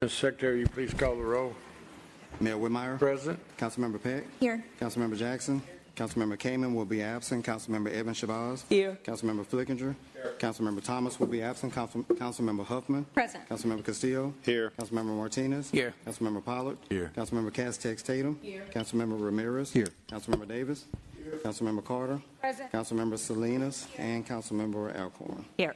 Mr. Secretary, you please call the roll. Mayor Whitmire. Present. Councilmember Peck. Here. Councilmember Jackson. Councilmember Kamen will be absent. Councilmember Evans Shabazz. Here. Councilmember Flickinger. Here. Councilmember Thomas will be absent. Councilmember Huffman. Present. Councilmember Castillo. Here. Councilmember Martinez. Here. Councilmember Pollard. Here. Councilmember Castex Tatum. Here. Councilmember Ramirez. Here. Councilmember Davis. Here. Councilmember Carter. Present. Councilmember Salinas. And Councilmember Alcorn. Here.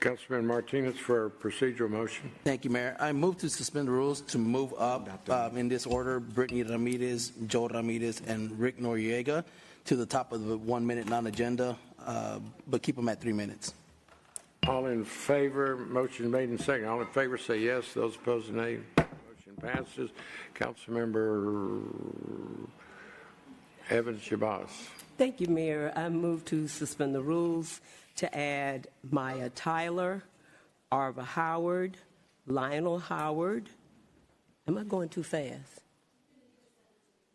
Councilman Martinez for a procedural motion. Thank you, Mayor. I move to suspend the rules to move up in this order Brittany Ramirez, Joe Ramirez, and Rick Noriega to the top of the 1 minute non-agenda, but keep them at 3 minutes. All in favor, motion made and second. All in favor say yes. Those opposed nay. Motion passes. Councilmember Evans Shabazz. Thank you, Mayor. I move to suspend the rules to add Maya Tyler, Arva Howard, Lionel Howard. Am I going too fast?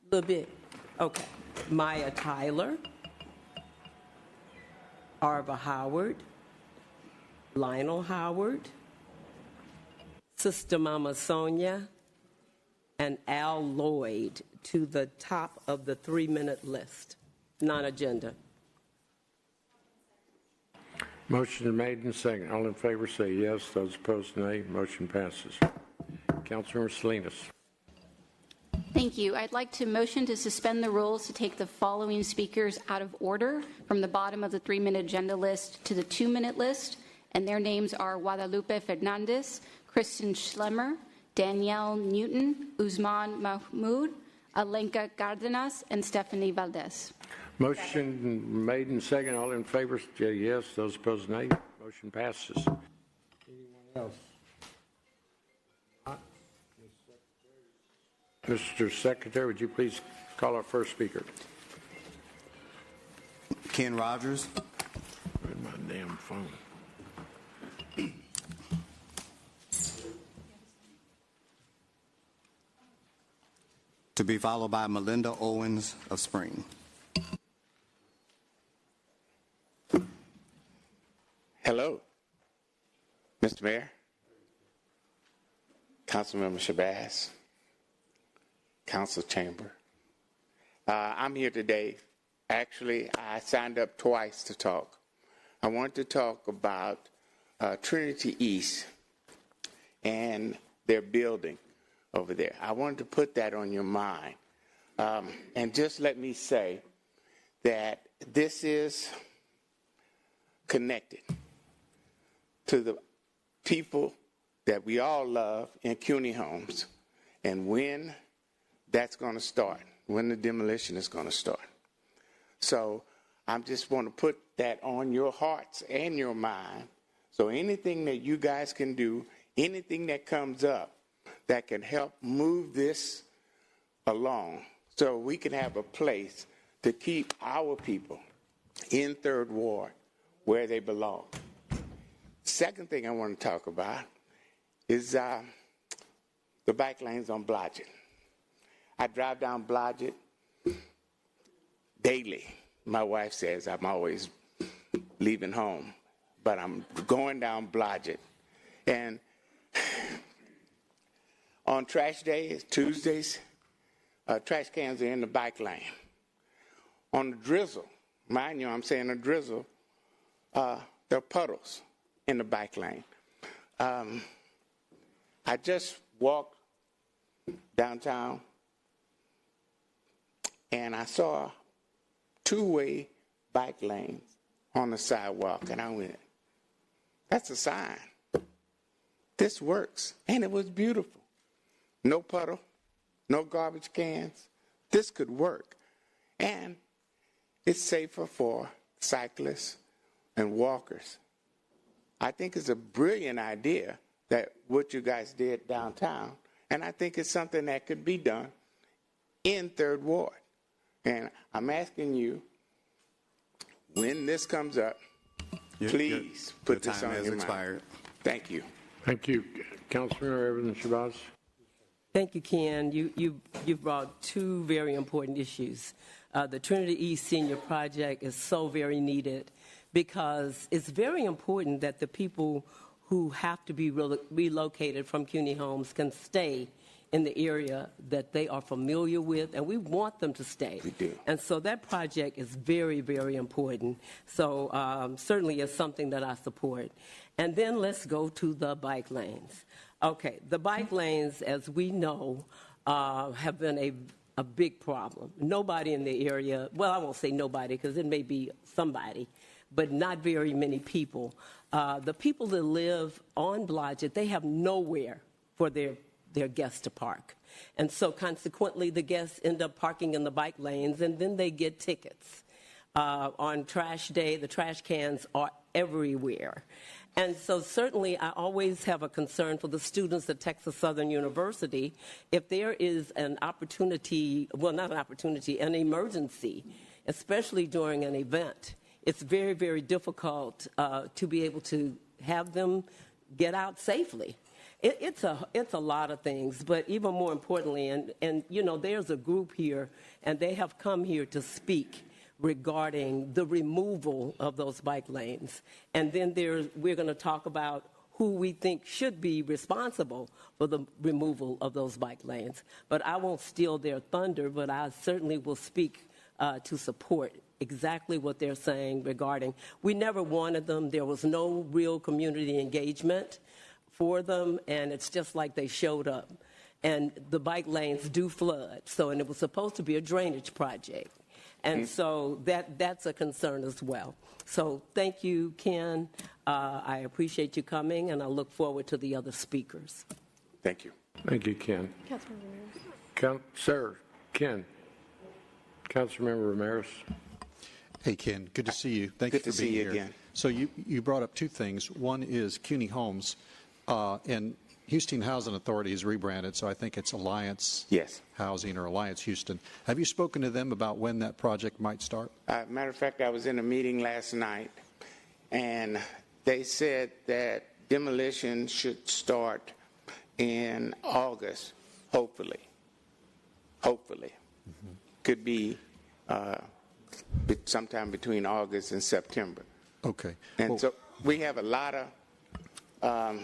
A little bit. Okay. Maya Tyler, Arva Howard, Lionel Howard, Sister Mama Sonia, and Al Lloyd to the top of the 3 minute list, non-agenda. Motion is made and second. All in favor say yes. Those opposed nay. Motion passes. Councilmember Salinas. Thank you. I'd like to motion to suspend the rules to take the following speakers out of order from the bottom of the 3 minute agenda list to the 2 minute list. And their names are Guadalupe Fernandez, Kristen Schlemmer, Danielle Newton, Usman Mahmoud, Alenka Cardenas, and Stephanie Valdez. Motion made and second. All in favor say yes. Those opposed nay. Motion passes. Anyone else? Mr. Secretary, would you please call our first speaker? Ken Rogers. Where's my damn phone? To be followed by Melinda Owens of Spring. Hello, Mr. Mayor, Councilmember Shabazz, Council Chamber. I'm here today. Actually, I signed up twice to talk. I want to talk about Trinity East and their building over there. I wanted to put that on your mind. And just let me say that this is connected to the people that we all love in CUNY Homes, and when that's going to start, when the demolition is going to start. So I just want to put that on your hearts and your mind. So anything that you guys can do, anything that comes up that can help move this along so we can have a place to keep our people in Third Ward where they belong. Second thing I want to talk about is the bike lanes on Blodgett. I drive down Blodgett daily. My wife says I'm always leaving home, but I'm going down Blodgett. And on trash days, Tuesdays, trash cans are in the bike lane. On the drizzle, mind you, I'm saying a drizzle, there are puddles in the bike lane. I just walked downtown and I saw two-way bike lanes on the sidewalk, and I went, that's a sign. This works, and it was beautiful. No puddle, no garbage cans. This could work, and it's safer for cyclists and walkers. I think it's a brilliant idea that what you guys did downtown, and I think it's something that could be done in Third Ward. And I'm asking you, when this comes up, please put this on your mind. Thank you. Thank you. Councilmember Evans Shabazz. Thank you, Ken. You've brought two very important issues. The Trinity East Senior Project is so very needed because it's very important that the people who have to be relocated from CUNY homes can stay in the area that they are familiar with, and we want them to stay. We do. And so that project is very, very important. So certainly it's something that I support. And then let's go to the bike lanes. Okay, the bike lanes, as we know, have been a big problem. Nobody in the area, well, I won't say nobody because it may be somebody, but not very many people. The people that live on Blodgett, they have nowhere for their guests to park. And so consequently, the guests end up parking in the bike lanes, and then they get tickets. On trash day, the trash cans are everywhere. And so certainly I always have a concern for the students at Texas Southern University. If there is an opportunity, well, not an opportunity, an emergency, especially during an event, it's very, very difficult to be able to have them get out safely. It's a lot of things, but even more importantly, and you know, there's a group here, and they have come here to speak regarding the removal of those bike lanes. And then we're going to talk about who we think should be responsible for the removal of those bike lanes. But I won't steal their thunder, but I certainly will speak to support exactly what they're saying regarding, we never wanted them. There was no real community engagement for them, and it's just like they showed up. And the bike lanes do flood, and it was supposed to be a drainage project. And so that's a concern as well. So thank you, Ken. I appreciate you coming, and I look forward to the other speakers. Thank you. Thank you, Ken. Sir, Ken. Councilmember Ramirez. Hey, Ken, good to see you. Thank you for being here. Good to see you again. So you brought up two things. One is CUNY Homes, and Houston Housing Authority is rebranded, so I think it's Alliance Housing or Alliance Houston. Have you spoken to them about when that project might start? Matter of fact, I was in a meeting last night, and they said that demolition should start in August, hopefully. Hopefully. Mm-hmm. Could be sometime between August and September. Okay. And so we have a lot of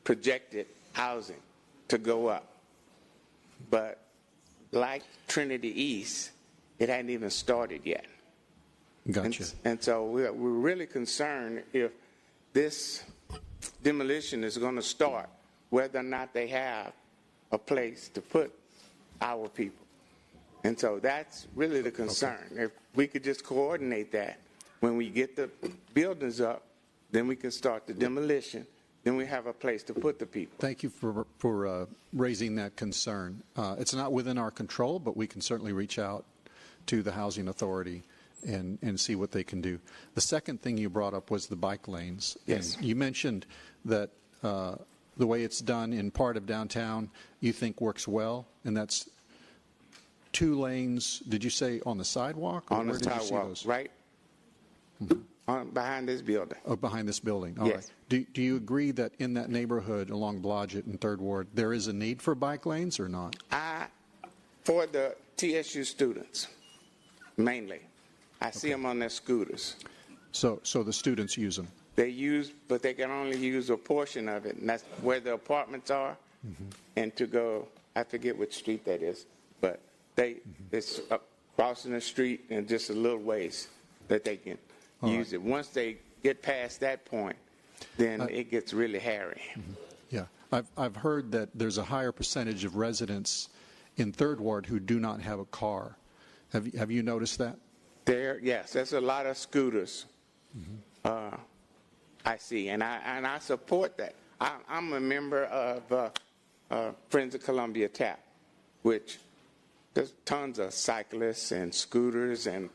projected housing to go up. But like Trinity East, it hadn't even started yet. Gotcha. And so we're really concerned if this demolition is going to start, whether or not they have a place to put our people. And so that's really the concern. Okay. If we could just coordinate that, when we get the buildings up, then we can start the demolition. Then we have a place to put the people. Thank you for raising that concern. It's not within our control, but we can certainly reach out to the Housing Authority and see what they can do. The second thing you brought up was the bike lanes. Yes. And you mentioned that the way it's done in part of downtown you think works well, and that's 2 lanes, did you say on the sidewalk? On the sidewalk, right? Mm-hmm. Behind this building. Oh, behind this building. All yes. Right. Do you agree that in that neighborhood along Blodgett and 3rd Ward, there is a need for bike lanes or not? For the TSU students, mainly. I see them on their scooters. So the students use them? They use, but they can only use a portion of it, and that's where the apartments are. Mm-hmm. And to go, I forget which street that is, but it's up crossing the street and just a little ways that they can use it. Once they get past that point, then it gets really hairy. Mm-hmm. Yeah, I've heard that there's a higher percentage of residents in 3rd Ward who do not have a car. Have you noticed that? Yes, there's a lot of scooters. Mm-hmm. I see, and I support that. I'm a member of Friends of Columbia TAP, which there's tons of cyclists and scooters, and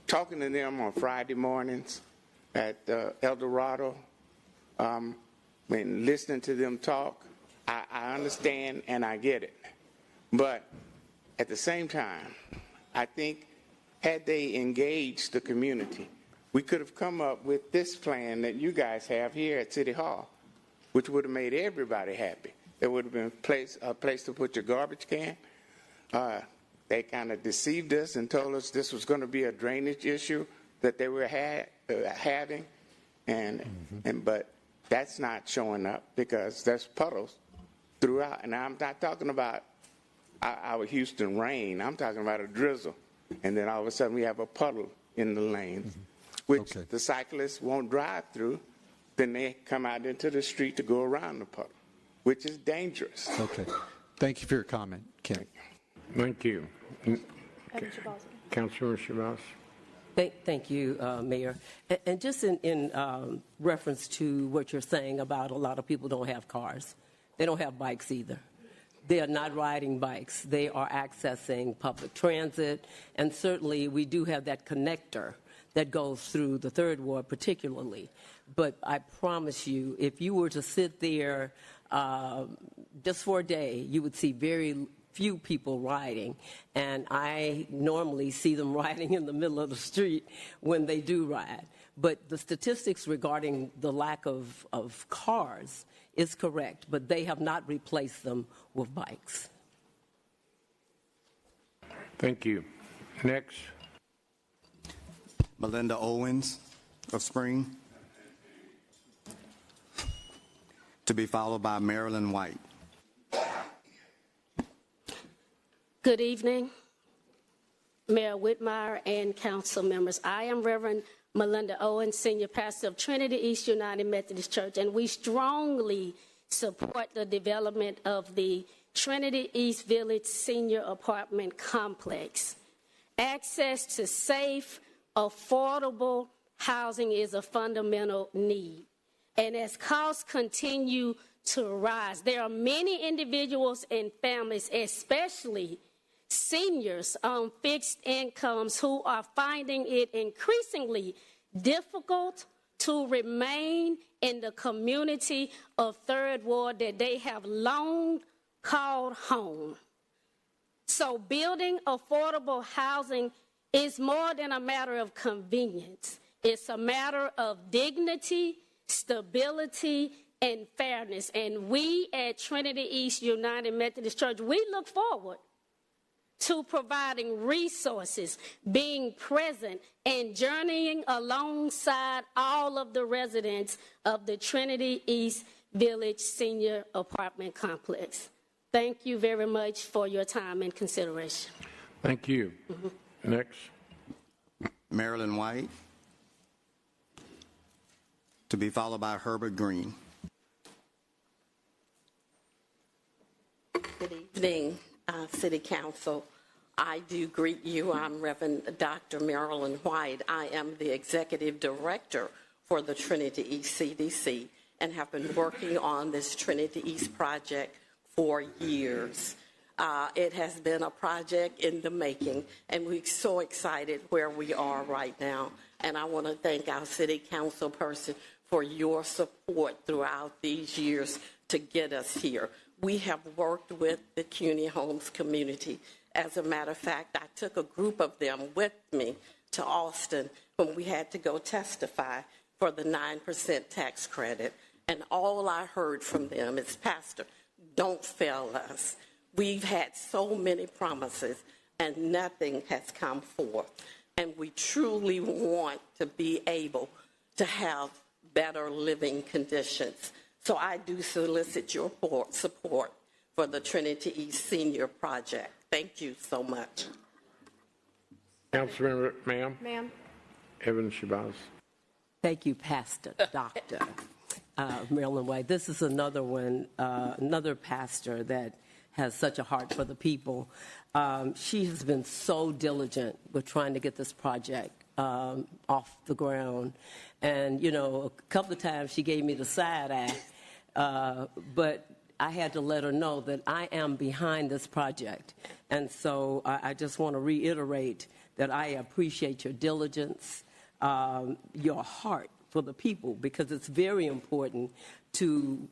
talking to them on Friday mornings at El Dorado, and listening to them talk, I understand and I get it. But at the same time, I think had they engaged the community, we could have come up with this plan that you guys have here at City Hall, which would have made everybody happy. There would have been a place to put your garbage can. They kind of deceived us and told us this was going to be a drainage issue. that they were having, but that's not showing up because there's puddles throughout. And I'm not talking about our Houston rain. I'm talking about a drizzle. And then all of a sudden we have a puddle in the lanes, which the cyclists won't drive through. Then they come out into the street to go around the puddle, which is dangerous. Okay. Thank you for your comment, Ken. Thank you. Councilmember Shabazz. Thank you, Mayor. And just in reference to what you're saying about a lot of people don't have cars. They don't have bikes either. They are not riding bikes. They are accessing public transit. And certainly we do have that connector that goes through the Third Ward particularly. But I promise you, if you were to sit there just for a day, you would see very few people riding, and I normally see them riding in the middle of the street when they do ride. But the statistics regarding the lack of cars is correct, but they have not replaced them with bikes. Thank you. Next. Melinda Owens of Spring, to be followed by Marilyn White. Good evening, Mayor Whitmire and council members. I am Reverend Melinda Owens, Senior Pastor of Trinity East United Methodist Church, and we strongly support the development of the Trinity East Village Senior Apartment Complex. Access to safe, affordable housing is a fundamental need. And as costs continue to rise, there are many individuals and families, especially seniors on fixed incomes, who are finding it increasingly difficult to remain in the community of Third Ward that they have long called home. So building affordable housing is more than a matter of convenience. It's a matter of dignity, stability, and fairness. And we at Trinity East United Methodist Church, we look forward to providing resources, being present, and journeying alongside all of the residents of the Trinity East Village Senior Apartment Complex. Thank you very much for your time and consideration. Thank you. Next. Marilyn White, to be followed by Herbert Green. Good evening, City Council. I do greet you. I'm Reverend Dr. Marilyn White. I am the Executive Director for the Trinity East CDC and have been working on this Trinity East project for years. It has been a project in the making, and we're so excited where we are right now. And I want to thank our City Council person for your support throughout these years to get us here. We have worked with the CUNY Homes community. As a matter of fact, I took a group of them with me to Austin when we had to go testify for the 9% tax credit. And all I heard from them is, Pastor, don't fail us. We've had so many promises and nothing has come forth. And we truly want to be able to have better living conditions. So I do solicit your support for the Trinity East Senior Project. Thank you so much. Councilmember, ma'am. Ma'am. Evan Shabazz. Thank you, Pastor, Dr. Marilyn White. This is another one, another pastor that has such a heart for the people. She has been so diligent with trying to get this project off the ground. And, you know, a couple of times she gave me the side eye, but I had to let her know that I am behind this project. And so I just want to reiterate that I appreciate your diligence, your heart for the people, because it's very important to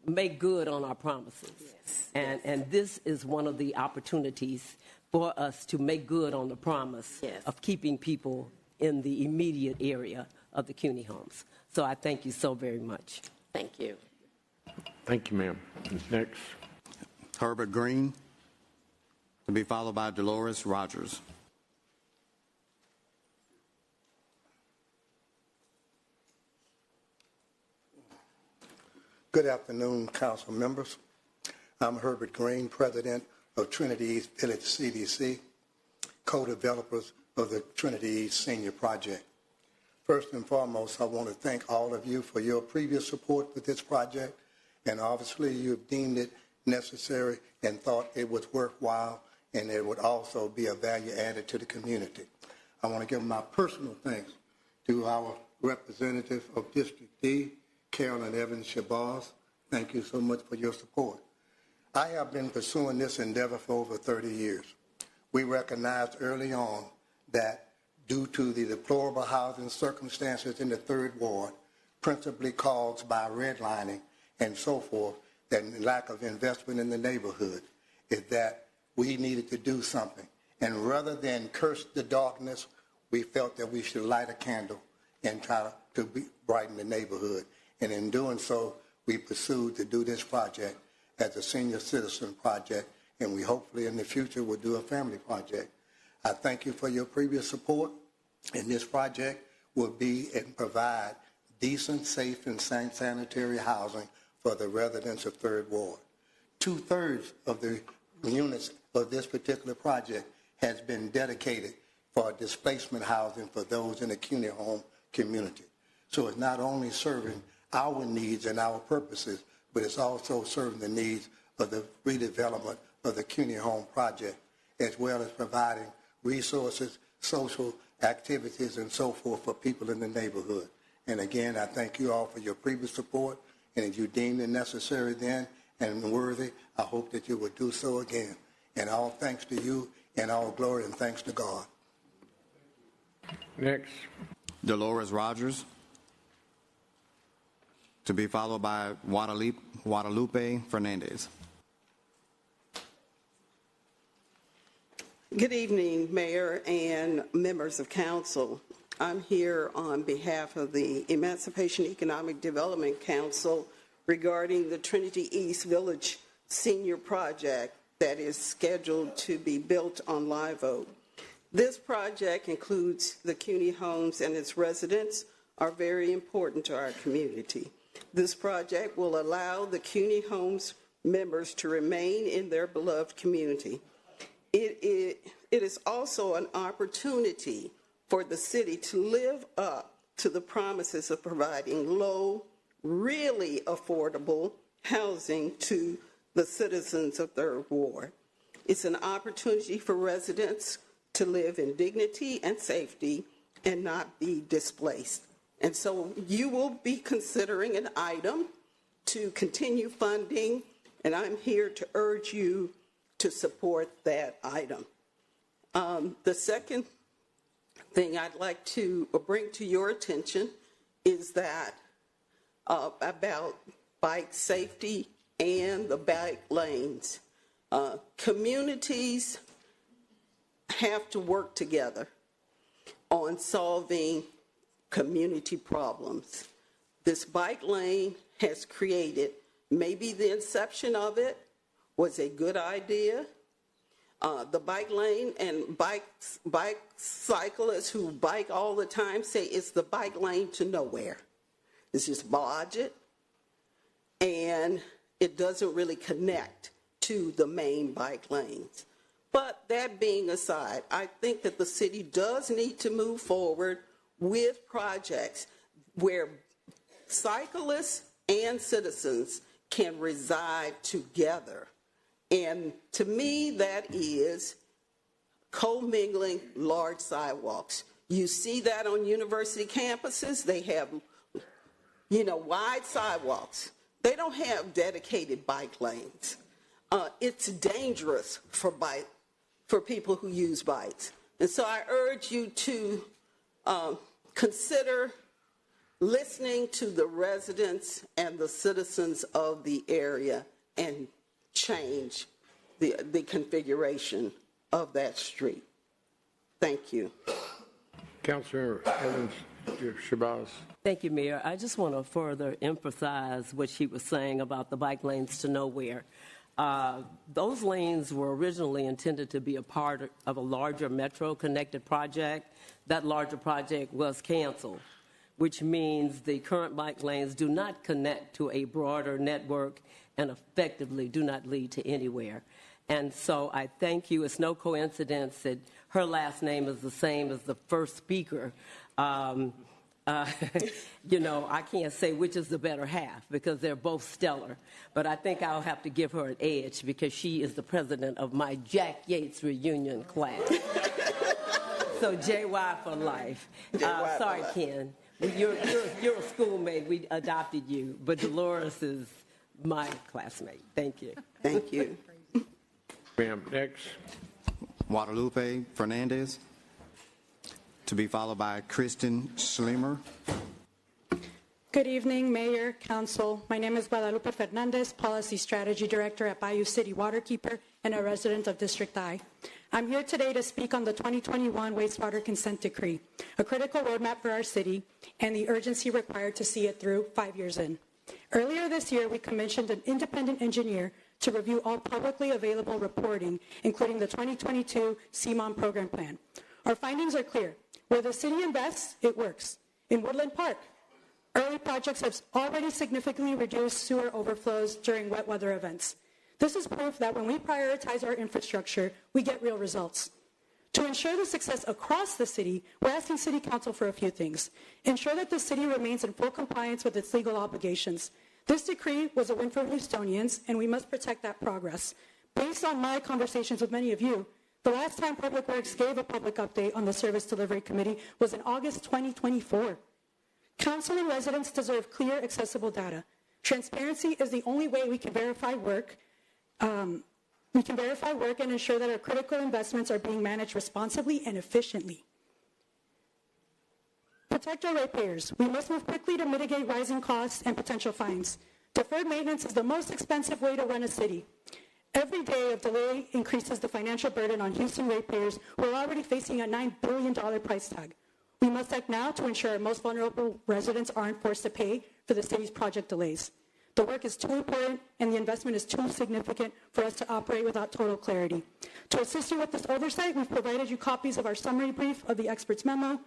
make good on our promises. Yes. And this is one of the opportunities for us to make good on the promise of keeping people in the immediate area of the CUNY Homes. So I thank you so very much. Thank you. Thank you, ma'am. Next. Herbert Green, to be followed by Dolores Rogers. Good afternoon, council members. I'm Herbert Green, president of Trinity East Village CDC, co-developers of the Trinity East Senior Project. First and foremost, I want to thank all of you for your previous support for this project, and obviously you've deemed it necessary and thought it was worthwhile, and it would also be a value added to the community. I want to give my personal thanks to our representative of District D, Carolyn Evans Shabazz. Thank you so much for your support. I have been pursuing this endeavor for over 30 years. We recognized early on that due to the deplorable housing circumstances in the Third Ward, principally caused by redlining and so forth, and lack of investment in the neighborhood, is that we needed to do something. And rather than curse the darkness, we felt that we should light a candle and try to brighten the neighborhood. And in doing so, we pursued to do this project as a senior citizen project, and we hopefully in the future will do a family project. I thank you for your previous support, and this project will be and provide decent, safe, and sanitary housing for the residents of Third Ward. 2/3 of the units of this particular project has been dedicated for displacement housing for those in the CUNY home community. So it's not only serving our needs and our purposes, but it's also serving the needs of the redevelopment of the CUNY home project, as well as providing resources, social activities, and so forth for people in the neighborhood. And again, I thank you all for your previous support, and if you deemed it necessary then and worthy, I hope that you will do so again. And all thanks to you, and all glory and thanks to God. Next. Dolores Rogers, to be followed by Guadalupe Fernandez. Good evening, Mayor and members of Council. I'm here on behalf of the Emancipation Economic Development Council regarding the Trinity East Village Senior Project that is scheduled to be built on Live Oak. This project includes the CUNY homes, and its residents are very important to our community. This project will allow the CUNY homes members to remain in their beloved community. It is also an opportunity for the city to live up to the promises of providing low, really affordable housing to the citizens of Third Ward. It's an opportunity for residents to live in dignity and safety and not be displaced. And so you will be considering an item to continue funding, and I'm here to urge you to support that item. The second thing I'd like to bring to your attention is that about bike safety and the bike lanes. Communities have to work together on solving community problems. This bike lane has created, maybe the inception of it was a good idea. The bike lane and bike cyclists who bike all the time say it's the bike lane to nowhere. It's just budget, and it doesn't really connect to the main bike lanes. But that being aside, I think that the city does need to move forward with projects where cyclists and citizens can reside together. And to me, that is commingling large sidewalks. You see that on university campuses. They have, wide sidewalks. They don't have dedicated bike lanes. It's dangerous for people who use bikes. And so I urge you to consider listening to the residents and the citizens of the area and change the configuration of that street. Thank you. Councilor Evans Shabazz. Thank you, Mayor. I just want to further emphasize what she was saying about the bike lanes to nowhere. Those lanes were originally intended to be a part of a larger Metro Connected project. That larger project was canceled. which means the current bike lanes do not connect to a broader network and effectively do not lead to anywhere. And so I thank you. It's no coincidence that her last name is the same as the first speaker. You know, I can't say which is the better half because they're both stellar. But I think I'll have to give her an edge because she is the president of my Jack Yates reunion class. So JY for life. Sorry, Ken. You're a schoolmate. We adopted you. But Dolores is my classmate. Thank you. Thank you. Ma'am, next. Guadalupe Fernandez, to be followed by Kristen Schlemmer. Good evening, Mayor, Council. My name is Guadalupe Fernandez, Policy Strategy Director at Bayou City Waterkeeper and a resident of District I. I'm here today to speak on the 2021 Wastewater Consent Decree, a critical roadmap for our city and the urgency required to see it through 5 years in. Earlier this year, we commissioned an independent engineer to review all publicly available reporting, including the 2022 CMOM program plan. Our findings are clear. Where the city invests, it works. In Woodland Park, early projects have already significantly reduced sewer overflows during wet weather events. This is proof that when we prioritize our infrastructure, we get real results. To ensure the success across the city, we're asking City Council for a few things. Ensure that the city remains in full compliance with its legal obligations. This decree was a win for Houstonians, and we must protect that progress. Based on my conversations with many of you, the last time Public Works gave a public update on the Service Delivery Committee was in August 2024. Council and residents deserve clear, accessible data. Transparency is the only way we can verify work. And ensure that our critical investments are being managed responsibly and efficiently. Protect our ratepayers. We must move quickly to mitigate rising costs and potential fines. Deferred maintenance is the most expensive way to run a city. Every day of delay increases the financial burden on Houston ratepayers who are already facing a $9 billion price tag. We must act now to ensure our most vulnerable residents aren't forced to pay for the city's project delays. The work is too important and the investment is too significant for us to operate without total clarity. To assist you with this oversight, we've provided you copies of our summary brief of the expert's memo.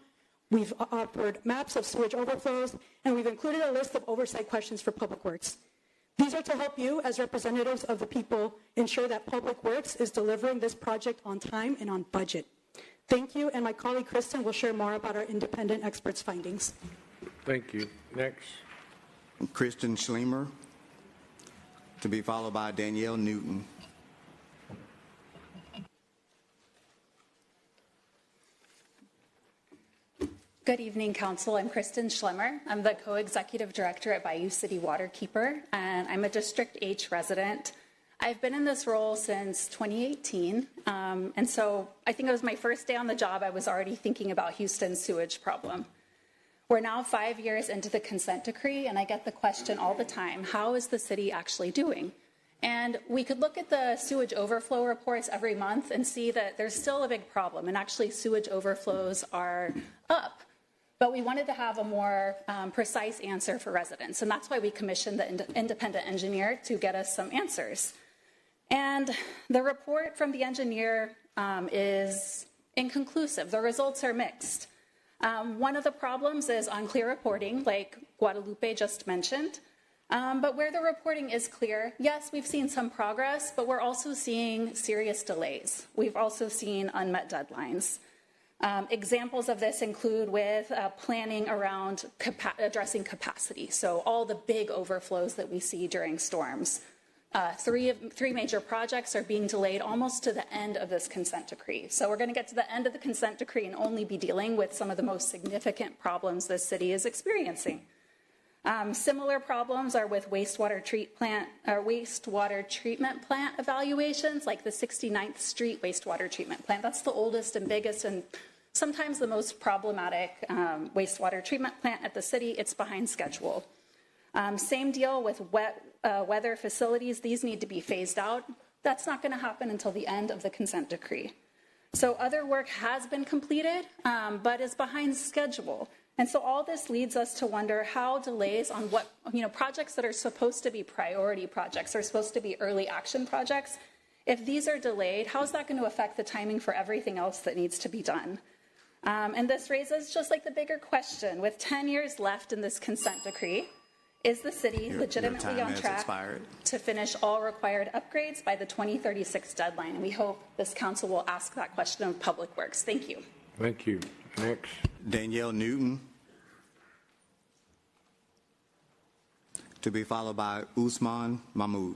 We've offered maps of sewage overflows, and we've included a list of oversight questions for Public Works. These are to help you, as representatives of the people, ensure that Public Works is delivering this project on time and on budget. Thank you, and my colleague Kristen will share more about our independent experts' findings. Thank you. Next. Kristen Schlemmer, to be followed by Danielle Newton. Good evening, Council. I'm Kristen Schlemmer. I'm the Co-Executive Director at Bayou City Waterkeeper, and I'm a District H resident. I've been in this role since 2018, and so I think it was my first day on the job. I was already thinking about Houston's sewage problem. We're now 5 years into the consent decree, and I get the question all the time, how is the city actually doing? And we could look at the sewage overflow reports every month and see that there's still a big problem, and actually sewage overflows are up. But we wanted to have a more precise answer for residents, and that's why we commissioned the independent engineer to get us some answers. And the report from the engineer is inconclusive. The results are mixed. One of the problems is unclear reporting, like Guadalupe just mentioned. But where the reporting is clear, yes, we've seen some progress, but we're also seeing serious delays. We've also seen unmet deadlines. Examples of this include with planning around addressing capacity, so all the big overflows that we see during storms. Three major projects are being delayed almost to the end of this consent decree. So we're going to get to the end of the consent decree and only be dealing with some of the most significant problems this city is experiencing. Similar problems are with wastewater treatment plant evaluations, like the 69th Street wastewater treatment plant. That's the oldest and biggest and sometimes the most problematic wastewater treatment plant at the city. It's behind schedule. Same deal with weather facilities. These need to be phased out. That's not going to happen until the end of the consent decree. So other work has been completed, but is behind schedule. And so all this leads us to wonder how delays on what, projects that are supposed to be priority projects, are supposed to be early action projects. If these are delayed, how is that going to affect the timing for everything else that needs to be done? And this raises just like the bigger question, with 10 years left in this consent decree, is the city legitimately on track to finish all required upgrades by the 2036 deadline? And we hope this council will ask that question of Public Works. Thank you. Thank you. Next. Danielle Newton. To be followed by Usman Mahmood.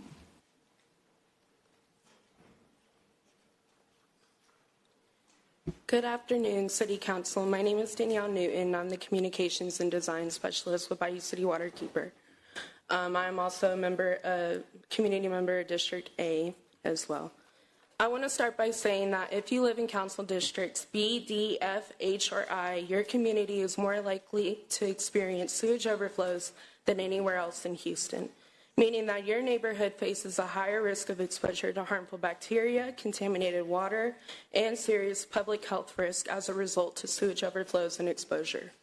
Good afternoon, City Council. My name is Danielle Newton. I'm the Communications and Design Specialist with Bayou City Waterkeeper. I'm also a community member of District A as well. I want to start by saying that if you live in council districts B, D, F, H, or I, your community is more likely to experience sewage overflows than anywhere else in Houston, meaning that your neighborhood faces a higher risk of exposure to harmful bacteria, contaminated water, and serious public health risk as a result of sewage overflows and exposure.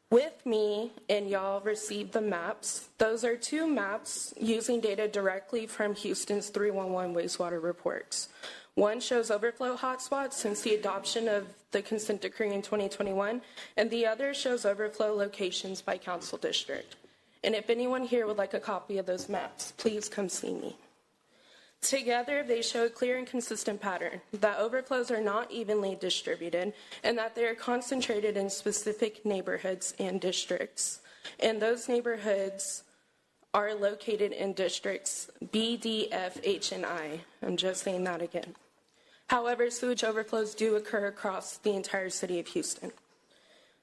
With me, and y'all received the maps. Those are 2 maps using data directly from Houston's 311 wastewater reports. One shows overflow hotspots since the adoption of the consent decree in 2021, and the other shows overflow locations by council district. And if anyone here would like a copy of those maps, please come see me. Together, they show a clear and consistent pattern that overflows are not evenly distributed and that they are concentrated in specific neighborhoods and districts. And those neighborhoods are located in districts B, D, F, H, and I. I'm just saying that again. However, sewage overflows do occur across the entire city of Houston.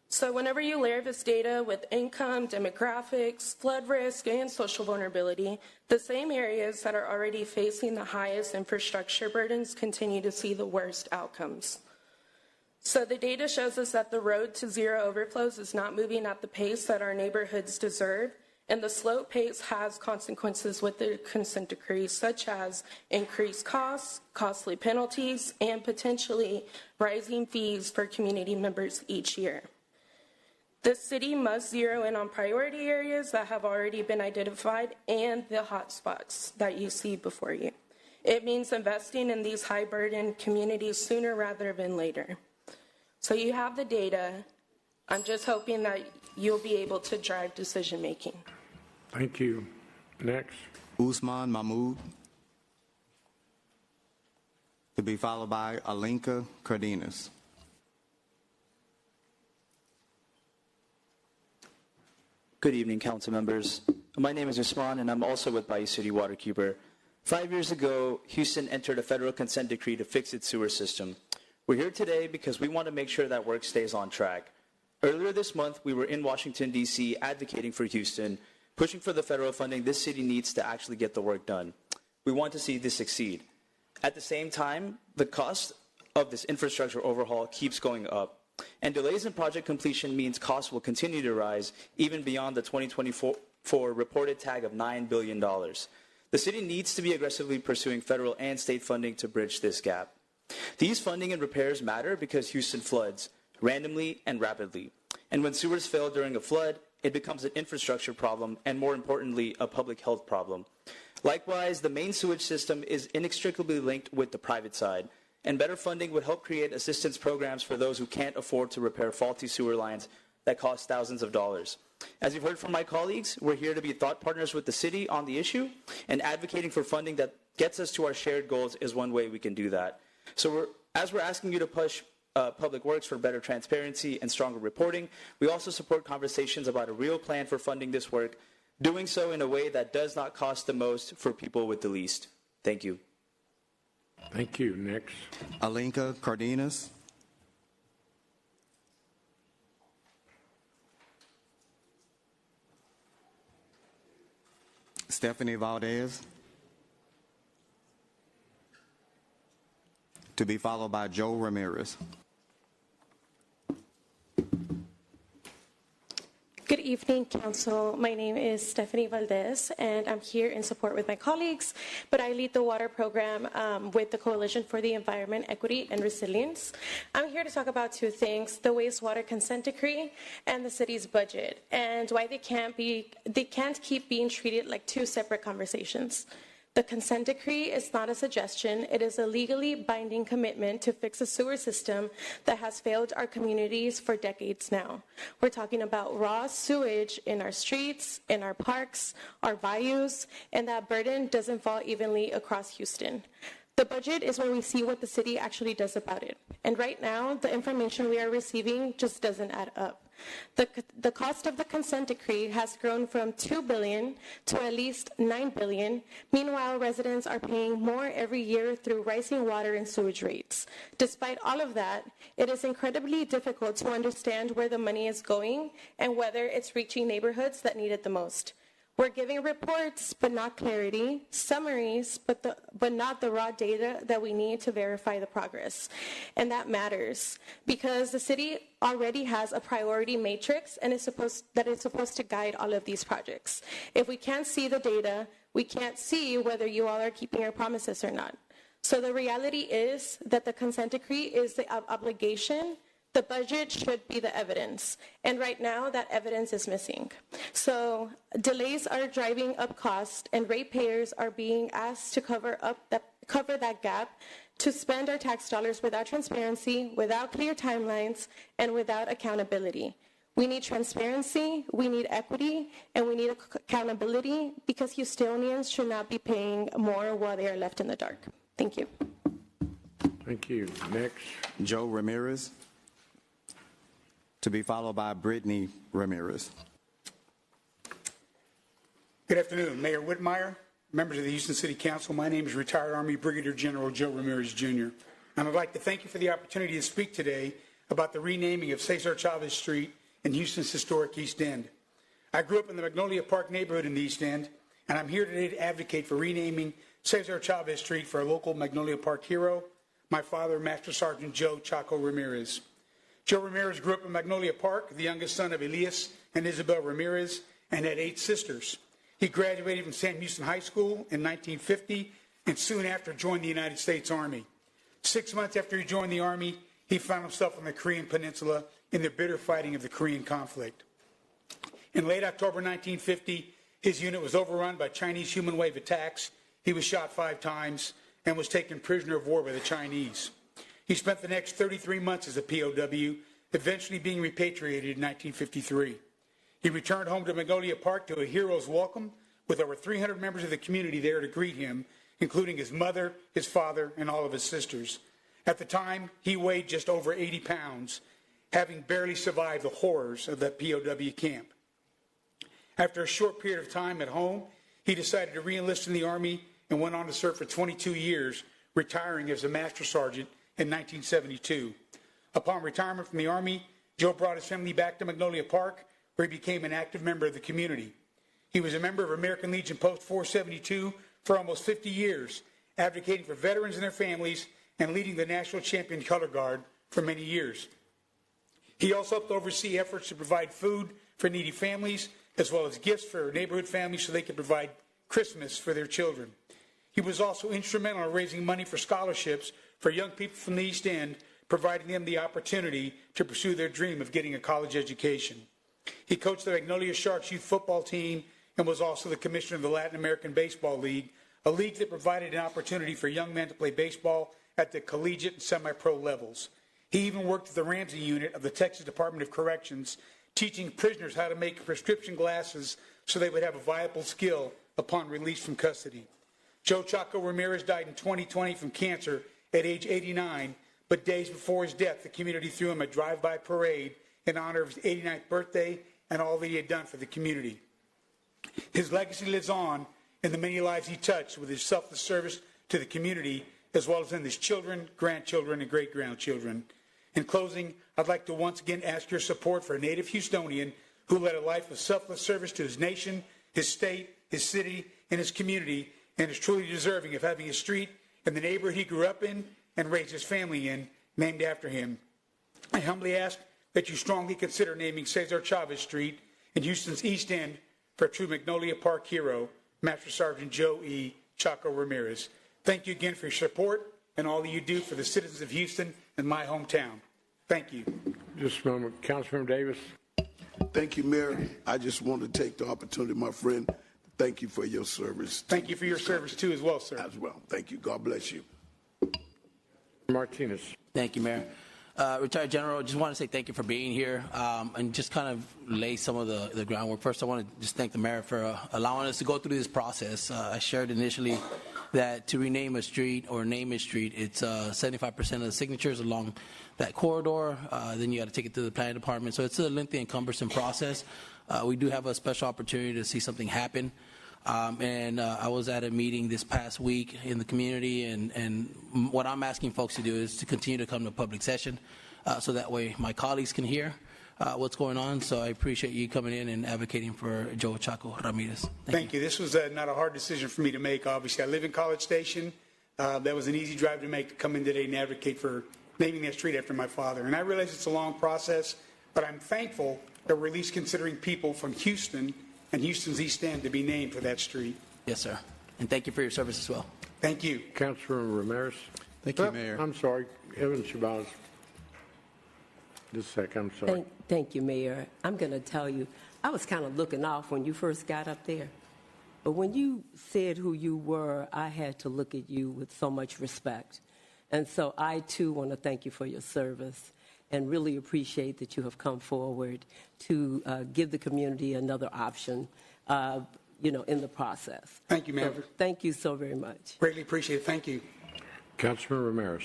So whenever you layer this data with income, demographics, flood risk, and social vulnerability, the same areas that are already facing the highest infrastructure burdens continue to see the worst outcomes. So the data shows us that the road to zero overflows is not moving at the pace that our neighborhoods deserve, and the slow pace has consequences with the consent decree, such as increased costs, costly penalties, and potentially rising fees for community members each year. The city must zero in on priority areas that have already been identified and the hotspots that you see before you. It means investing in these high-burden communities sooner rather than later. So you have the data. I'm just hoping that you'll be able to drive decision-making. Thank you. Next. Usman Mahmood. To be followed by Alinka Cardenas. Good evening, council members. My name is Usman, and I'm also with Bayou City Waterkeeper. 5 years ago, Houston entered a federal consent decree to fix its sewer system. We're here today because we want to make sure that work stays on track. Earlier this month, we were in Washington, D.C., advocating for Houston, pushing for the federal funding this city needs to actually get the work done. We want to see this succeed. At the same time, the cost of this infrastructure overhaul keeps going up, and delays in project completion means costs will continue to rise even beyond the 2024 reported tag of $9 billion. The city needs to be aggressively pursuing federal and state funding to bridge this gap. These funding and repairs matter because Houston floods randomly and rapidly. And when sewers fail during a flood, it becomes an infrastructure problem and, more importantly, a public health problem. Likewise, the main sewage system is inextricably linked with the private side, and better funding would help create assistance programs for those who can't afford to repair faulty sewer lines that cost thousands of dollars. As you've heard from my colleagues, we're here to be thought partners with the city on the issue, and advocating for funding that gets us to our shared goals is one way we can do that. So as we're asking you to push Public Works for better transparency and stronger reporting, we also support conversations about a real plan for funding this work, doing so in a way that does not cost the most for people with the least. Thank you. Thank you. Next. Alinka Cardenas. Stephanie Valdez. To be followed by Joe Ramirez. Good evening, Council. My name is Stephanie Valdez, and I'm here in support with my colleagues, but I lead the water program with the Coalition for the Environment, Equity, and Resilience. I'm here to talk about 2 things, the wastewater consent decree and the city's budget, and why they can't keep being treated like 2 separate conversations. The consent decree is not a suggestion. It is a legally binding commitment to fix a sewer system that has failed our communities for decades now. We're talking about raw sewage in our streets, in our parks, our bayous, and that burden doesn't fall evenly across Houston. The budget is where we see what the city actually does about it. And right now, the information we are receiving just doesn't add up. The cost of the consent decree has grown from $2 billion to at least $9 billion. Meanwhile, residents are paying more every year through rising water and sewage rates. Despite all of that, it is incredibly difficult to understand where the money is going and whether it's reaching neighborhoods that need it the most. We're giving reports, but not clarity, summaries, but not the raw data that we need to verify the progress. And that matters because the city already has a priority matrix and is supposed to guide all of these projects. If we can't see the data, we can't see whether you all are keeping your promises or not. So the reality is that the consent decree is the obligation. The budget should be the evidence. And right now, that evidence is missing. So delays are driving up costs, and ratepayers are being asked to cover that gap, to spend our tax dollars without transparency, without clear timelines, and without accountability. We need transparency, we need equity, and we need accountability because Houstonians should not be paying more while they are left in the dark. Thank you. Thank you. Next. Joe Ramirez, to be followed by Brittany Ramirez. Good afternoon, Mayor Whitmire, members of the Houston City Council. My name is retired Army Brigadier General Joe Ramirez, Jr. And I'd like to thank you for the opportunity to speak today about the renaming of Cesar Chavez Street in Houston's historic East End. I grew up in the Magnolia Park neighborhood in the East End, and I'm here today to advocate for renaming Cesar Chavez Street for a local Magnolia Park hero, my father, Master Sergeant Joe Chaco Ramirez. Joe Ramirez grew up in Magnolia Park, the youngest son of Elias and Isabel Ramirez, and had 8 sisters. He graduated from Sam Houston High School in 1950 and soon after joined the United States Army. 6 months after he joined the Army, he found himself on the Korean Peninsula in the bitter fighting of the Korean conflict. In late October 1950, his unit was overrun by Chinese human wave attacks. He was shot 5 times and was taken prisoner of war by the Chinese. He spent the next 33 months as a POW, eventually being repatriated in 1953. He returned home to Magnolia Park to a hero's welcome with over 300 members of the community there to greet him, including his mother, his father, and all of his sisters. At the time, he weighed just over 80 pounds, having barely survived the horrors of that POW camp. After a short period of time at home, he decided to re-enlist in the Army and went on to serve for 22 years, retiring as a Master Sergeant in 1972. Upon retirement from the Army, Joe brought his family back to Magnolia Park, where he became an active member of the community. He was a member of American Legion Post 472 for almost 50 years, advocating for veterans and their families and leading the National Champion Color Guard for many years. He also helped oversee efforts to provide food for needy families, as well as gifts for neighborhood families so they could provide Christmas for their children. He was also instrumental in raising money for scholarships for young people from the East End, providing them the opportunity to pursue their dream of getting a college education. He coached the Magnolia Sharks youth football team and was also the commissioner of the Latin American Baseball League, a league that provided an opportunity for young men to play baseball at the collegiate and semi-pro levels. He even worked at the Ramsey unit of the Texas Department of Corrections, teaching prisoners how to make prescription glasses so they would have a viable skill upon release from custody. Joe Chaco Ramirez died in 2020 from cancer at age 89, but days before his death, the community threw him a drive-by parade in honor of his 89th birthday and all that he had done for the community. His legacy lives on in the many lives he touched with his selfless service to the community, as well as in his children, grandchildren, and great-grandchildren. In closing, I'd like to once again ask your support for a native Houstonian who led a life of selfless service to his nation, his state, his city, and his community, and is truly deserving of having a street in the neighborhood he grew up in and raised his family in, named after him. I humbly ask that you strongly consider naming Cesar Chavez Street in Houston's East End for a true Magnolia Park hero, Master Sergeant Joe E. Chaco Ramirez. Thank you again for your support and all that you do for the citizens of Houston and my hometown. Thank you. Just a moment. Councilmember Davis. Thank you, Mayor. I just want to take the opportunity, my friend, to thank you for your service. Thank you for your service too as well, sir. As well. Thank you. God bless you. Martinez. Thank you, Mayor. Retired General, just want to say thank you for being here and just kind of lay some of the groundwork. First, I want to just thank the Mayor for allowing us to go through this process. I shared initially that to rename a street or name a street, it's 75% of the signatures along that corridor. Then you got to take it to the planning department. So it's a lengthy and cumbersome process. We do have a special opportunity to see something happen. I was at a meeting this past week in the community, and what I'm asking folks to do is to continue to come to public session so that way my colleagues can hear what's going on. So I appreciate you coming in and advocating for Joe Chaco Ramirez. Thank you. This was not a hard decision for me to make, obviously. I live in College Station. That was an easy drive to make, to come in today and advocate for naming that street after my father. And I realize it's a long process, but I'm thankful that we're at least considering people from Houston and Houston's East End to be named for that street. Yes, sir. And thank you for your service as well. Thank you. Councilman Ramirez. Thank you, Mayor. I'm sorry. Evan Chavez. Just a second. I'm sorry. Thank you, Mayor. I'm going to tell you, I was kind of looking off when you first got up there. But when you said who you were, I had to look at you with so much respect. And so I, too, want to thank you for your service and really appreciate that you have come forward to give the community another option, in the process. Thank you, ma'am. So, thank you so very much. Greatly appreciate it. Thank you. Councilman Ramirez.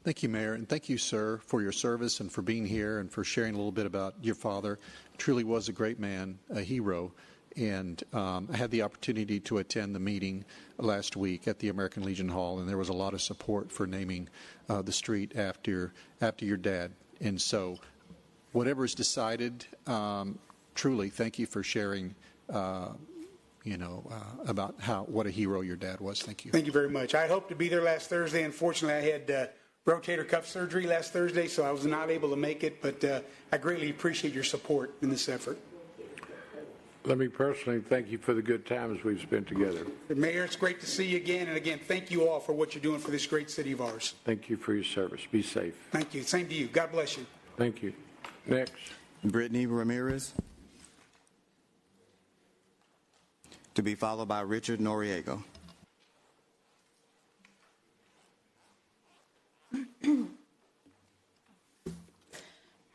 Thank you, Mayor, and thank you, sir, for your service and for being here and for sharing a little bit about your father. Truly was a great man, a hero. And I had the opportunity to attend the meeting last week at the American Legion Hall, and there was a lot of support for naming the street after your dad. And so whatever is decided, truly, thank you for sharing, about what a hero your dad was. Thank you. Thank you very much. I hoped to be there last Thursday. Unfortunately, I had rotator cuff surgery last Thursday, so I was not able to make it, but I greatly appreciate your support in this effort. Let me personally thank you for the good times we've spent together. Mayor, it's great to see you again. And again, thank you all for what you're doing for this great city of ours. Thank you for your service. Be safe. Thank you. Same to you. God bless you. Thank you. Next. Brittany Ramirez. To be followed by Richard Noriega.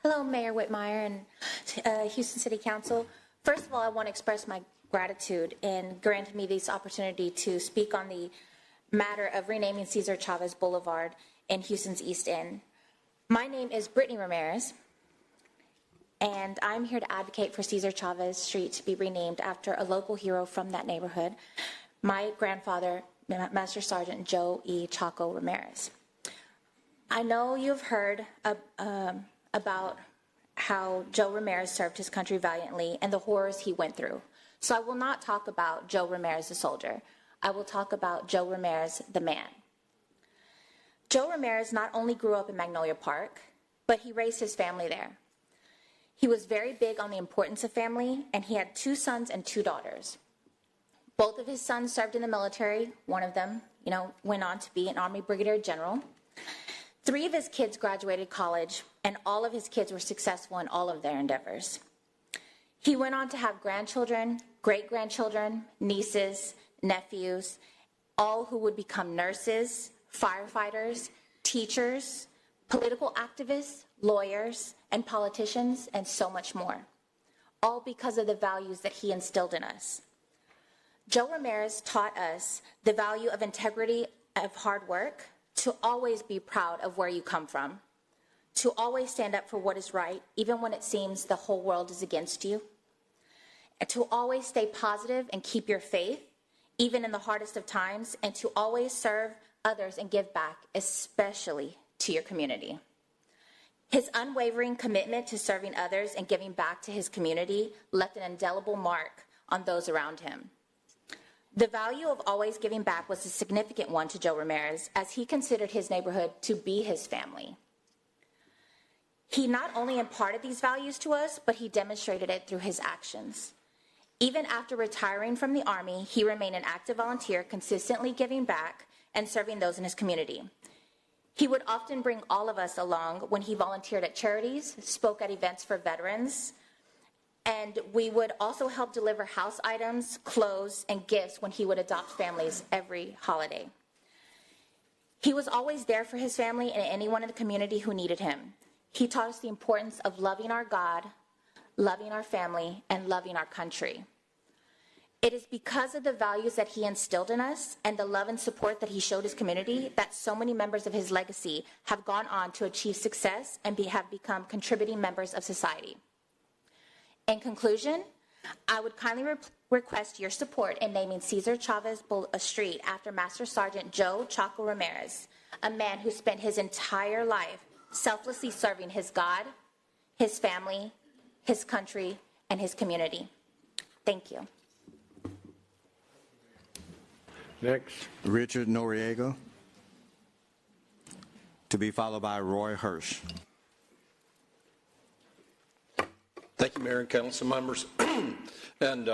Hello, Mayor Whitmire and Houston City Council. First of all, I want to express my gratitude in granting me this opportunity to speak on the matter of renaming Cesar Chavez Boulevard in Houston's East End. My name is Brittany Ramirez, and I'm here to advocate for Cesar Chavez Street to be renamed after a local hero from that neighborhood, my grandfather, Master Sergeant Joe E. Chaco Ramirez. I know you've heard about how Joe Ramirez served his country valiantly and the horrors he went through. So I will not talk about Joe Ramirez the soldier. I will talk about Joe Ramirez the man. Joe Ramirez not only grew up in Magnolia Park, but he raised his family there. He was very big on the importance of family, and he had 2 sons and 2 daughters. Both of his sons served in the military. One of them, went on to be an Army Brigadier General. 3 of his kids graduated college, and all of his kids were successful in all of their endeavors. He went on to have grandchildren, great-grandchildren, nieces, nephews, all who would become nurses, firefighters, teachers, political activists, lawyers, and politicians, and so much more, all because of the values that he instilled in us. Joe Ramirez taught us the value of integrity, of hard work, to always be proud of where you come from, to always stand up for what is right, even when it seems the whole world is against you, and to always stay positive and keep your faith, even in the hardest of times, and to always serve others and give back, especially to your community. His unwavering commitment to serving others and giving back to his community left an indelible mark on those around him. The value of always giving back was a significant one to Joe Ramirez, as he considered his neighborhood to be his family. He not only imparted these values to us, but he demonstrated it through his actions. Even after retiring from the Army, he remained an active volunteer, consistently giving back and serving those in his community. He would often bring all of us along when he volunteered at charities, spoke at events for veterans, And we would also help deliver house items, clothes, and gifts when he would adopt families every holiday. He was always there for his family and anyone in the community who needed him. He taught us the importance of loving our God, loving our family, and loving our country. It is because of the values that he instilled in us and the love and support that he showed his community that so many members of his legacy have gone on to achieve success and have become contributing members of society. In conclusion, I would kindly request your support in naming Cesar Chavez Street after Master Sergeant Joe Chaco Ramirez, a man who spent his entire life selflessly serving his God, his family, his country, and his community. Thank you. Next. Richard Noriega, to be followed by Roy Hirsch. Thank you, Mayor and Council members. And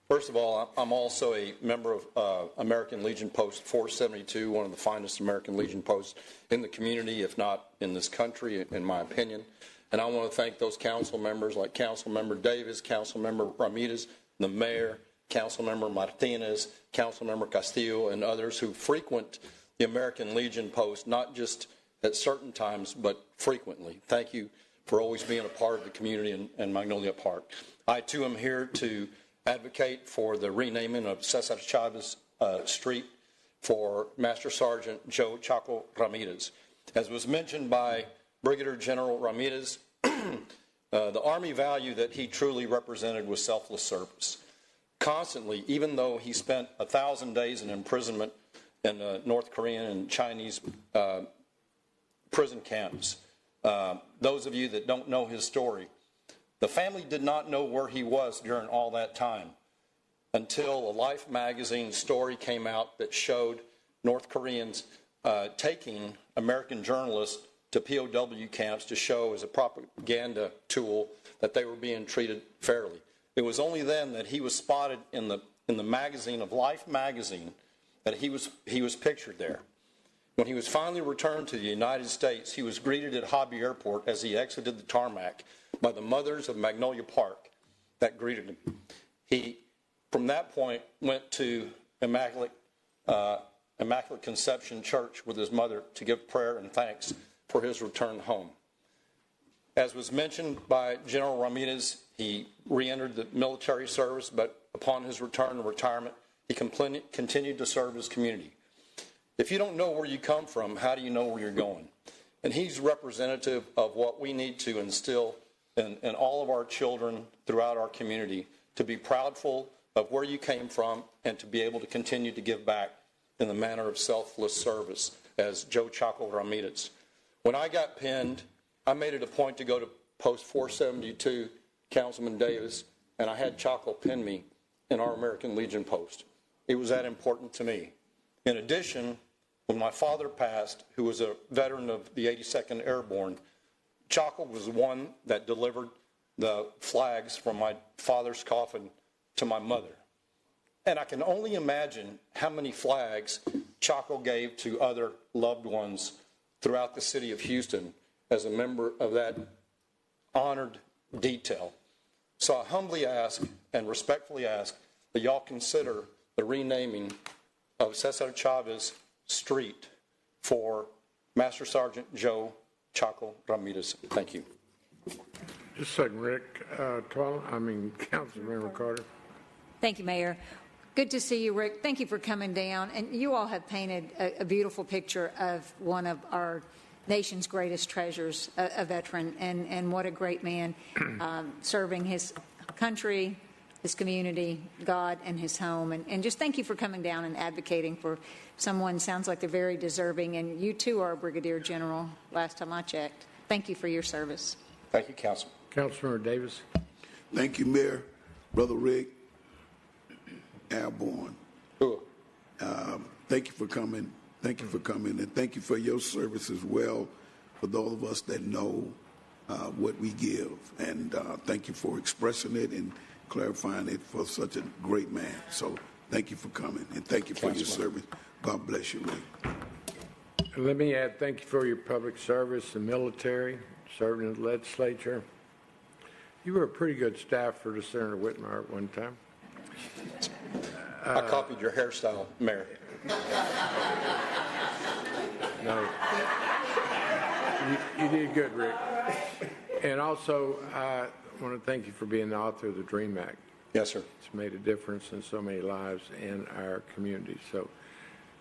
first of all, I'm also a member of American Legion Post 472, one of the finest American Legion posts in the community, if not in this country, in my opinion. And I want to thank those council members like Council Member Davis, Council Member Ramirez, the Mayor, Council Member Martinez, Council Member Castillo, and others who frequent the American Legion Post, not just at certain times, but frequently. Thank you for always being a part of the community in Magnolia Park. I, too, am here to advocate for the renaming of Cesar Chavez Street for Master Sergeant Joe Chaco Ramirez. As was mentioned by Brigadier General Ramirez, the Army value that he truly represented was selfless service. Constantly, even though he spent 1,000 days in imprisonment in North Korean and Chinese prison camps, those of you that don't know his story, the family did not know where he was during all that time until a Life magazine story came out that showed North Koreans taking American journalists to POW camps to show as a propaganda tool that they were being treated fairly. It was only then that he was spotted in the magazine of Life magazine that he was pictured there. When he was finally returned to the United States, he was greeted at Hobby Airport as he exited the tarmac by the mothers of Magnolia Park that greeted him. He, from that point, went to Immaculate Conception Church with his mother to give prayer and thanks for his return home. As was mentioned by General Ramirez, he re-entered the military service, but upon his return to retirement, he continued to serve his community. If you don't know where you come from, how do you know where you're going? And he's representative of what we need to instill in all of our children throughout our community, to be proudful of where you came from and to be able to continue to give back in the manner of selfless service as Joe Chaco Ramirez. When I got pinned, I made it a point to go to Post 472, Councilman Davis, and I had Chaco pin me in our American Legion post. It was that important to me. In addition, when my father passed, who was a veteran of the 82nd Airborne, Chaco was the one that delivered the flags from my father's coffin to my mother. And I can only imagine how many flags Chaco gave to other loved ones throughout the city of Houston as a member of that honored detail. So I humbly ask and respectfully ask that y'all consider the renaming of Cesar Chavez Street for Master Sergeant Joe Chaco Ramirez. Thank you. Just a second, Rick. Councilmember Carter. Thank you, Mayor. Good to see you, Rick. Thank you for coming down. And you all have painted a beautiful picture of one of our nation's greatest treasures, a veteran, and what a great man, serving his country, his community, God, and his home. And just thank you for coming down and advocating for someone. Sounds like they're very deserving. And you, too, are a Brigadier General, last time I checked. Thank you for your service. Thank you, Council. Councilmember Davis. Thank you, Mayor. Brother Rick, Airborne. Thank you for coming. Thank you for coming, and thank you for your service as well for those of us that know what we give. And thank you for expressing it and clarifying it for such a great man. So thank you for coming, and thank you for your service. God bless you, Rick. Let me add, thank you for your public service, the military, serving in the legislature. You were a pretty good staffer to Senator Whitmire at one time. I copied your hairstyle, Mayor. No. You did good, Rick. And also, I want to thank you for being the author of the DREAM Act. Yes, sir. It's made a difference in so many lives in our community. So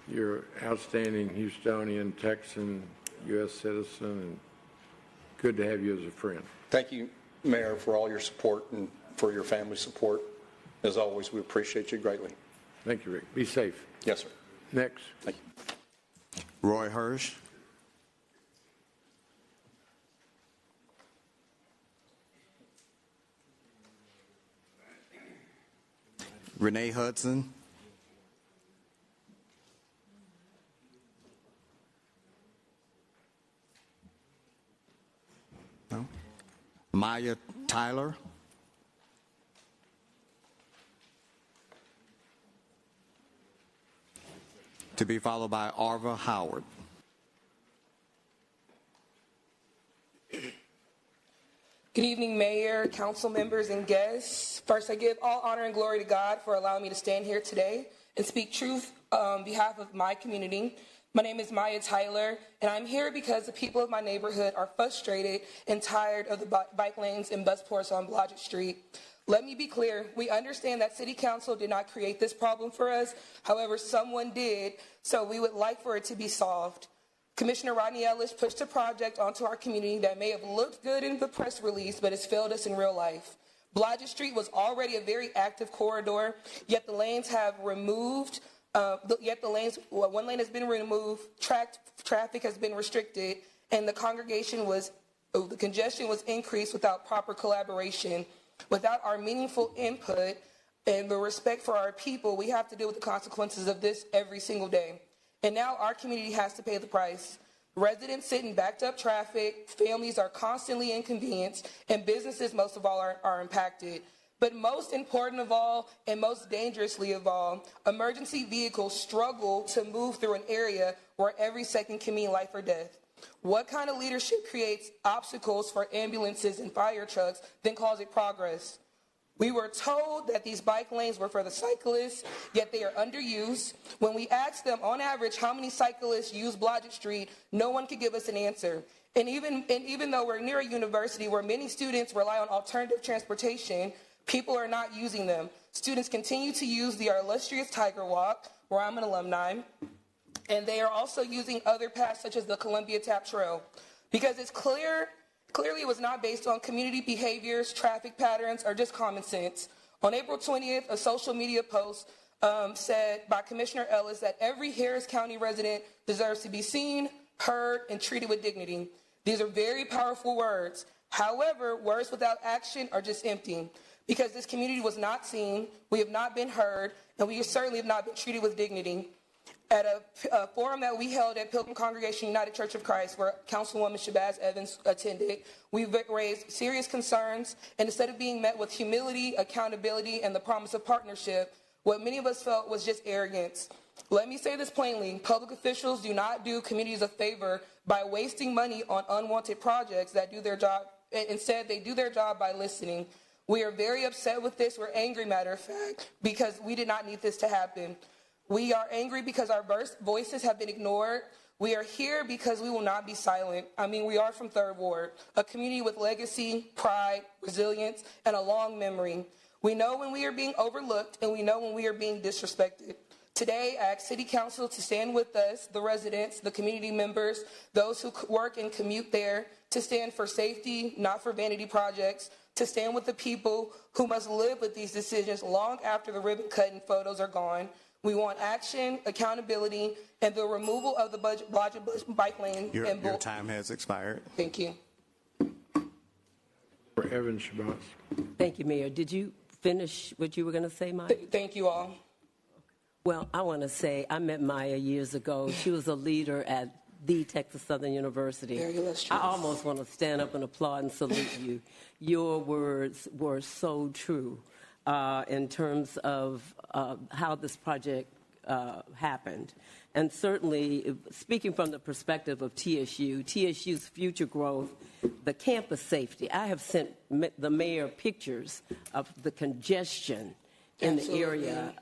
you're outstanding Houstonian, Texan, U.S. citizen, and good to have you as a friend. Thank you, Mayor, for all your support and for your family support. As always, we appreciate you greatly. Thank you, Rick. Be safe. Yes, sir. Next. Thank you. Roy Hirsch. Renee Hudson. No. Maya Tyler. To be followed by Arva Howard. Good evening, Mayor, council members, and guests. First, I give all honor and glory to God for allowing me to stand here today and speak truth on behalf of my community. My name is Maya Tyler, and I'm here because the people of my neighborhood are frustrated and tired of the bike lanes and bus ports on Blodgett Street. Let me be clear, we understand that City Council did not create this problem for us. However, someone did, so we would like for it to be solved. Commissioner Rodney Ellis pushed a project onto our community that may have looked good in the press release, but has failed us in real life. Blodgett Street was already a very active corridor, yet the lanes have removed, one lane has been removed, traffic has been restricted, and the congestion was increased without proper collaboration. Without our meaningful input and the respect for our people, we have to deal with the consequences of this every single day. And now our community has to pay the price. Residents sit in backed up traffic, families are constantly inconvenienced, and businesses, most of all, are impacted. But most important of all, and most dangerously of all, emergency vehicles struggle to move through an area where every second can mean life or death. What kind of leadership creates obstacles for ambulances and fire trucks, then calls it progress? We were told that these bike lanes were for the cyclists, yet they are underused. When we asked them, on average, how many cyclists use Blodgett Street, no one could give us an answer. And even though we're near a university where many students rely on alternative transportation, people are not using them. Students continue to use the illustrious Tiger Walk, where I'm an alumni, and they are also using other paths such as the Columbia Tap Trail. Because it's clearly it was not based on community behaviors, traffic patterns, or just common sense. On April 20th, a social media post said by Commissioner Ellis that every Harris County resident deserves to be seen, heard, and treated with dignity. These are very powerful words. However, words without action are just empty. Because this community was not seen, we have not been heard, and we certainly have not been treated with dignity. At a forum that we held at Pilgrim Congregation United Church of Christ, where Councilwoman Shabazz Evans attended, we raised serious concerns, and instead of being met with humility, accountability, and the promise of partnership, what many of us felt was just arrogance. Let me say this plainly, public officials do not do communities a favor by wasting money on unwanted projects that do their job. Instead, they do their job by listening. We are very upset with this. We're angry, matter of fact, because we did not need this to happen. We are angry because our voices have been ignored. We are here because we will not be silent. We are from Third Ward, a community with legacy, pride, resilience, and a long memory. We know when we are being overlooked, and we know when we are being disrespected. Today, I ask City Council to stand with us, the residents, the community members, those who work and commute there, to stand for safety, not for vanity projects, to stand with the people who must live with these decisions long after the ribbon-cutting photos are gone. We want action, accountability, and the removal of the Blodgett bike lane. Your time has expired. Thank you. For Evan Shabazz. Thank you, Mayor. Did you finish what you were going to say, Maya? Thank you all. Well, I want to say I met Maya years ago. She was a leader at the Texas Southern University. Very illustrious. I almost want to stand up and applaud and salute you. Your words were so true. In terms of how this project happened. And certainly, speaking from the perspective of TSU's future growth, the campus safety. I have sent the mayor pictures of the congestion in the area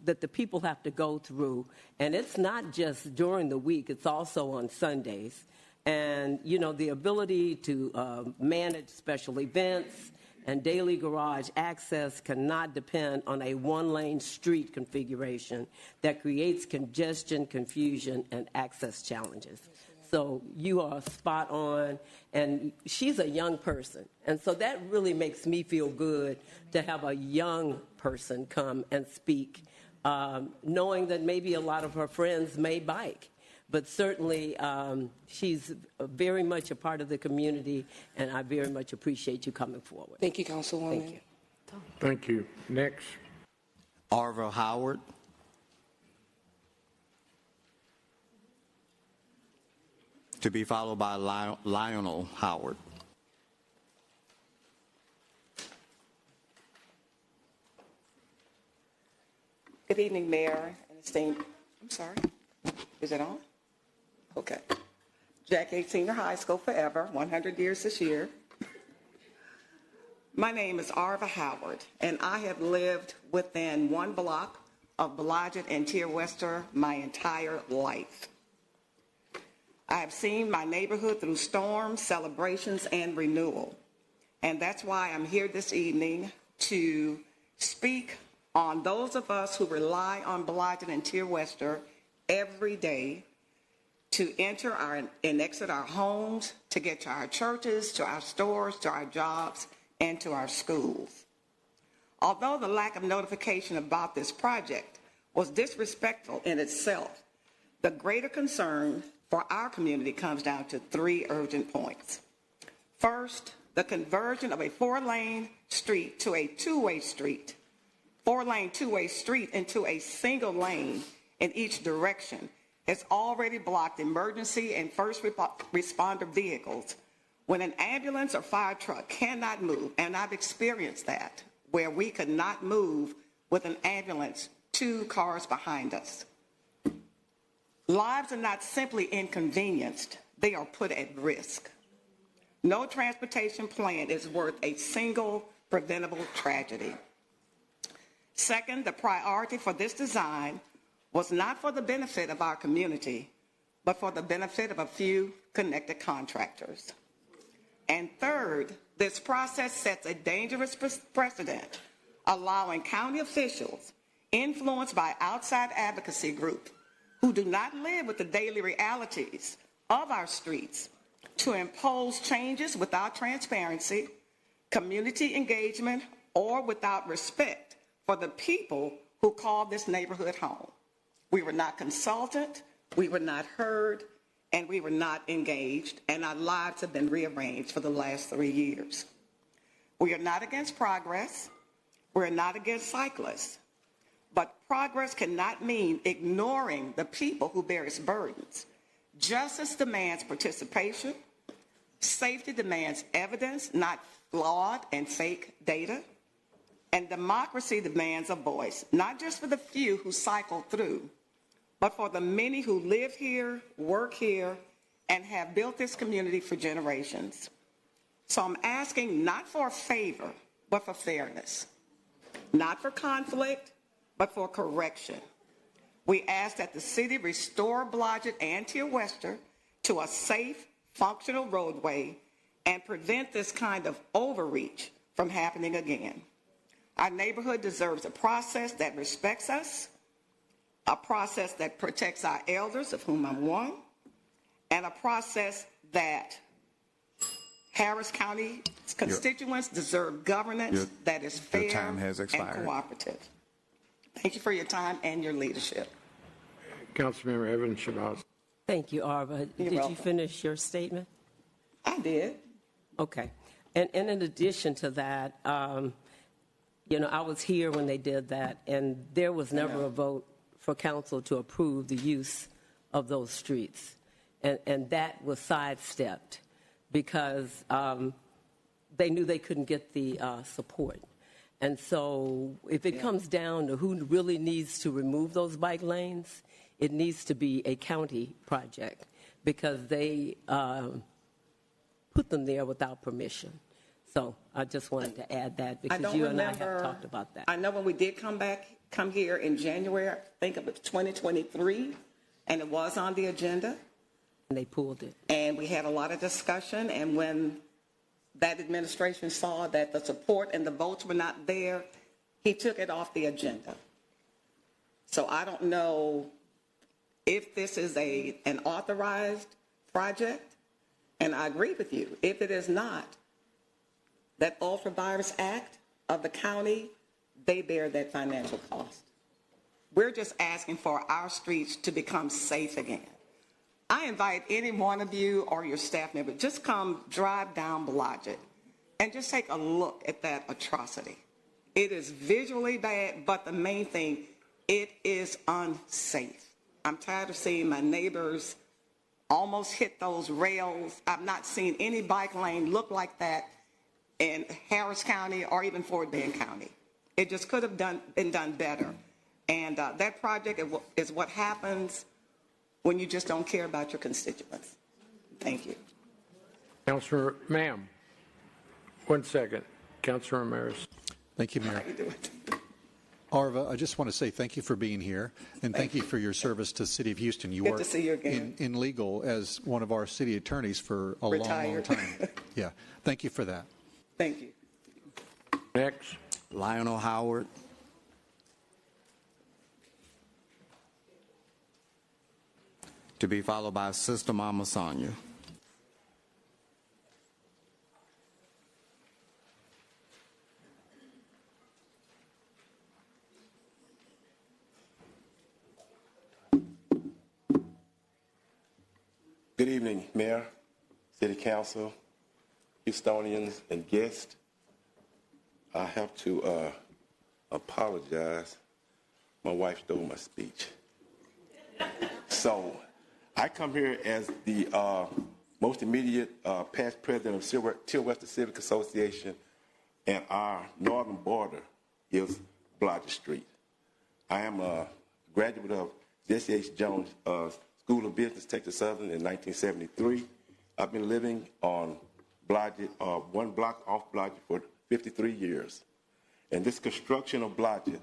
that the people have to go through. And it's not just during the week, it's also on Sundays. And, you know, the ability to manage special events and daily garage access cannot depend on a one-lane street configuration that creates congestion, confusion, and access challenges. So you are spot on, and she's a young person. And so that really makes me feel good to have a young person come and speak, knowing that maybe a lot of her friends may bike. But certainly, she's very much a part of the community, and I very much appreciate you coming forward. Thank you, Councilwoman. Thank you. Thank you. Next. Arva Howard. To be followed by Lionel Howard. Good evening, Mayor and esteemed. I'm sorry. Is it on? Okay. Jack 8 Senior High School forever, 100 years this year. My name is Arva Howard, and I have lived within 1 block of Blodgett and Tier Wester my entire life. I have seen my neighborhood through storms, celebrations, and renewal. And that's why I'm here this evening to speak on those of us who rely on Blodgett and Tier Wester every day to enter and exit our homes, to get to our churches, to our stores, to our jobs, and to our schools. Although the lack of notification about this project was disrespectful in itself, the greater concern for our community comes down to 3 urgent points. First, the conversion of a 4-lane street to a 2-way street, 4-lane 2-way street into a single lane in each direction has already blocked emergency and first responder vehicles when an ambulance or fire truck cannot move, and I've experienced that, where we could not move with an ambulance 2 cars behind us. Lives are not simply inconvenienced, they are put at risk. No transportation plan is worth a single preventable tragedy. Second, the priority for this design was not for the benefit of our community, but for the benefit of a few connected contractors. And third, this process sets a dangerous precedent, allowing county officials influenced by outside advocacy groups who do not live with the daily realities of our streets to impose changes without transparency, community engagement, or without respect for the people who call this neighborhood home. We were not consulted, we were not heard, and we were not engaged, and our lives have been rearranged for the last 3 years. We are not against progress, we're not against cyclists, but progress cannot mean ignoring the people who bear its burdens. Justice demands participation, safety demands evidence, not flawed and fake data, and democracy demands a voice, not just for the few who cycle through, but for the many who live here, work here, and have built this community for generations. So I'm asking not for a favor, but for fairness. Not for conflict, but for correction. We ask that the city restore Blodgett and Tier Wester to a safe, functional roadway and prevent this kind of overreach from happening again. Our neighborhood deserves a process that respects us, a process that protects our elders, of whom I'm one, and a process that Harris County constituents deserve governance that is fair and cooperative. Thank you for your time and your leadership. Councilmember Evans Shabazz. Thank you, Arva. Did you finish your statement? I did. Okay. And in addition to that, you know, I was here when they did that, and there was never a vote for council to approve the use of those streets. And that was sidestepped because they knew they couldn't get the support. And so if it comes down to who really needs to remove those bike lanes, it needs to be a county project because they put them there without permission. So I just wanted to add that because you and I have talked about that. I know when we did come here in January, I think it was 2023, and it was on the agenda. And they pulled it. And we had a lot of discussion, and when that administration saw that the support and the votes were not there, he took it off the agenda. So I don't know if this is an authorized project, and I agree with you. If it is not, that Ultra-Virus Act of the county, they bear that financial cost. We're just asking for our streets to become safe again. I invite any one of you or your staff member, just come drive down Blodgett and just take a look at that atrocity. It is visually bad, but the main thing, it is unsafe. I'm tired of seeing my neighbors almost hit those rails. I've not seen any bike lane look like that in Harris County or even Fort Bend County. It just could have been done better. And that project is what happens when you just don't care about your constituents. Thank you. Councilor, ma'am, 1 second. Councilor Ramirez. Thank you, Mayor. Arva, I just want to say thank you for being here, and thank you for your service to the City of Houston. You Good worked to see you again. in legal as one of our city attorneys for a long time. Yeah, thank you for that. Thank you. Next. Lionel Howard. To be followed by Sister Mama Sonia. Good evening, Mayor, City Council, Houstonians, and guests. I have to apologize. My wife stole my speech. So I come here as the most immediate past president of Tilwester Civic Association, and our northern border is Blodgett Street. I am a graduate of Jesse H. Jones School of Business, Texas Southern in 1973. I've been living on Blodgett, one block off Blodgett for 53 years. And this construction of Blodgett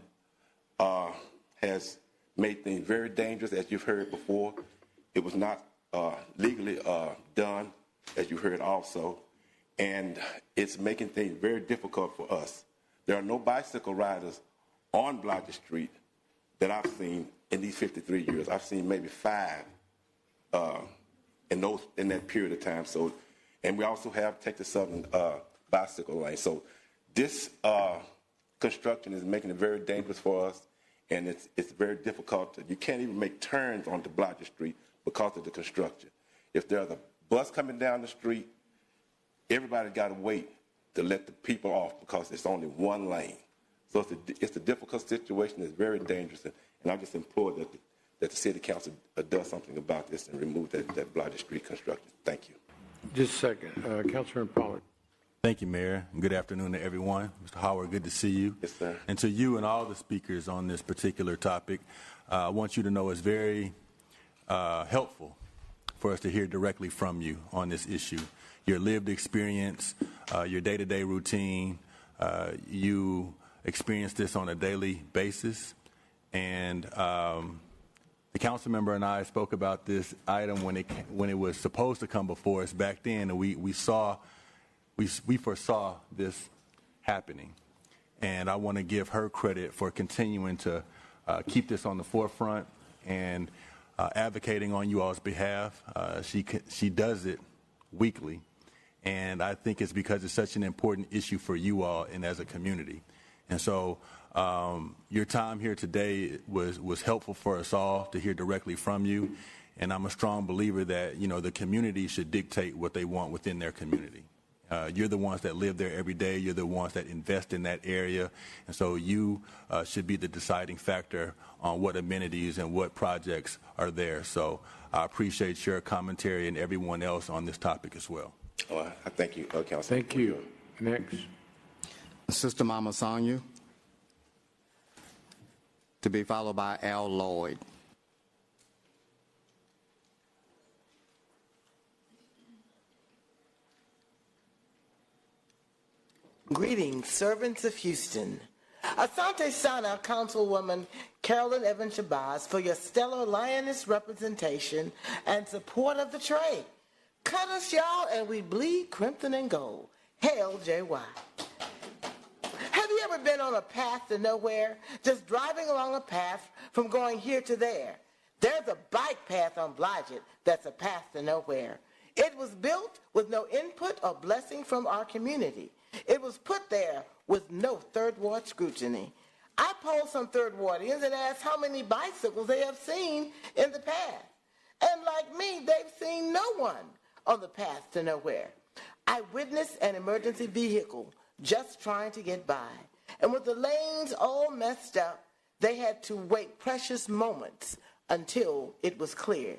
has made things very dangerous, as you've heard before. It was not legally done, as you heard also. And it's making things very difficult for us. There are no bicycle riders on Blodgett Street that I've seen in these 53 years. I've seen maybe 5 in that period of time. So, and we also have Texas Southern bicycle lane. So this construction is making it very dangerous for us, and it's very difficult. You can't even make turns onto Blodgett Street because of the construction. If there's a bus coming down the street, everybody's got to wait to let the people off because it's only one lane. So it's a difficult situation. It's very dangerous, and I just implore that the City Council does something about this and remove that Blodgett Street construction. Thank you. Just a second. Councilman Pollard. Thank you, Mayor. Good afternoon to everyone. Mr. Howard, good to see you. Yes, sir. And to you and all the speakers on this particular topic, I want you to know it's very helpful for us to hear directly from you on this issue. Your lived experience, your day-to-day routine, you experience this on a daily basis. And the council member and I spoke about this item when it was supposed to come before us back then, and we foresaw this happening. And I want to give her credit for continuing to keep this on the forefront and advocating on you all's behalf. She does it weekly, and I think it's because it's such an important issue for you all and as a community. And so your time here today was helpful for us all to hear directly from you, and I'm a strong believer that the community should dictate what they want within their community. You're the ones that live there every day. You're the ones that invest in that area. And so you should be the deciding factor on what amenities and what projects are there. So I appreciate your commentary and everyone else on this topic as well. I thank you, Councilman. Thank you. Next. Sister Mama Sonia, to be followed by Al Lloyd. Greetings, servants of Houston. Asante Sana, Councilwoman Carolyn Evans Shabazz, for your stellar lioness representation and support of the trade. Cut us, y'all, and we bleed crimson and gold. Hail, JY. Have you ever been on a path to nowhere, just driving along a path from going here to there? There's a bike path on Blodgett that's a path to nowhere. It was built with no input or blessing from our community. It was put there with no third ward scrutiny. I polled some third wardians and asked how many bicycles they have seen in the path. And like me, they've seen no one on the path to nowhere. I witnessed an emergency vehicle just trying to get by. And with the lanes all messed up, they had to wait precious moments until it was clear.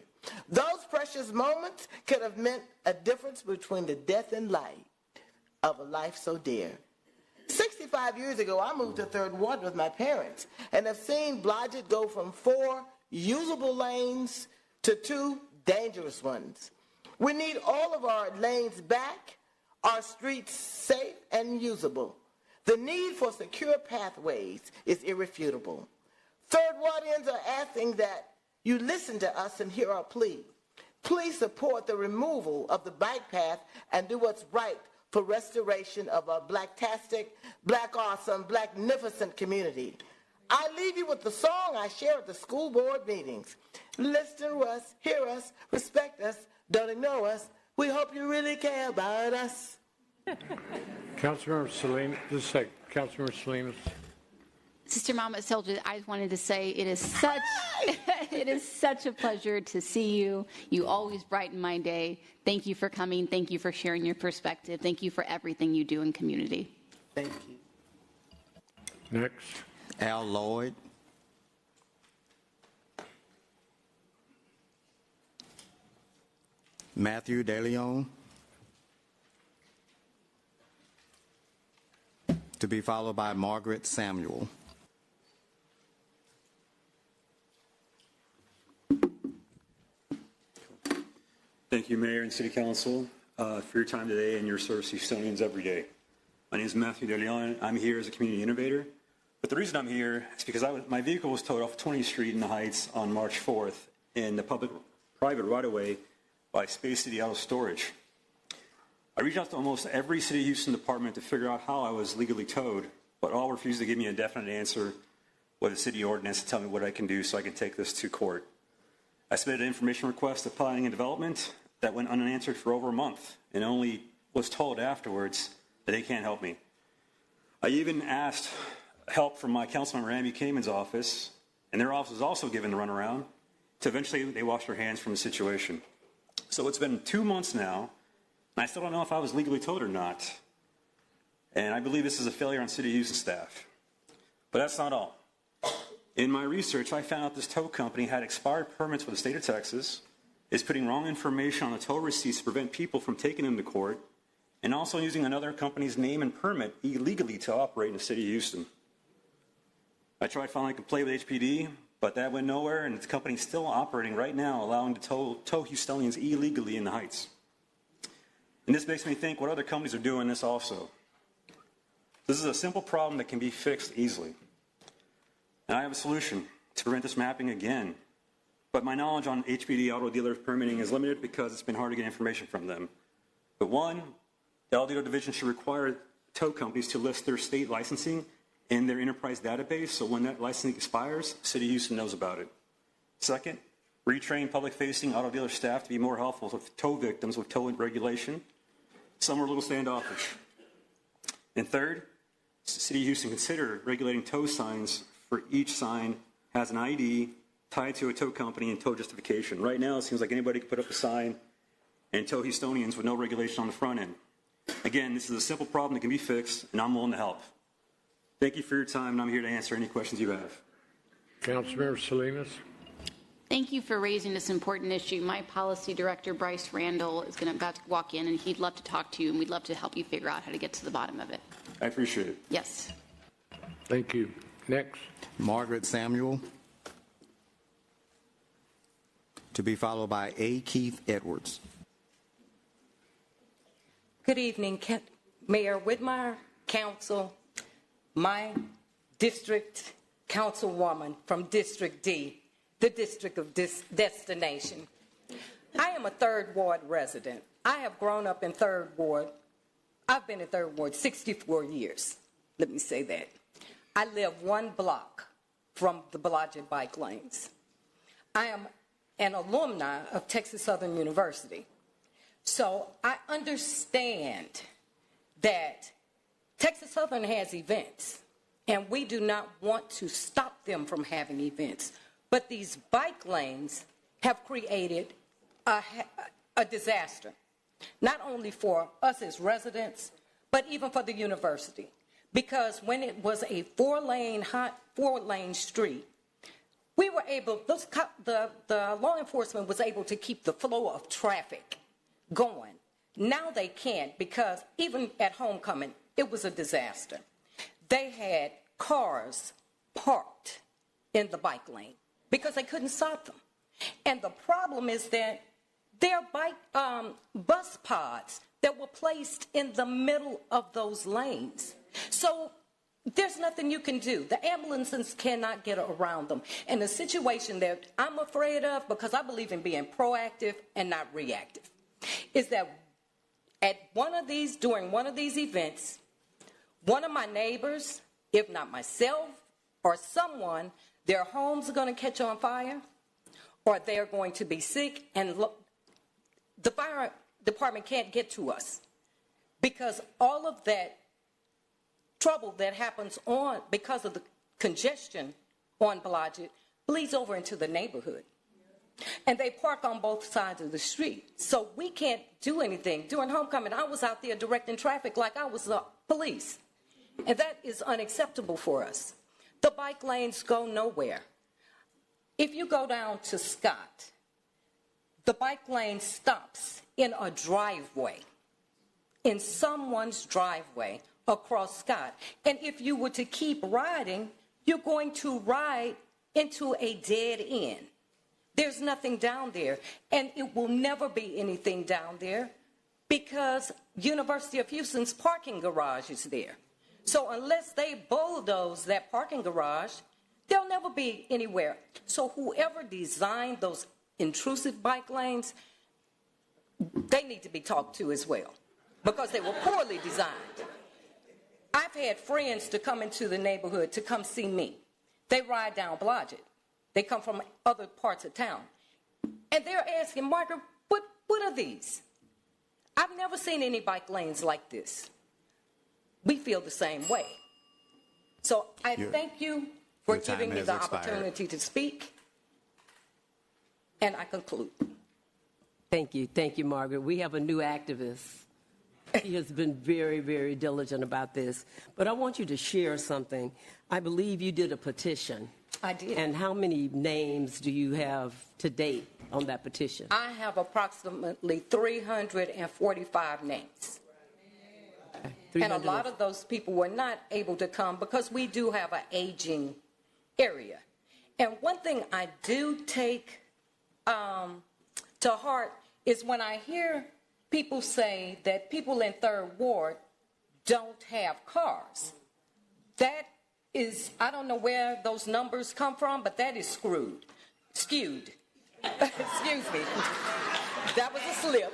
Those precious moments could have meant a difference between the death and life of a life so dear. 65 years ago, I moved to Third Ward with my parents and have seen Blodgett go from 4 usable lanes to 2 dangerous ones. We need all of our lanes back, our streets safe and usable. The need for secure pathways is irrefutable. Third Wardians are asking that you listen to us and hear our plea. Please support the removal of the bike path and do what's right for restoration of our blacktastic, black awesome, blacknificent community. I leave you with the song I share at the school board meetings. Listen to us, hear us, respect us, don't ignore us. We hope you really care about us. Councilmember Salinas, Councilmember Salinas. Sister Mama Soldier, I just wanted to say it is such a pleasure to see you. You always brighten my day. Thank you for coming. Thank you for sharing your perspective. Thank you for everything you do in community. Thank you. Next. Al Lloyd. Matthew DeLeon. To be followed by Margaret Samuel. Thank you, Mayor and City Council, for your time today and your service to Houstonians every day. My name is Matthew DeLeon. I'm here as a community innovator. But the reason I'm here is because my vehicle was towed off 20th Street in the Heights on March 4th in the public-private right-of-way by Space City Auto Storage. I reached out to almost every City of Houston department to figure out how I was legally towed, but all refused to give me a definite answer with a city ordinance to tell me what I can do so I can take this to court. I submitted an information request to Planning and Development that went unanswered for over a month and only was told afterwards that they can't help me. I even asked help from my Councilmember Amy Kamen's office, and their office was also given the runaround, so eventually they washed their hands from the situation. So it's been 2 months now, and I still don't know if I was legally towed or not. And I believe this is a failure on City of Houston staff. But that's not all. In my research, I found out this tow company had expired permits with the state of Texas, is putting wrong information on the tow receipts to prevent people from taking them to court, and also using another company's name and permit illegally to operate in the City of Houston. I tried filing a complaint with HPD, but that went nowhere, and the company's still operating right now, allowing to tow Houstonians illegally in the Heights. And this makes me think what other companies are doing this also. This is a simple problem that can be fixed easily. And I have a solution to prevent this from happening again. But my knowledge on HPD auto dealer permitting is limited because it's been hard to get information from them. But one, the LDO division should require tow companies to list their state licensing in their enterprise database, so when that licensing expires, City of Houston knows about it. Second, retrain public-facing auto dealer staff to be more helpful with tow victims with tow regulation. Some are a little standoffish. And third, City of Houston consider regulating tow signs for each sign has an ID tied to a tow company and tow justification. Right now, it seems like anybody can put up a sign and tow Houstonians with no regulation on the front end. Again, this is a simple problem that can be fixed, and I'm willing to help. Thank you for your time, and I'm here to answer any questions you have. Councilmember Salinas. Thank you for raising this important issue. My policy director, Bryce Randall, is about to walk in, and he'd love to talk to you, and we'd love to help you figure out how to get to the bottom of it. I appreciate it. Yes. Thank you. Next. Margaret Samuel, to be followed by A. Keith Edwards. Good evening, Mayor Whitmire, Council, my district councilwoman from District D, the district of destination. I am a 3rd Ward resident. I have grown up in 3rd Ward. I've been in 3rd Ward 64 years. Let me say that. I live 1 block from the Blodgett bike lanes. I am an alumni of Texas Southern University. So I understand that Texas Southern has events, and we do not want to stop them from having events. But these bike lanes have created a disaster, not only for us as residents, but even for the university. Because when it was a 4-lane street, we were able, the law enforcement was able to keep the flow of traffic going. Now they can't, because even at homecoming, it was a disaster. They had cars parked in the bike lane because they couldn't stop them. And the problem is that there are bus pods that were placed in the middle of those lanes. So there's nothing you can do. The ambulances cannot get around them. And the situation that I'm afraid of, because I believe in being proactive and not reactive, is that during one of these events, one of my neighbors, if not myself or someone, their homes are going to catch on fire, or they're going to be sick, and the fire department can't get to us because all of that trouble that happens because of the congestion on Blodgett bleeds over into the neighborhood. And they park on both sides of the street. So we can't do anything. During homecoming, I was out there directing traffic like I was the police. And that is unacceptable for us. The bike lanes go nowhere. If you go down to Scott, the bike lane stops in a driveway, in someone's driveway across Scott. And if you were to keep riding, you're going to ride into a dead end. There's nothing down there, and it will never be anything down there because University of Houston's parking garage is there. So unless they bulldoze that parking garage, there'll never be anywhere. So whoever designed those intrusive bike lanes, they need to be talked to as well because they were poorly designed. I've had friends to come into the neighborhood to come see me. They ride down Blodgett. They come from other parts of town. And they're asking, Margaret, what are these? I've never seen any bike lanes like this. We feel the same way. So I thank you for giving me the opportunity to speak. And I conclude. Thank you. Thank you, Margaret. We have a new activist. He has been very, very diligent about this. But I want you to share something. I believe you did a petition. I did. And how many names do you have to date on that petition? I have approximately 345 names. And a lot of those people were not able to come because we do have an aging area. And one thing I do take to heart is when I hear people say that people in 3rd Ward don't have cars. That is, I don't know where those numbers come from, but that is skewed. Excuse me. That was a slip.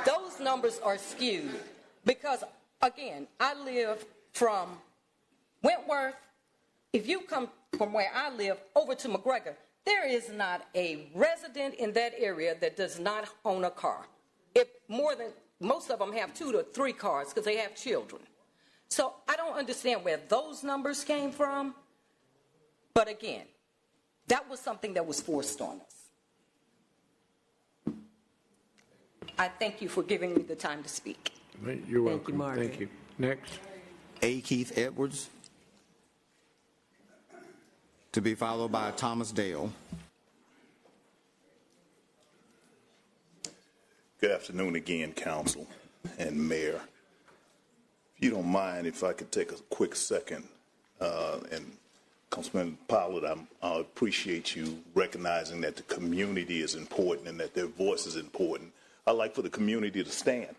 Those numbers are skewed because, again, I live from Wentworth. If you come from where I live over to McGregor, there is not a resident in that area that does not own a car. Most of them have 2 to 3 cars because they have children. So I don't understand where those numbers came from. But again, that was something that was forced on us. I thank you for giving me the time to speak. You're welcome. Thank you, Margaret. Thank you. Next. A. Keith Edwards, to be followed by Thomas Dale. Good afternoon again, Council and Mayor. you don't mind if I could take a quick second, and Councilman Powell, I appreciate you recognizing that the community is important and that their voice is important. I'd like for the community to stand.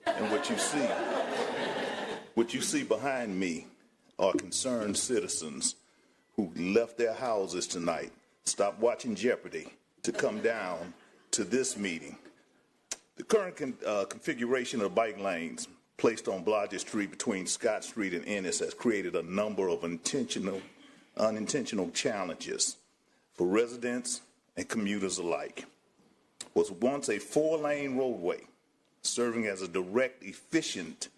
And what you see behind me are concerned citizens who left their houses tonight, stopped watching Jeopardy to come down to this meeting. The current configuration of bike lanes placed on Blodgett Street between Scott Street and Ennis has created a number of unintentional challenges for residents and commuters alike. Was once a 4-lane roadway serving as a direct, efficient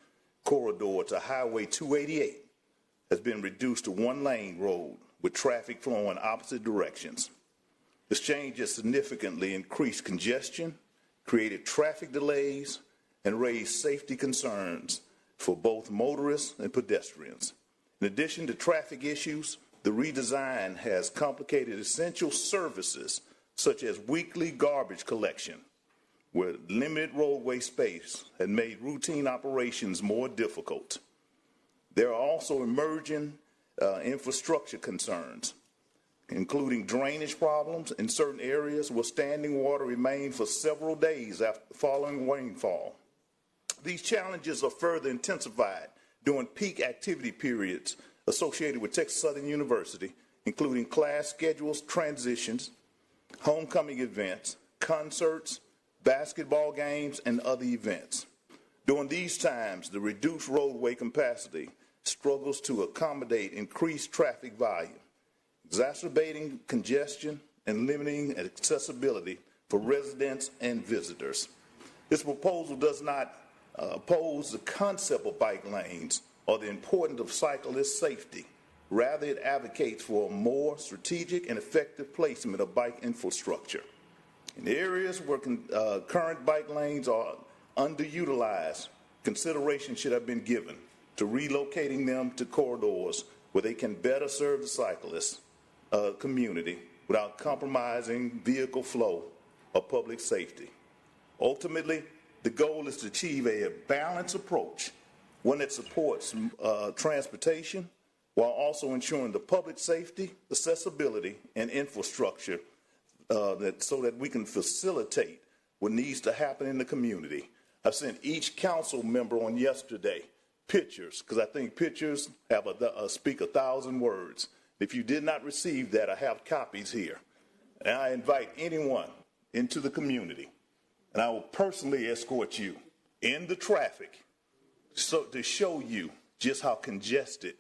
corridor to Highway 288 has been reduced to 1-lane road with traffic flowing opposite directions. This change has significantly increased congestion, created traffic delays, and raised safety concerns for both motorists and pedestrians. In addition to traffic issues, the redesign has complicated essential services such as weekly garbage collection, where limited roadway space had made routine operations more difficult. There are also emerging infrastructure concerns, including drainage problems in certain areas where standing water remained for several days after following rainfall. These challenges are further intensified during peak activity periods associated with Texas Southern University, including class schedules, transitions, homecoming events, concerts, basketball games, and other events. During these times, the reduced roadway capacity struggles to accommodate increased traffic volume, exacerbating congestion and limiting accessibility for residents and visitors. This proposal does not oppose the concept of bike lanes or the importance of cyclist safety. Rather, it advocates for a more strategic and effective placement of bike infrastructure. In areas where current bike lanes are underutilized, consideration should have been given to relocating them to corridors where they can better serve the cyclist community without compromising vehicle flow or public safety. Ultimately, the goal is to achieve a balanced approach, one that supports transportation while also ensuring the public safety, accessibility, and infrastructure so that we can facilitate what needs to happen in the community. I sent each council member on yesterday pictures, because I think pictures have speak 1,000 words. If you did not receive that, I have copies here. And I invite anyone into the community, and I will personally escort you in the traffic to show you just how congested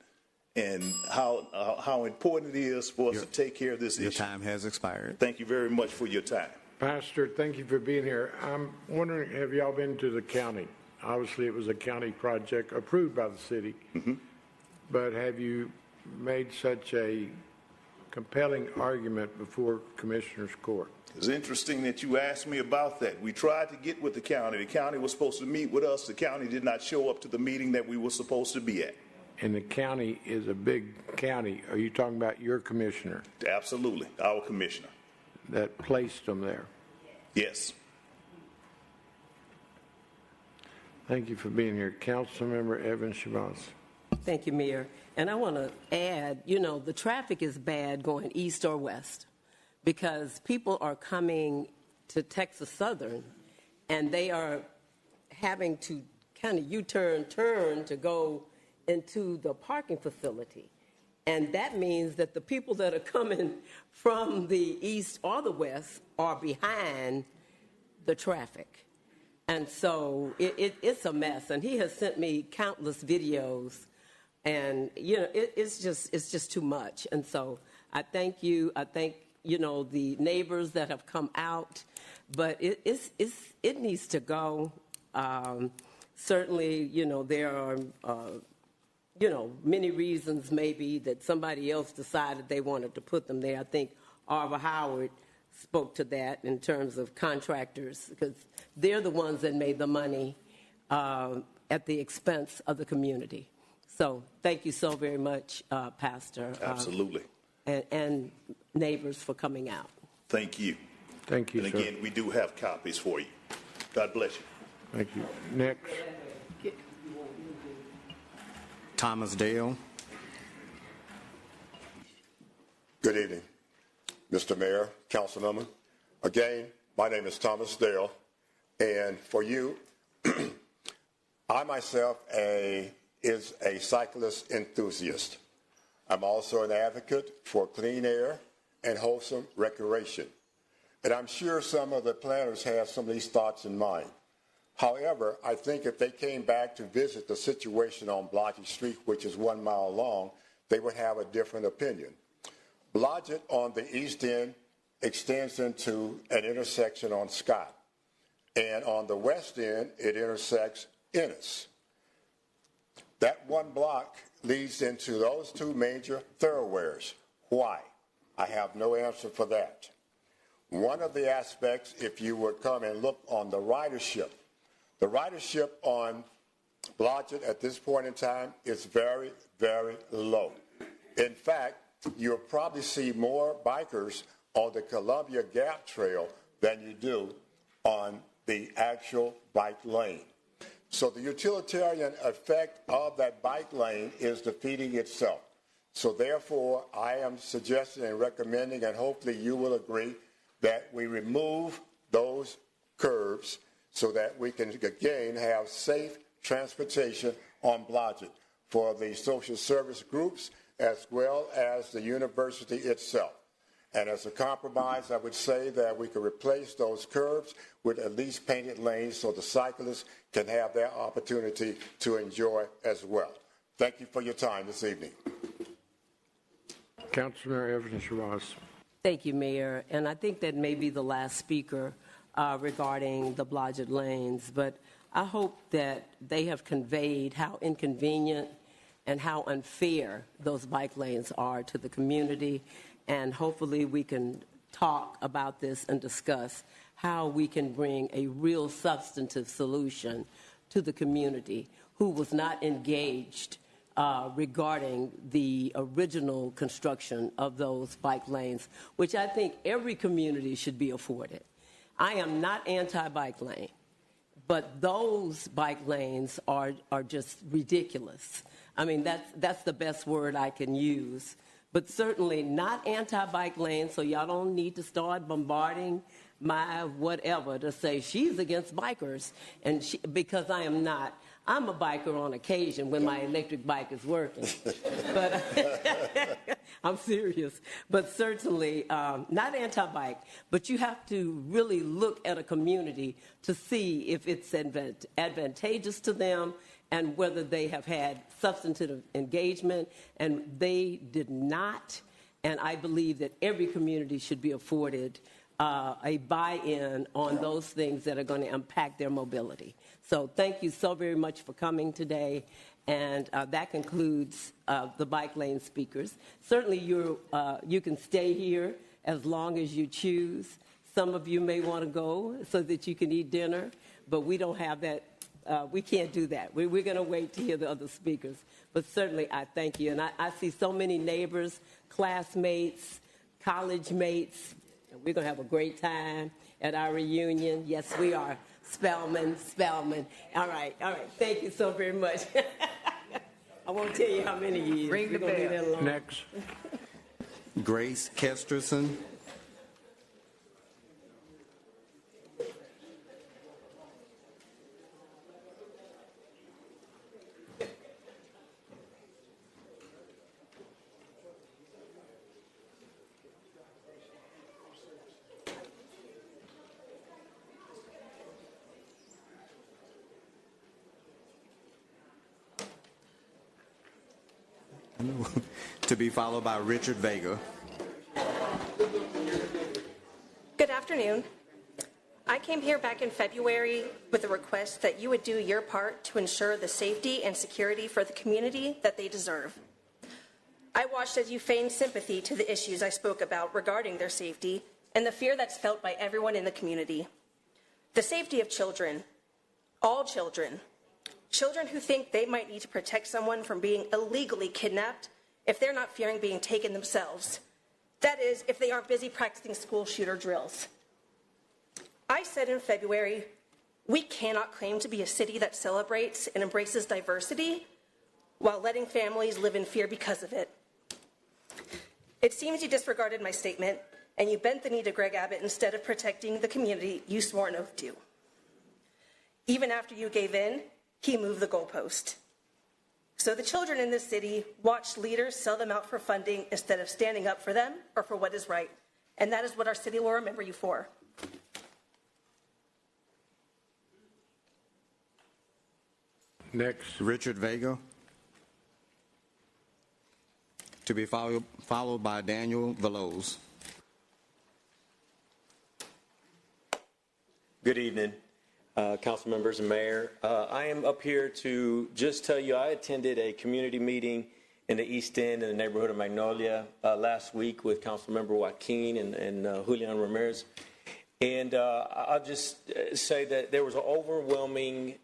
and how important it is for us to take care of this issue. Your time has expired. Thank you very much for your time. Pastor, thank you for being here. I'm wondering, have y'all been to the county? Obviously, it was a county project approved by the city, but have you made such a compelling argument before Commissioner's Court? It's interesting that you asked me about that. We tried to get with the county. The county was supposed to meet with us. The county did not show up to the meeting that we were supposed to be at. And the county is a big county. Are you talking about your commissioner? Absolutely, our commissioner. That placed them there? Yes. Thank you for being here. Councilmember Evan Shabazz. Thank you, Mayor. And I want to add, the traffic is bad going east or west because people are coming to Texas Southern and they are having to kind of turn to go into the parking facility. And that means that the people that are coming from the east or the west are behind the traffic. And so it's a mess. And he has sent me countless videos. And, it's just too much. And so I thank you. I thank, the neighbors that have come out. But it needs to go. Certainly, there are, many reasons maybe that somebody else decided they wanted to put them there. I think Arva Howard spoke to that in terms of contractors, because they're the ones that made the money at the expense of the community. So thank you so very much, Pastor. Absolutely. And neighbors for coming out. Thank you. Thank you, and sir. again, we do have copies for you. God bless you. Thank you. Next. Thomas Dale. Good evening, Mr. Mayor, Councilwoman. Again, my name is Thomas Dale, and for you, I myself is a cyclist enthusiast. I'm also an advocate for clean air and wholesome recreation. And I'm sure some of the planners have some of these thoughts in mind. However, I think if they came back to visit the situation on Blodgett Street, which is 1 mile long, they would have a different opinion. Blodgett on the east end extends into an intersection on Scott. And on the west end, it intersects Ennis. That 1 block leads into those 2 major thoroughfares. Why? I have no answer for that. One of the aspects, if you would come and look on the ridership on Blodgett at this point in time is very, very low. In fact, you'll probably see more bikers on the Columbia Gap Trail than you do on the actual bike lane. So the utilitarian effect of that bike lane is defeating itself. So therefore, I am suggesting and recommending, and hopefully you will agree, that we remove those curbs so that we can, again, have safe transportation on Blodgett for the social service groups as well as the university itself. And as a compromise, I would say that we could replace those curbs with at least painted lanes so the cyclists can have their opportunity to enjoy as well. Thank you for your time this evening. Councilor Evans-Shabazz. Thank you, Mayor. And I think that may be the last speaker regarding the Blodgett lanes, but I hope that they have conveyed how inconvenient and how unfair those bike lanes are to the community. And hopefully we can talk about this and discuss how we can bring a real substantive solution to the community who was not engaged regarding the original construction of those bike lanes, which I think every community should be afforded. I am not anti-bike lane, but those bike lanes are just ridiculous. I mean, that's the best word I can use. But certainly not anti-bike lane, so y'all don't need to start bombarding my whatever to say she's against bikers, and because I am not. I'm a biker on occasion when my electric bike is working. But I'm serious. But certainly not anti-bike, but you have to really look at a community to see if it's advantageous to them and whether they have had substantive engagement, and they did not. And I believe that every community should be afforded a buy-in on those things that are going to impact their mobility. So thank you so very much for coming today, and that concludes the bike lane speakers. Certainly you can stay here as long as you choose. Some of you may want to go so that you can eat dinner, but we don't have that. We can't do that. We're going to wait to hear the other speakers. But certainly I thank you. And I see so many neighbors, classmates, college mates. We're going to have a great time at our reunion. Yes, we are. Spellman. All right. Thank you so very much. I won't tell you how many years. Ring the bell. Next. Grace Kesterson. To be followed by Richard Vega. Good afternoon. I came here back in February with a request that you would do your part to ensure the safety and security for the community that they deserve. I watched as you feigned sympathy to the issues I spoke about regarding their safety and the fear that's felt by everyone in the community. The safety of children, all children, children who think they might need to protect someone from being illegally kidnapped if they're not fearing being taken themselves. That is, if they aren't busy practicing school shooter drills. I said in February, we cannot claim to be a city that celebrates and embraces diversity while letting families live in fear because of it. It seems you disregarded my statement and you bent the knee to Greg Abbott instead of protecting the community you swore an oath to. Even after you gave in, he moved the goalpost. So the children in this city watched leaders sell them out for funding instead of standing up for them or for what is right. And that is what our city will remember you for. Next. Richard Vega. To be followed by Daniel Veloz. Good evening, council members and mayor. I am up here to just tell you I attended a community meeting in the East End in the neighborhood of Magnolia last week with Councilmember Joaquin and Julian Ramirez. And I'll just say that there was an overwhelming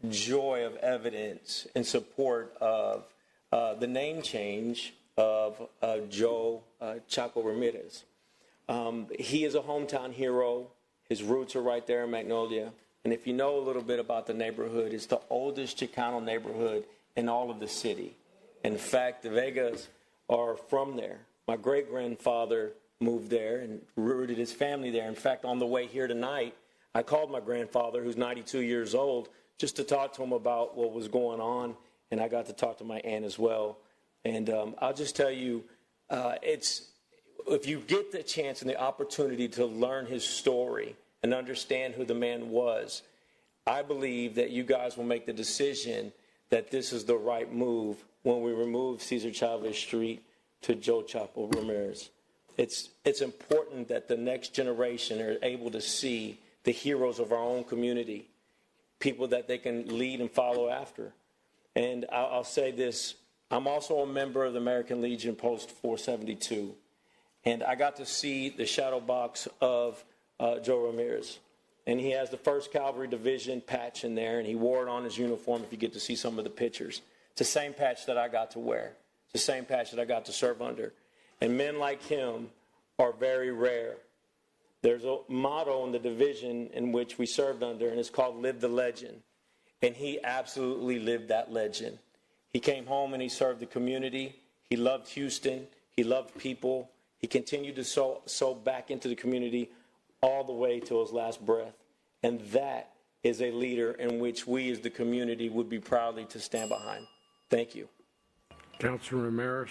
joy of evidence in support of the name change of Joe Chaco Ramirez. He is a hometown hero. His roots are right there in Magnolia. And if you know a little bit about the neighborhood, it's the oldest Chicano neighborhood in all of the city. In fact, the Vegas are from there. My great-grandfather moved there and rooted his family there. In fact, on the way here tonight, I called my grandfather, who's 92 years old, just to talk to him about what was going on. And I got to talk to my aunt as well. And I'll just tell you, if you get the chance and the opportunity to learn his story and understand who the man was, I believe that you guys will make the decision that this is the right move when we remove Cesar Chavez Street to Joe Chapo Ramirez. It's important that the next generation are able to see the heroes of our own community, people that they can lead and follow after. And I'll say this, I'm also a member of the American Legion Post 472. And I got to see the shadow box of Joe Ramirez. And he has the 1st Cavalry Division patch in there, and he wore it on his uniform if you get to see some of the pictures. It's the same patch that I got to wear. It's the same patch that I got to serve under. And men like him are very rare. There's a motto in the division in which we served under, and it's called Live the Legend. And he absolutely lived that legend. He came home and he served the community. He loved Houston. He loved people. He continued to sow back into the community all the way to his last breath. And that is a leader in which we as the community would be proudly to stand behind. Thank you. Councilor Ramirez.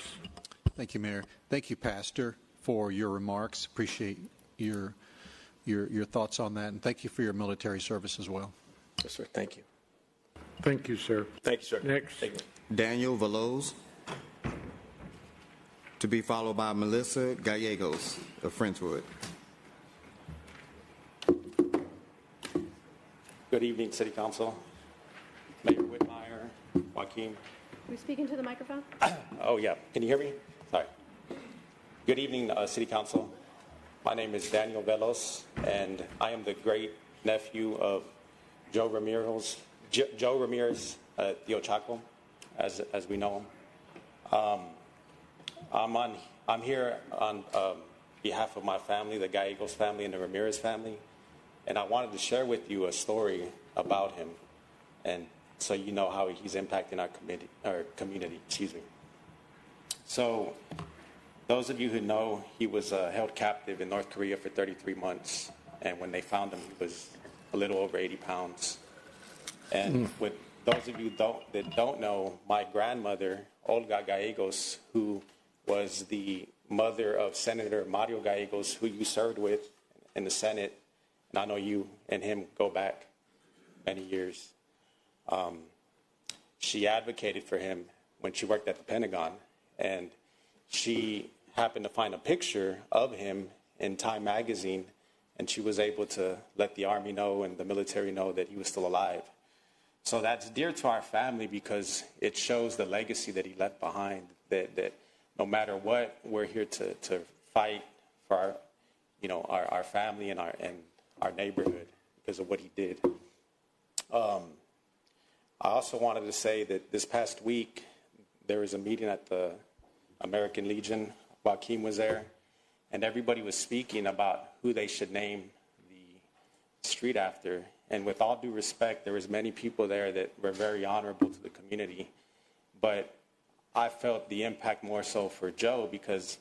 Thank you, Mayor. Thank you, Pastor, for your remarks. Appreciate your thoughts on that. And thank you for your military service as well. Yes, sir. Thank you. Thank you, sir. Thank you, sir. Next. Thank you. Daniel Veloz. To be followed by Melissa Gallegos of Friendswood. Good evening, City Council. Mayor Whitmire, Joaquin. We're speaking to the microphone. Oh, yeah. Can you hear me? Sorry. Good evening, City Council. My name is Daniel Veloz, and I am the great nephew of Joe Ramirez, Tio Chaco, as we know him. I'm here on behalf of my family, the Gallegos family and the Ramirez family, and I wanted to share with you a story about him, and so you know how he's impacting our community. Excuse me. So, those of you who know, he was held captive in North Korea for 33 months, and when they found him, he was a little over 80 pounds. And with those of you that don't know, my grandmother, Olga Gallegos, who was the mother of Senator Mario Gallegos, who you served with in the Senate, and I know you and him go back many years. She advocated for him when she worked at the Pentagon, and she happened to find a picture of him in Time magazine, and she was able to let the Army know and the military know that he was still alive. So that's dear to our family because it shows the legacy that he left behind, that no matter what, we're here to fight for our family and our neighborhood because of what he did. I also wanted to say that this past week, there was a meeting at the American Legion. Joaquin was there, and everybody was speaking about who they should name the street after. And with all due respect, there was many people there that were very honorable to the community. but I felt the impact more so for Joe because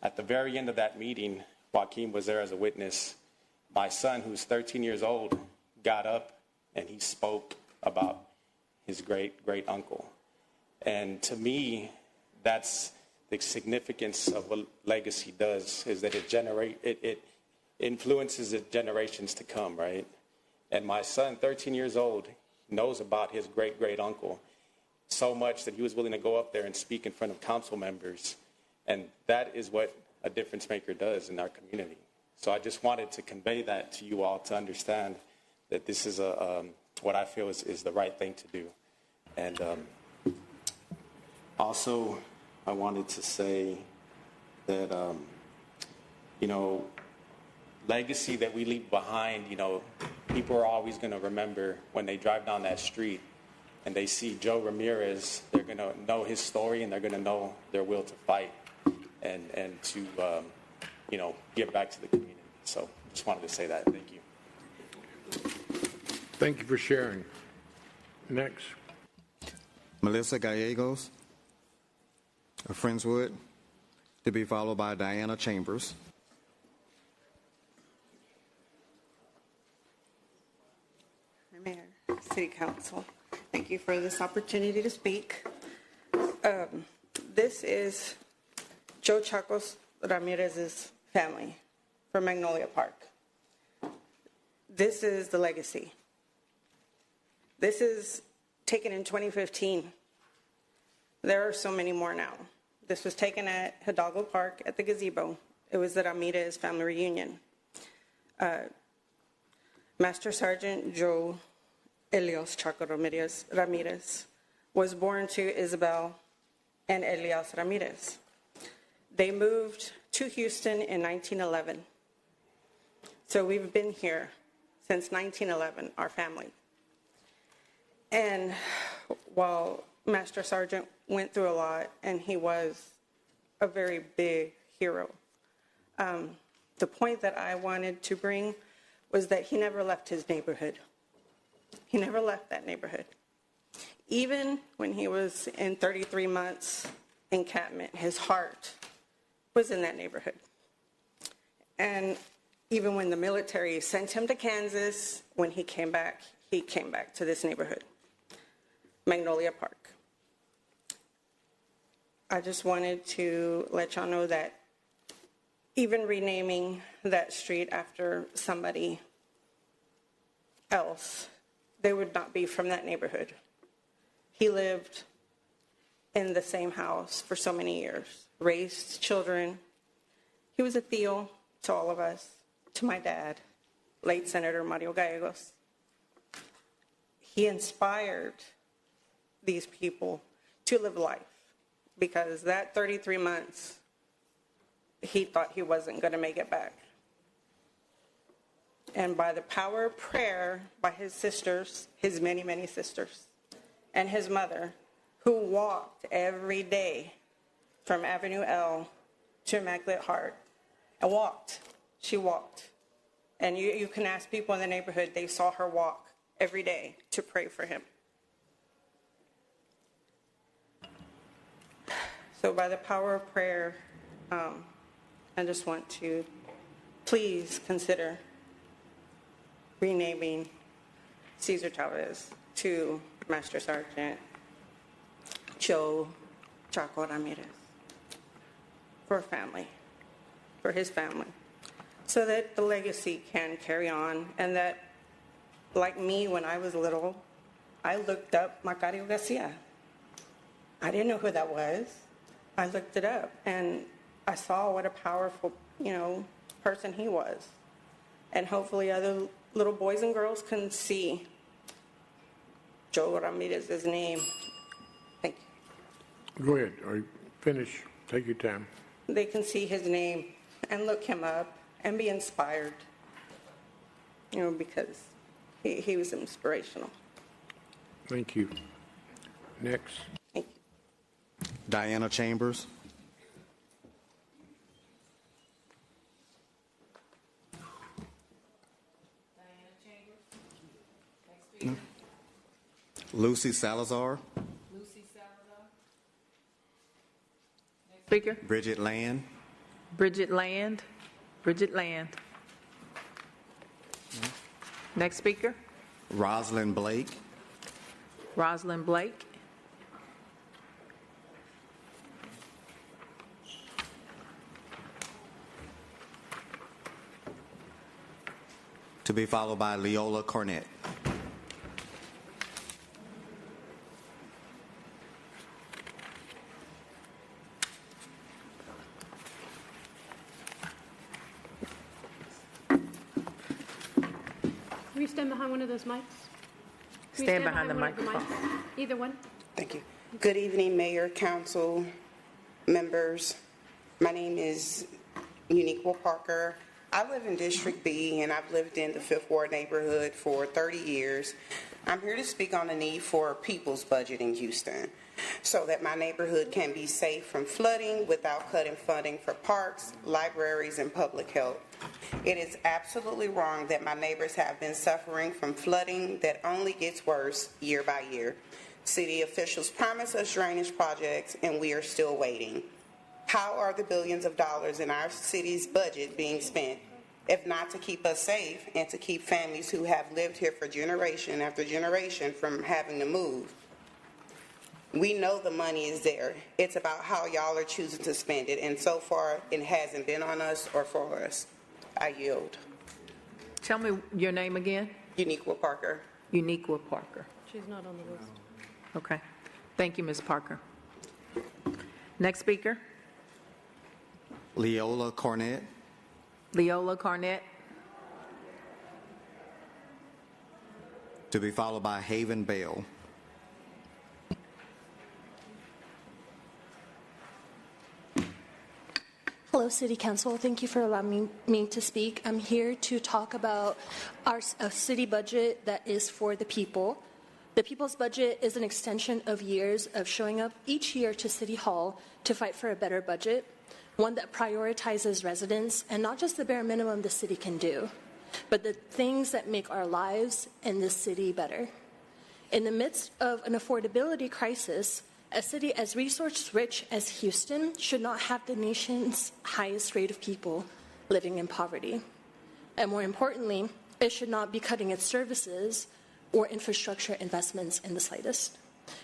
at the very end of that meeting, Joaquin was there as a witness. My son, who's 13 years old, got up and he spoke about his great uncle. And to me, that's the significance of what legacy does, is that it influences the generations to come, right? And my son, 13 years old, knows about his great uncle so much that he was willing to go up there and speak in front of council members. And that is what a difference maker does in our community. So I just wanted to convey that to you all to understand that this is what I feel is the right thing to do. And also, I wanted to say that, legacy that we leave behind, people are always going to remember when they drive down that street and they see Joe Ramirez, they're going to know his story and they're going to know their will to fight and to, give back to the community. So just wanted to say that. Thank you. Thank you for sharing. Next. Melissa Gallegos of Friendswood, to be followed by Diana Chambers. Mayor, City Council, thank you for this opportunity to speak. This is Joe Chacos Ramirez's family from Magnolia Park. This is the legacy. This is taken in 2015. There are so many more now. This was taken at Hidalgo Park at the gazebo. It was the Ramirez family reunion. Master Sergeant Joe Elias Chaco Ramirez was born to Isabel and Elias Ramirez. They moved to Houston in 1911. So we've been here since 1911, our family. And while Master Sergeant went through a lot, and he was a very big hero, the point that I wanted to bring was that he never left his neighborhood. He never left that neighborhood. Even when he was in 33 months encampment, his heart was in that neighborhood. And even when the military sent him to Kansas, when he came back to this neighborhood, Magnolia Park. I just wanted to let y'all know that even renaming that street after somebody else, they would not be from that neighborhood. He lived in the same house for so many years, raised children. He was a Theo to all of us, to my dad, late Senator Mario Gallegos. He inspired these people to live life because that 33 months, he thought he wasn't going to make it back. And by the power of prayer, by his sisters, his many, many sisters, and his mother, who walked every day from Avenue L to Immaculate Heart, and walked. She walked. And you can ask people in the neighborhood, they saw her walk every day to pray for him. So by the power of prayer, I just want to please consider renaming Cesar Chavez to Master Sergeant Joe Chaco Ramirez for family, for his family, so that the legacy can carry on and that, like me when I was little, I looked up Macario Garcia. I didn't know who that was. I looked it up and I saw what a powerful, person he was. And hopefully other little boys and girls can see Joe Ramirez's name. Thank you. Go ahead. Are you finished? Take your time. They can see his name and look him up and be inspired, because he was inspirational. Thank you. Next. Diana Chambers. Lucy Salazar. Lucy Salazar. speaker? Bridget Land. Bridget Land. Bridget Land. Next speaker? Rosalind Blake. Rosalind Blake. To be followed by Leola Cornett. Will you stand behind one of those mics? Will you Stand behind the one of microphone. mics? Either one. Thank you. Good evening, Mayor, Council, members. My name is Uniqua Parker. I live in District B, and I've lived in the Fifth Ward neighborhood for 30 years. I'm here to speak on the need for a people's budget in Houston so that my neighborhood can be safe from flooding without cutting funding for parks, libraries, and public health. It is absolutely wrong that my neighbors have been suffering from flooding that only gets worse year by year. City officials promised us drainage projects, and we are still waiting. How are the billions of dollars in our city's budget being spent, if not to keep us safe and to keep families who have lived here for generation after generation from having to move? We know the money is there. It's about how y'all are choosing to spend it, and so far it hasn't been on us or for us. I yield. Tell me your name again. Uniqua Parker. Uniqua Parker. She's not on the list. Okay. Thank you, Ms. Parker. Next speaker. Leola Cornett. Leola Cornett. To be followed by Haven Bell. Hello, City Council. Thank you for allowing me to speak. I'm here to talk about a city budget that is for the people. The people's budget is an extension of years of showing up each year to City Hall to fight for a better budget, one that prioritizes residents and not just the bare minimum the city can do, but the things that make our lives in this city better. In the midst of an affordability crisis, a city as resource-rich as Houston should not have the nation's highest rate of people living in poverty. And more importantly, it should not be cutting its services or infrastructure investments in the slightest.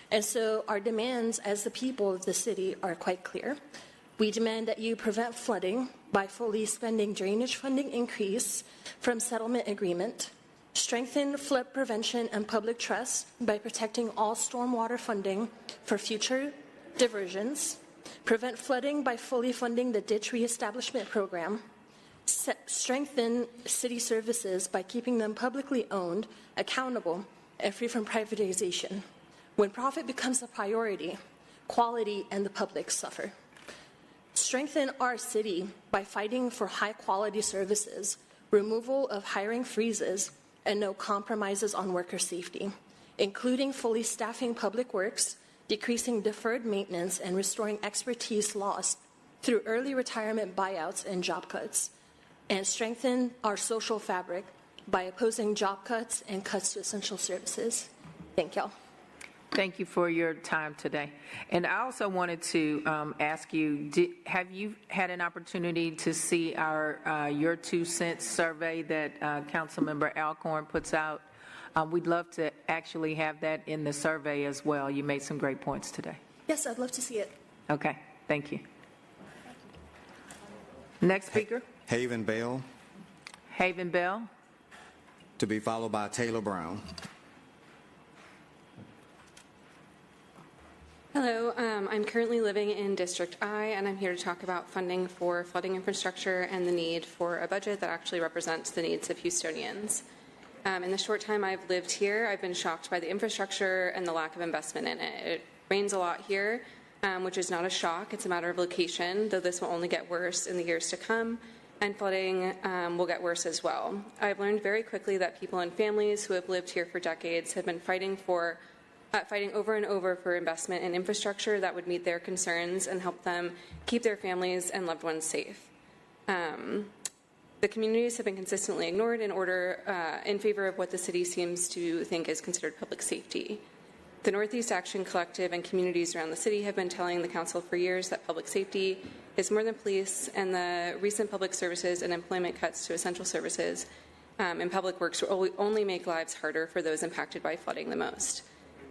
And so our demands as the people of the city are quite clear. We demand that you prevent flooding by fully spending drainage funding increase from settlement agreement, strengthen flood prevention and public trust by protecting all stormwater funding for future diversions, prevent flooding by fully funding the ditch reestablishment program, strengthen city services by keeping them publicly owned, accountable, and free from privatization. When profit becomes a priority, quality and the public suffer. Strengthen our city by fighting for high-quality services, removal of hiring freezes, and no compromises on worker safety, including fully staffing public works, decreasing deferred maintenance, and restoring expertise lost through early retirement buyouts and job cuts, and strengthen our social fabric by opposing job cuts and cuts to essential services. Thank y'all. Thank you for your time today. And I also wanted to ask you, have you had an opportunity to see our Your 2 Cents survey that Councilmember Alcorn puts out? We'd love to actually have that in the survey as well. You made some great points today. Yes, I'd love to see it. Okay, thank you. Next speaker. Haven Bell. Haven Bell. To be followed by Taylor Brown. Hello, I'm currently living in District I, and I'm here to talk about funding for flooding infrastructure and the need for a budget that actually represents the needs of Houstonians. In the short time I've lived here, I've been shocked by the infrastructure and the lack of investment in it. It rains a lot here, which is not a shock. It's a matter of location, though this will only get worse in the years to come, and flooding will get worse as well. I've learned very quickly that people and families who have lived here for decades have been fighting over and over for investment in infrastructure that would meet their concerns and help them keep their families and loved ones safe. The communities have been consistently ignored in favor of what the city seems to think is considered public safety. The Northeast Action Collective and communities around the city have been telling the council for years that public safety is more than police, and the recent public services and employment cuts to essential services and public works will only make lives harder for those impacted by flooding the most.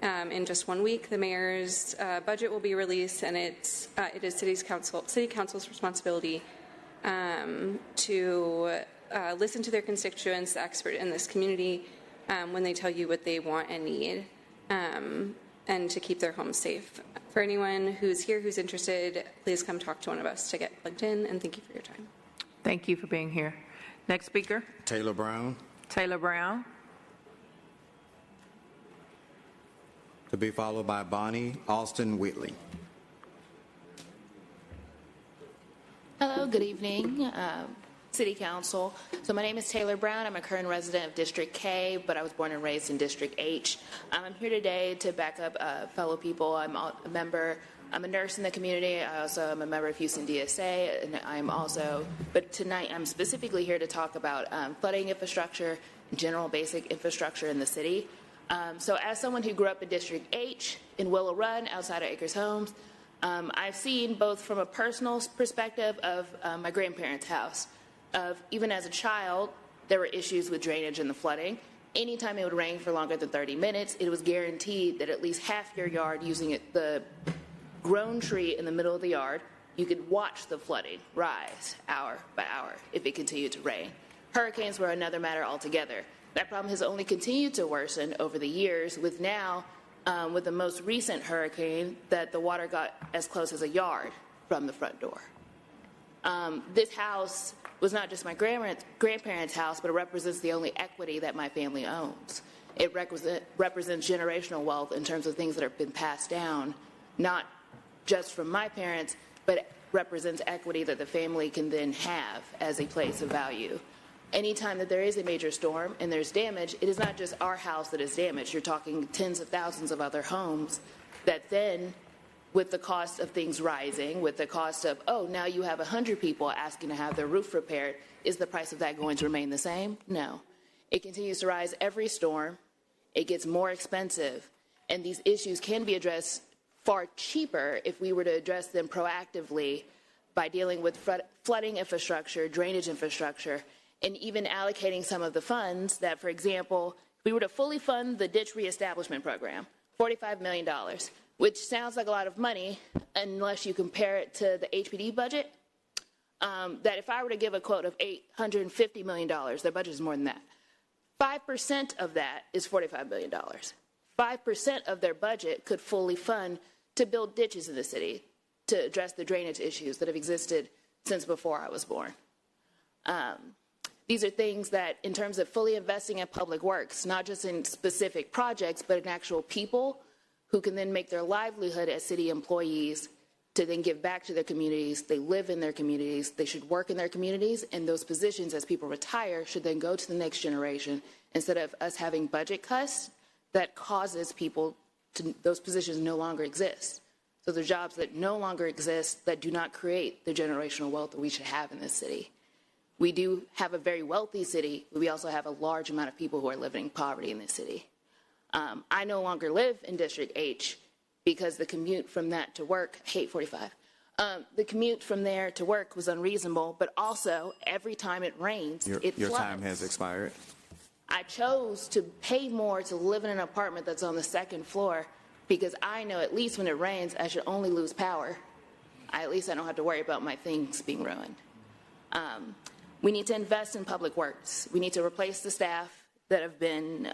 In just 1 week, the mayor's budget will be released, and it is city council's responsibility to listen to their constituents, the expert in this community, when they tell you what they want and need, and to keep their homes safe. For anyone who's here who's interested, please come talk to one of us to get plugged in, and thank you for your time. Thank you for being here. Next speaker. Taylor Brown. Taylor Brown. To be followed by Bonnie Austin Whitley. Hello, good evening, City Council. So my name is Taylor Brown. I'm a current resident of District K, but I was born and raised in District H. I'm here today to back up fellow people. I'm a nurse in the community. I also am a member of Houston DSA, and but tonight I'm specifically here to talk about flooding infrastructure, general basic infrastructure in the city. So as someone who grew up in District H in Willow Run outside of Acres Homes, I've seen both from a personal perspective of my grandparents' house, of even as a child, there were issues with drainage and the flooding. Anytime it would rain for longer than 30 minutes, it was guaranteed that at least half your yard using the grown tree in the middle of the yard, you could watch the flooding rise hour by hour if it continued to rain. Hurricanes were another matter altogether. That problem has only continued to worsen over the years, with now, with the most recent hurricane, that the water got as close as a yard from the front door. This house was not just my grandparents' house, but it represents the only equity that my family owns. It represents generational wealth in terms of things that have been passed down, not just from my parents, but it represents equity that the family can then have as a place of value. Anytime that there is a major storm and there's damage, it is not just our house that is damaged. You're talking tens of thousands of other homes that then, with the cost of things rising, with the cost of, now you have 100 people asking to have their roof repaired, is the price of that going to remain the same? No. It continues to rise every storm. It gets more expensive. And these issues can be addressed far cheaper if we were to address them proactively by dealing with flooding infrastructure, drainage infrastructure, and even allocating some of the funds that, for example, if we were to fully fund the ditch reestablishment program, $45 million, which sounds like a lot of money unless you compare it to the HPD budget, that if I were to give a quote of $850 million, their budget is more than that. 5% of that is $45 million. 5% of their budget could fully fund to build ditches in the city to address the drainage issues that have existed since before I was born. These are things that, in terms of fully investing in public works, not just in specific projects, but in actual people who can then make their livelihood as city employees to then give back to their communities. They live in their communities. They should work in their communities. And those positions, as people retire, should then go to the next generation instead of us having budget cuts that causes people to, those positions no longer exist. So they're jobs that no longer exist that do not create the generational wealth that we should have in this city. We do have a very wealthy city, but we also have a large amount of people who are living in poverty in this city. I no longer live in District H because the commute from that to work, I hate 45. The commute from there to work was unreasonable, but also every time it rains, it floods. Your time has expired. I chose to pay more to live in an apartment that's on the second floor because I know at least when it rains, I should only lose power. At least I don't have to worry about my things being ruined. We need to invest in public works. We need to replace the staff that have been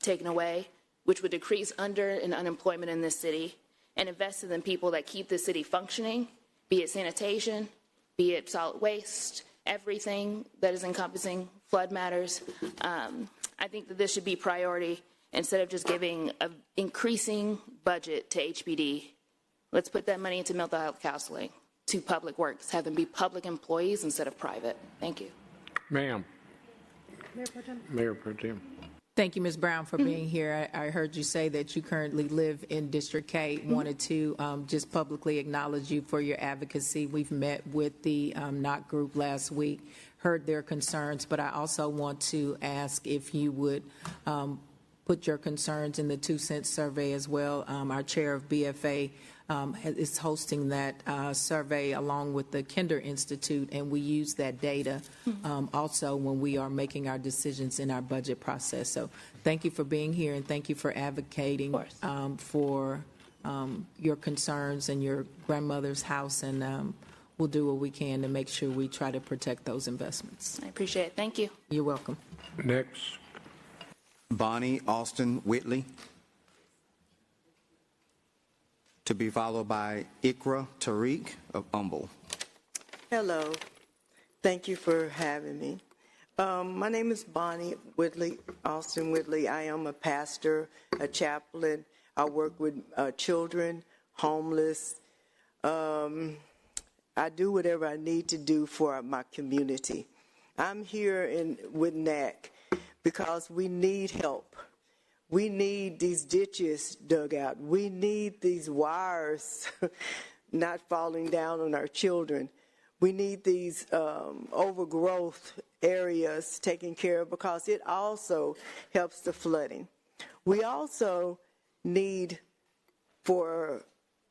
taken away, which would decrease under and unemployment in this city, and invest in the people that keep the city functioning, be it sanitation, be it solid waste, everything that is encompassing flood matters. I think that this should be priority instead of just giving an increasing budget to HPD. Let's put that money into mental health counseling, to public works, have them be public employees instead of private. Thank you. Ma'am. Mayor Pro Tem. Mayor Pro Tem. Thank you, Ms. Brown, for being here. I heard you say that you currently live in District K. Wanted to just publicly acknowledge you for your advocacy. We've met with the NOC group last week, heard their concerns, but I also want to ask if you would put your concerns in the 2 cent survey as well. Our chair of BFA is hosting that survey along with the Kinder Institute, and we use that data also when we are making our decisions in our budget process. So thank you for being here, and thank you for advocating for your concerns and your grandmother's house, and we'll do what we can to make sure we try to protect those investments. I appreciate it. Thank you. You're welcome. Next. Bonnie Austin Whitley, to be followed by Ikra Tariq of Humble. Hello. Thank you for having me. My name is Bonnie Whitley, Austin Whitley. I am a pastor, a chaplain. I work with children, homeless. I do whatever I need to do for my community. I'm here with NAC because we need help. We need these ditches dug out. We need these wires not falling down on our children. We need these overgrowth areas taken care of because it also helps the flooding. We also need for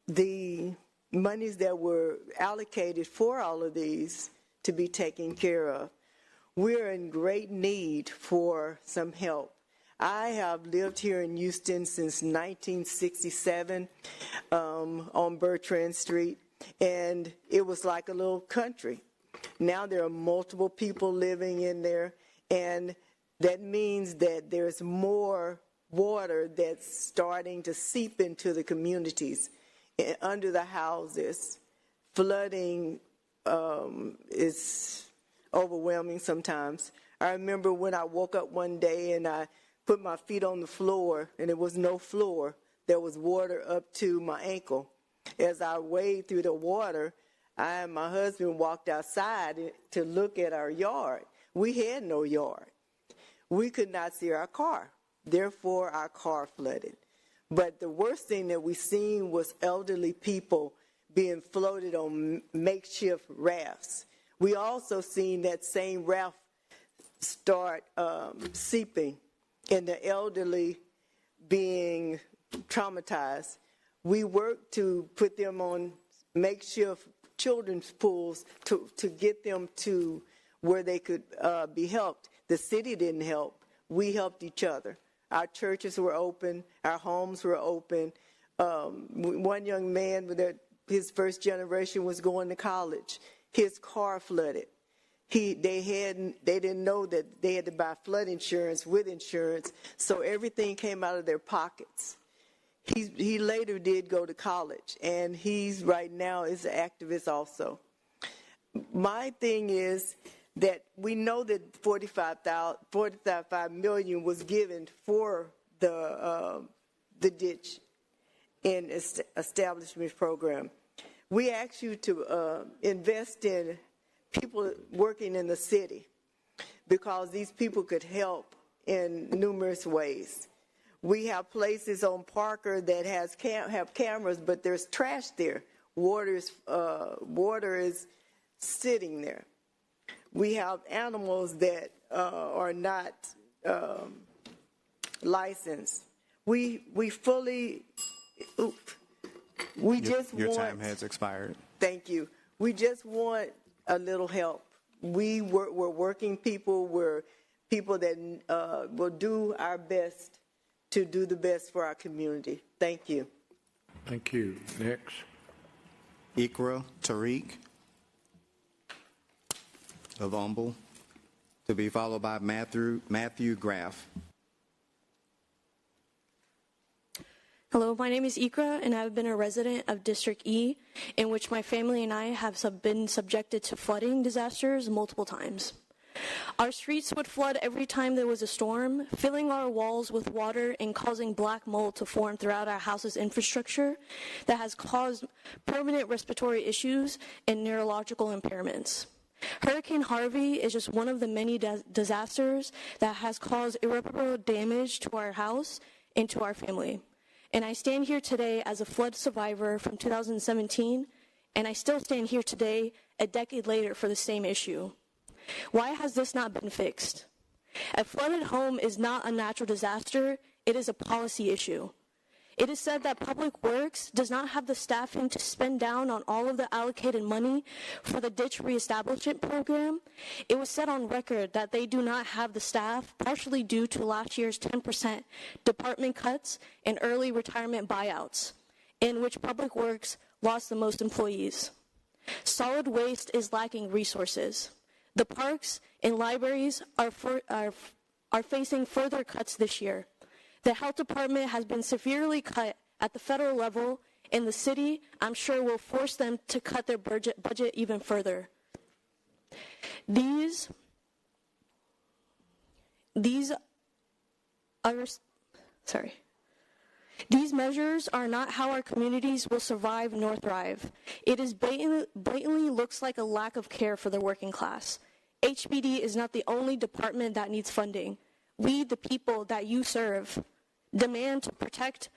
the monies that were allocated for all of these to be taken care of. We're in great need for some help. I have lived here in Houston since 1967 on Bertrand Street, and it was like a little country. Now there are multiple people living in there, and that means that there's more water that's starting to seep into the communities under the houses. Flooding is overwhelming sometimes. I remember when I woke up one day and I put my feet on the floor and there was no floor. There was water up to my ankle. As I waded through the water, I and my husband walked outside to look at our yard. We had no yard. We could not see our car. Therefore, our car flooded. But the worst thing that we seen was elderly people being floated on makeshift rafts. We also seen that same raft start seeping and the elderly being traumatized. We worked to put them on makeshift children's pools to get them to where they could be helped. The city didn't help. We helped each other. Our churches were open. Our homes were open. One young man, his first generation was going to college. His car flooded. They didn't know that they had to buy flood insurance with insurance, so everything came out of their pockets. He later did go to college, and he's right now is an activist also. My thing is that we know that $45 million was given for the ditch and establishment program. We ask you to invest in people working in the city because these people could help in numerous ways. We have places on Parker that have cameras, but there's trash there. Water is sitting there. We have animals that are not licensed. Your time has expired. Thank you. We just want a little help. We're working people. We're people that will do our best to do the best for our community. Thank you. Thank you. Next. Ikra Tariq of Humble, to be followed by Matthew Graff. Hello, my name is Ikra, and I've been a resident of District E, in which my family and I have been subjected to flooding disasters multiple times. Our streets would flood every time there was a storm, filling our walls with water and causing black mold to form throughout our house's infrastructure that has caused permanent respiratory issues and neurological impairments. Hurricane Harvey is just one of the many disasters that has caused irreparable damage to our house and to our family. And I stand here today as a flood survivor from 2017, and I still stand here today, a decade later, for the same issue. Why has this not been fixed? A flooded home is not a natural disaster, it is a policy issue. It is said that Public Works does not have the staffing to spend down on all of the allocated money for the ditch reestablishment program. It was said on record that they do not have the staff, partially due to last year's 10% department cuts and early retirement buyouts, in which Public Works lost the most employees. Solid waste is lacking resources. The parks and libraries are facing further cuts this year. The health department has been severely cut at the federal level, and the city, I'm sure, will force them to cut their budget even further. These measures are not how our communities will survive nor thrive. It is blatantly looks like a lack of care for the working class. HPD is not the only department that needs funding. We, the people that you serve, demand to protect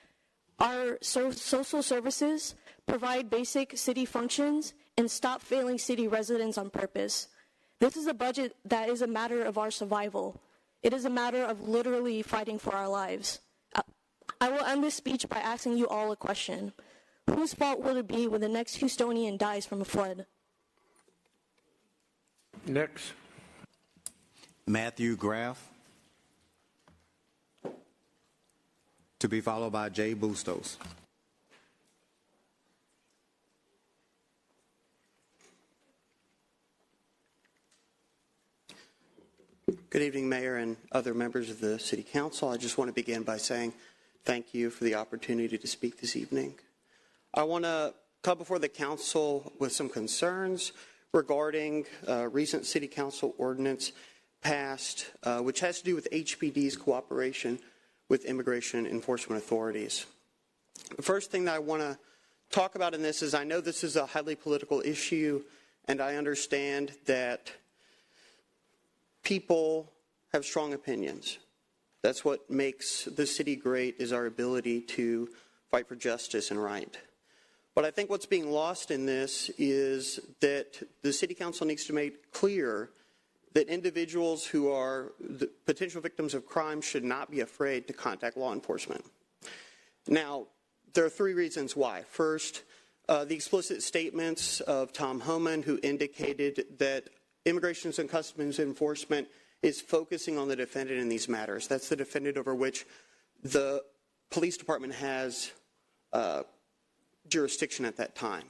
our social services, provide basic city functions, and stop failing city residents on purpose. This is a budget that is a matter of our survival. It is a matter of literally fighting for our lives. I will end this speech by asking you all a question. Whose fault will it be when the next Houstonian dies from a flood? Next. Matthew Graff, to be followed by Jay Bustos. Good evening, Mayor and other members of the City Council. I just want to begin by saying thank you for the opportunity to speak this evening. I want to come before the Council with some concerns regarding a recent City Council ordinance passed, which has to do with HPD's cooperation with immigration enforcement authorities. The first thing that I want to talk about in this is I know this is a highly political issue, and I understand that people have strong opinions. That's what makes the city great, is our ability to fight for justice and right. But I think what's being lost in this is that the City Council needs to make clear that individuals who are the potential victims of crime should not be afraid to contact law enforcement. Now, there are three reasons why. First, the explicit statements of Tom Homan, who indicated that Immigration and Customs Enforcement is focusing on the defendant in these matters. That's the defendant over which the police department has jurisdiction at that time.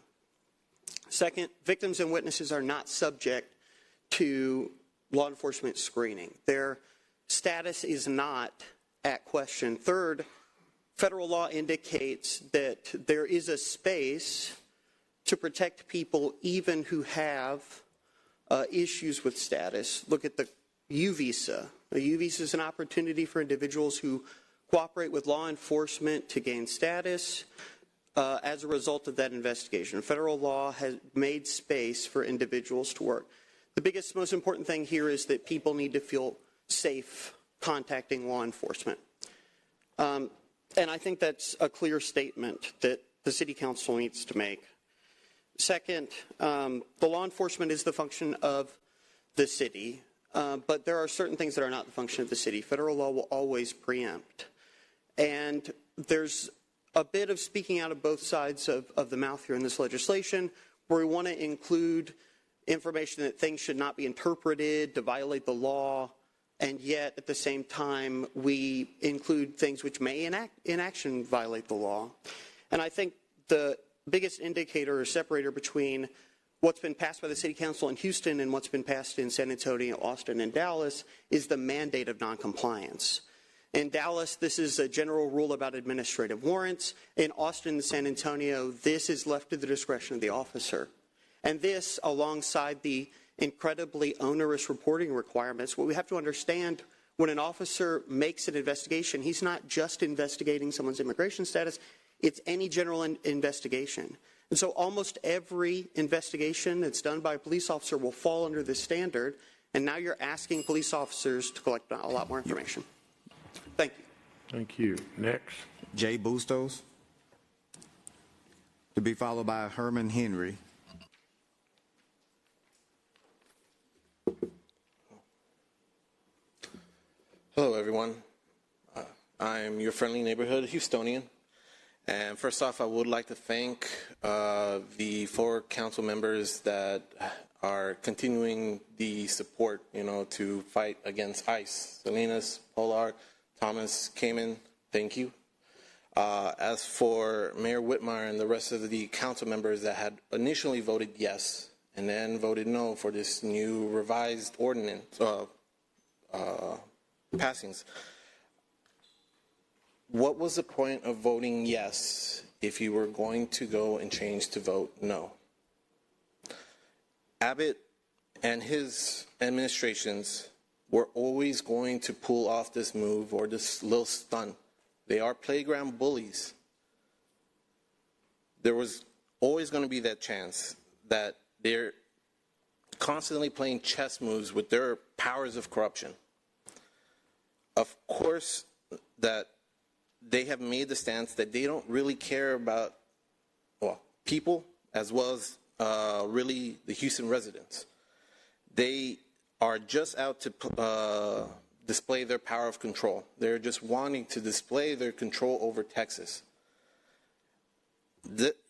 Second, victims and witnesses are not subject to law enforcement screening. Their status is not at question. Third, federal law indicates that there is a space to protect people even who have issues with status. Look at the U visa. A U visa is an opportunity for individuals who cooperate with law enforcement to gain status as a result of that investigation. Federal law has made space for individuals to work. The biggest, most important thing here is that people need to feel safe contacting law enforcement. And I think that's a clear statement that the City Council needs to make. Second, the law enforcement is the function of the city, but there are certain things that are not the function of the city. Federal law will always preempt. And there's a bit of speaking out of both sides of the mouth here in this legislation, where we want to include information that things should not be interpreted to violate the law, and yet at the same time we include things which may in action violate the law. And I think the biggest indicator or separator between what's been passed by the City Council in Houston and what's been passed in San Antonio, Austin, and Dallas is the mandate of noncompliance. In Dallas, this is a general rule about administrative warrants. In Austin and San Antonio, this is left to the discretion of the officer. And this, alongside the incredibly onerous reporting requirements, what we have to understand when an officer makes an investigation, he's not just investigating someone's immigration status, it's any general investigation. And so almost every investigation that's done by a police officer will fall under this standard, and now you're asking police officers to collect a lot more information. Thank you. Thank you. Next. Jay Bustos, to be followed by Herman Henry. Hello, everyone. I'm your friendly neighborhood Houstonian. And first off, I would like to thank the 4 council members that are continuing the support, to fight against ICE. Salinas, Polar, Thomas, Kamen, thank you. As for Mayor Whitmire and the rest of the council members that had initially voted yes and then voted no for this new revised ordinance passings, what was the point of voting yes if you were going to go and change to vote no? Abbott and his administrations were always going to pull off this move or this little stunt. They are playground bullies. There was always going to be that chance that they're constantly playing chess moves with their powers of corruption. Of course, that they have made the stance that they don't really care about, people as well as really the Houston residents. They are just out to display their power of control. They're just wanting to display their control over Texas.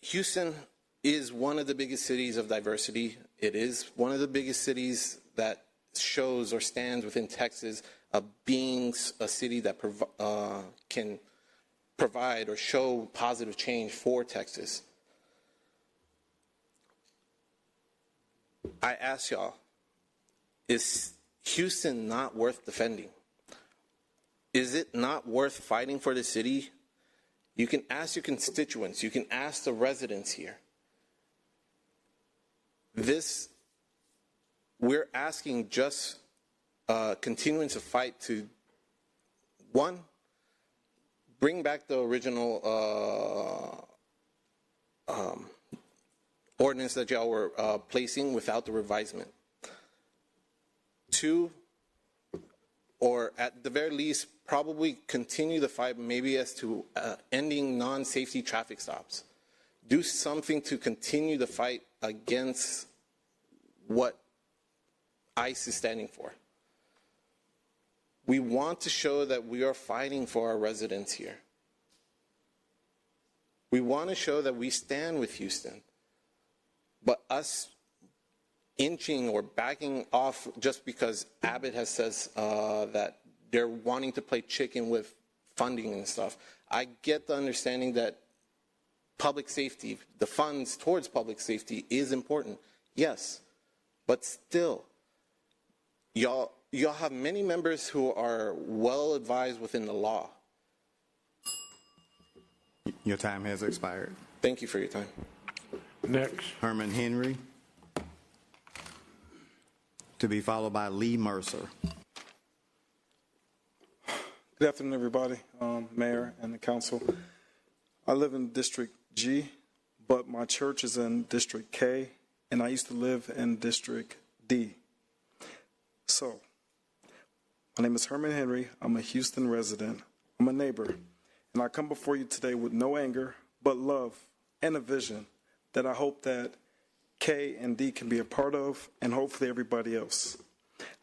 Houston is one of the biggest cities of diversity. It is one of the biggest cities that shows or stands within Texas of being a city that can provide or show positive change for Texas. I ask y'all, is Houston not worth defending? Is it not worth fighting for the city? You can ask your constituents, you can ask the residents here. We're asking just continuing to fight to, one, bring back the original ordinance that y'all were placing without the revisement. 2, or at the very least, probably continue the fight maybe as to ending non-safety traffic stops. Do something to continue the fight against what ICE is standing for. We want to show that we are fighting for our residents here. We want to show that we stand with Houston. But us inching or backing off just because Abbott has says that they're wanting to play chicken with funding and stuff. I get the understanding that public safety, the funds towards public safety is important. Yes. But still, y'all have many members who are well advised within the law. Your time has expired. Thank you for your time. Next. Herman Henry, to be followed by Lee Mercer. Good afternoon, everybody, Mayor and the council. I live in District G, but my church is in District K, and I used to live in District D. So, my name is Herman Henry. I'm a Houston resident. I'm a neighbor, and I come before you today with no anger, but love and a vision that I hope that K and D can be a part of, and hopefully everybody else.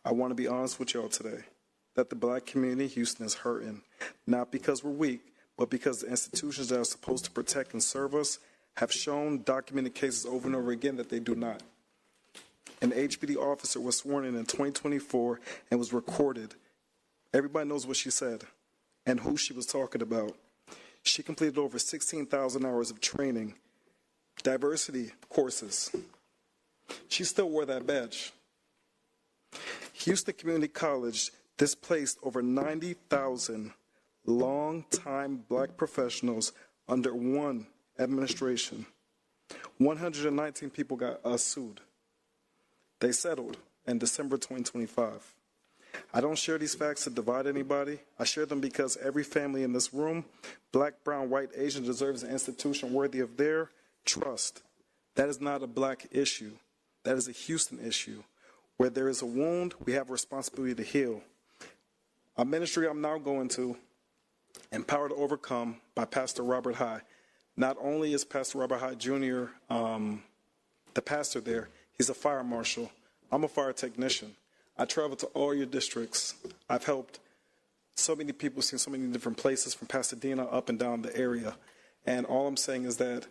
I want to be honest with y'all today, that the black community in Houston is hurting, not because we're weak, but because the institutions that are supposed to protect and serve us have shown documented cases over and over again that they do not. An HPD officer was sworn in 2024 and was recorded. Everybody knows what she said and who she was talking about. She completed over 16,000 hours of training, diversity courses. She still wore that badge. Houston Community College displaced over 90,000 long-time black professionals under one administration. 119 people got sued. They settled in December 2025. I don't share these facts to divide anybody. I share them because every family in this room, black, brown, white, Asian, deserves an institution worthy of their trust. That is not a black issue. That is a Houston issue. Where there is a wound, we have a responsibility to heal. A ministry I'm now going to, Empower to Overcome, by Pastor Robert High. Not only is Pastor Robert High Jr. The pastor there, he's a fire marshal. I'm a fire technician. I travel to all your districts. I've helped so many people seen so many different places from Pasadena up and down the area. And all I'm saying is that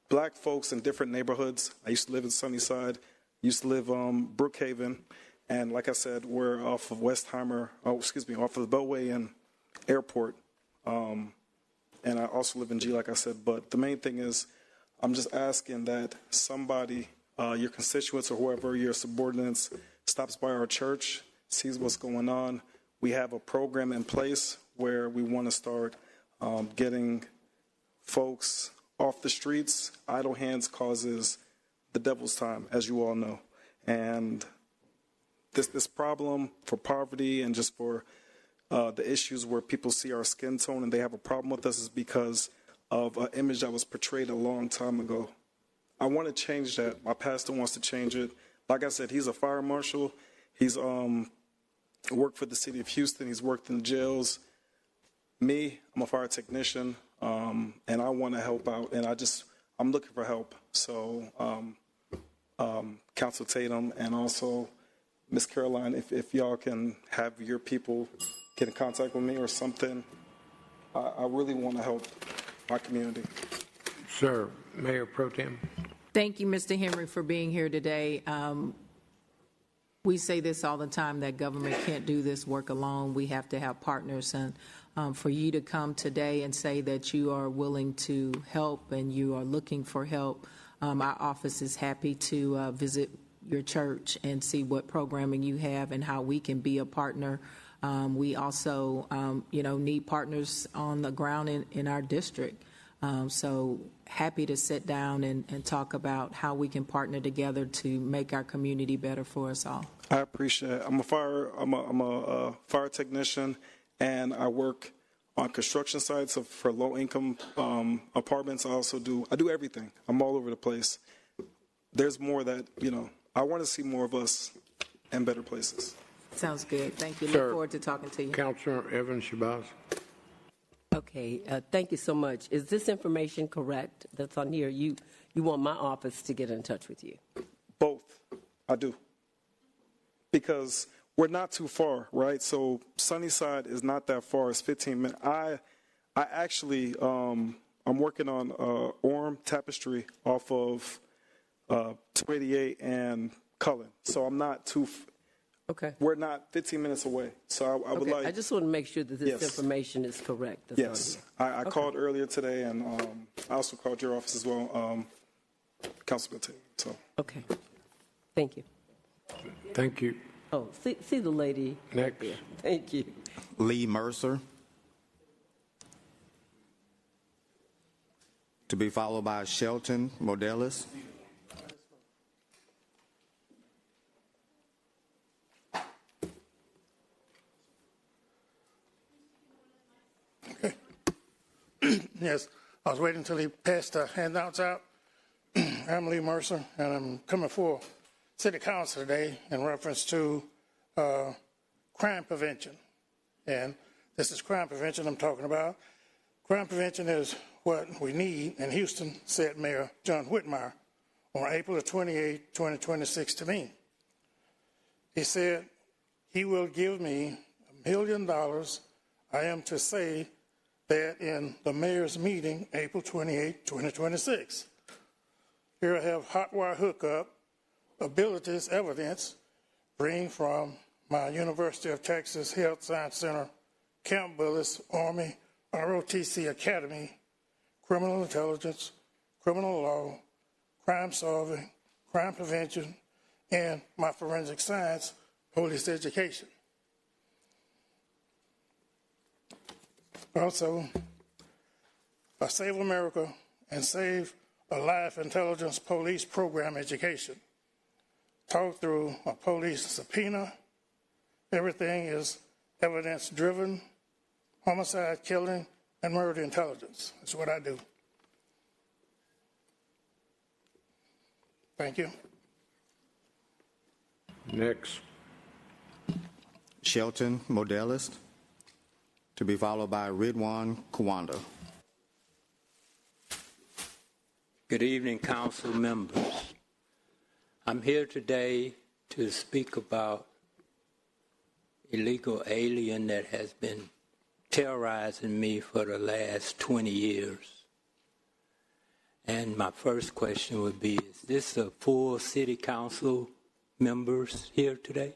black folks in different neighborhoods, I used to live in Sunnyside, used to live Brookhaven, and like I said, we're off of Westheimer, off of the Beltway and Airport. And I also live in G, like I said. But the main thing is, I'm just asking that somebody, your constituents or whoever, your subordinates, stops by our church, sees what's going on. We have a program in place where we want to start getting folks off the streets. Idle hands causes the devil's time, as you all know. And this problem for poverty and just for the issues where people see our skin tone and they have a problem with us is because of an image that was portrayed a long time ago. I want to change that. My pastor wants to change it. Like I said, he's a fire marshal. He's worked for the city of Houston. He's worked in jails. Me, I'm a fire technician, and I want to help out. And I'm looking for help. So, Council Tatum and also Miss Caroline, if y'all can have your people get in contact with me or something, I really want to help my community. Sir, Mayor Pro Tem. Thank you, Mr. Henry, for being here today. We say this all the time, that government can't do this work alone. We have to have partners. And for you to come today and say that you are willing to help and you are looking for help, our office is happy to visit your church and see what programming you have and how we can be a partner. We also, need partners on the ground in our district. So happy to sit down and talk about how we can partner together to make our community better for us all. I appreciate it. I'm a fire technician, and I work on construction sites for low-income apartments. I do everything. I'm all over the place. There's more that, I want to see more of us in better places. Sounds good. Thank you. Sir, Look forward to talking to you. Councilor Evans Shabazz. Okay, thank you so much. Is this information correct that's on here? You want my office to get in touch with you? Both. I do. Because we're not too far, right? So Sunnyside is not that far. It's 15 minutes. I actually, I'm working on Orm Tapestry off of 288 and Cullen. So I'm not too... Okay. We're not 15 minutes away. So I would like... I just want to make sure that this information is correct. That's yes. I called earlier today, and I also called your office as well, Councilman Taylor. So. Okay. Thank you. Thank you. Oh, see the lady. Next. Yeah. Thank you. Lee Mercer. To be followed by Shelton Modelis. Yes, I was waiting until he passed the handouts out. I'm Lee Mercer, and I'm coming for City Council today in reference to crime prevention. And this is crime prevention I'm talking about. Crime prevention is what we need in Houston, said Mayor John Whitmire on April 28, 2026 to me. He said he will give me $1 million. I am to say that in the mayor's meeting, April 28, 2026. Here I have hot wire hookup, abilities, evidence, bring from my University of Texas Health Science Center, Camp Bullis, Army, ROTC Academy, criminal intelligence, criminal law, crime solving, crime prevention, and my forensic science, police education. Also, a Save America and Save a Life Intelligence Police Program education. Talk through a police subpoena. Everything is evidence-driven, homicide, killing, and murder intelligence. That's what I do. Thank you. Next. Shelton Modelis. To be followed by Ridwan Kawanda. Good evening, council members. I'm here today to speak about illegal alien that has been terrorizing me for the last 20 years. And my first question would be, is this a full city council members here today?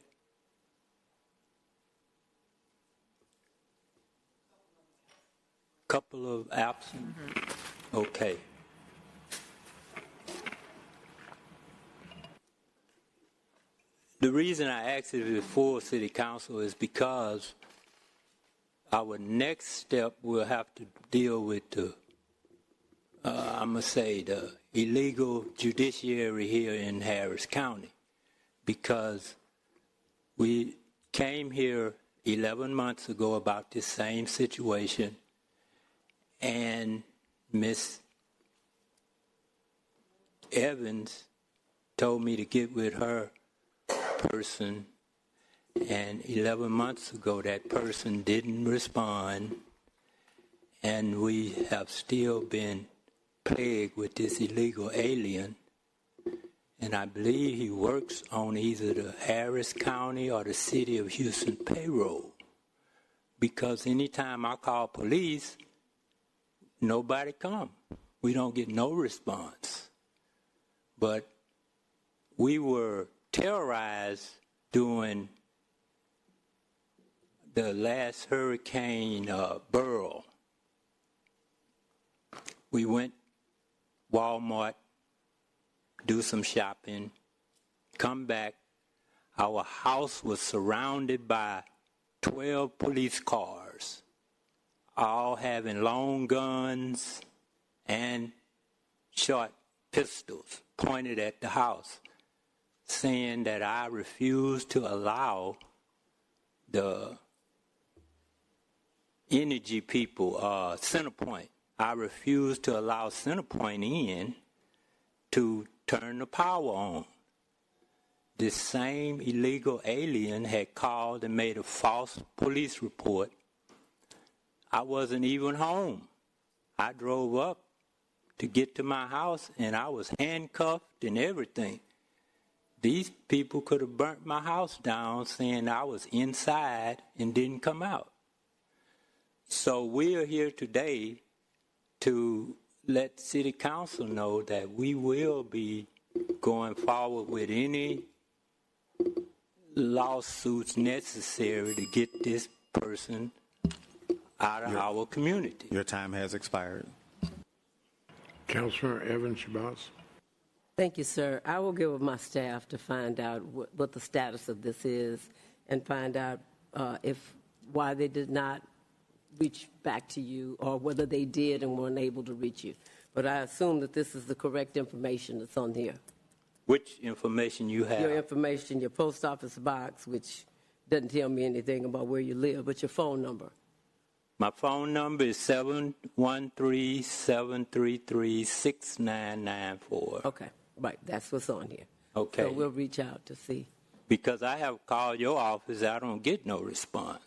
Couple of absent? Okay. The reason I asked if it's full city council is because our next step will have to deal with the, I'm going to say, the illegal judiciary here in Harris County, because we came here 11 months ago about this same situation, and Miss Evans told me to get with her person, and 11 months ago that person didn't respond, and we have still been plagued with this illegal alien, and I believe he works on either the Harris County or the City of Houston payroll, because anytime I call police, nobody come. We don't get no response. But we were terrorized during the last Hurricane Beryl. We went Walmart, do some shopping, come back. Our house was surrounded by 12 police cars, all having long guns and short pistols pointed at the house, saying that I refused to allow the energy people, Centerpoint, I refused to allow Centerpoint in to turn the power on. This same illegal alien had called and made a false police report. I wasn't even home. I drove up to get to my house, and I was handcuffed and everything. These people could have burnt my house down saying I was inside and didn't come out. So we are here today to let City Council know that we will be going forward with any lawsuits necessary to get this person out of our community. Your time has expired. Councilor Evans Shabazz. Thank you, sir. I will get with my staff to find out what the status of this is and find out why they did not reach back to you, or whether they did and weren't able to reach you. But I assume that this is the correct information that's on here. Which information you have? Your information, your post office box, which doesn't tell me anything about where you live, but your phone number. My phone number is 713-733-6994. Okay, right, that's what's on here. Okay. So we'll reach out to see. Because I have called your office, I don't get no response.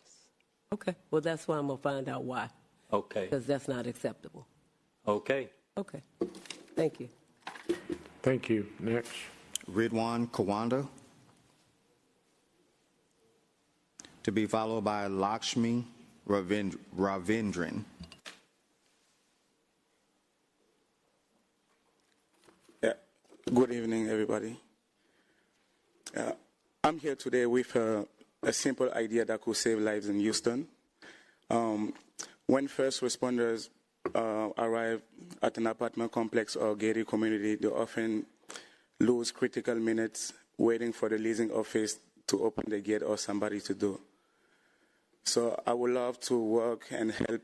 Okay, well, that's why I'm going to find out why. Okay. Because that's not acceptable. Okay. Okay, thank you. Thank you. Next. Ridwan Kawanda, to be followed by Lakshmi Ravindran. Yeah. Good evening, everybody. I'm here today with a simple idea that could save lives in Houston. When first responders arrive at an apartment complex or gated community, they often lose critical minutes waiting for the leasing office to open the gate or somebody to do. So I would love to work and help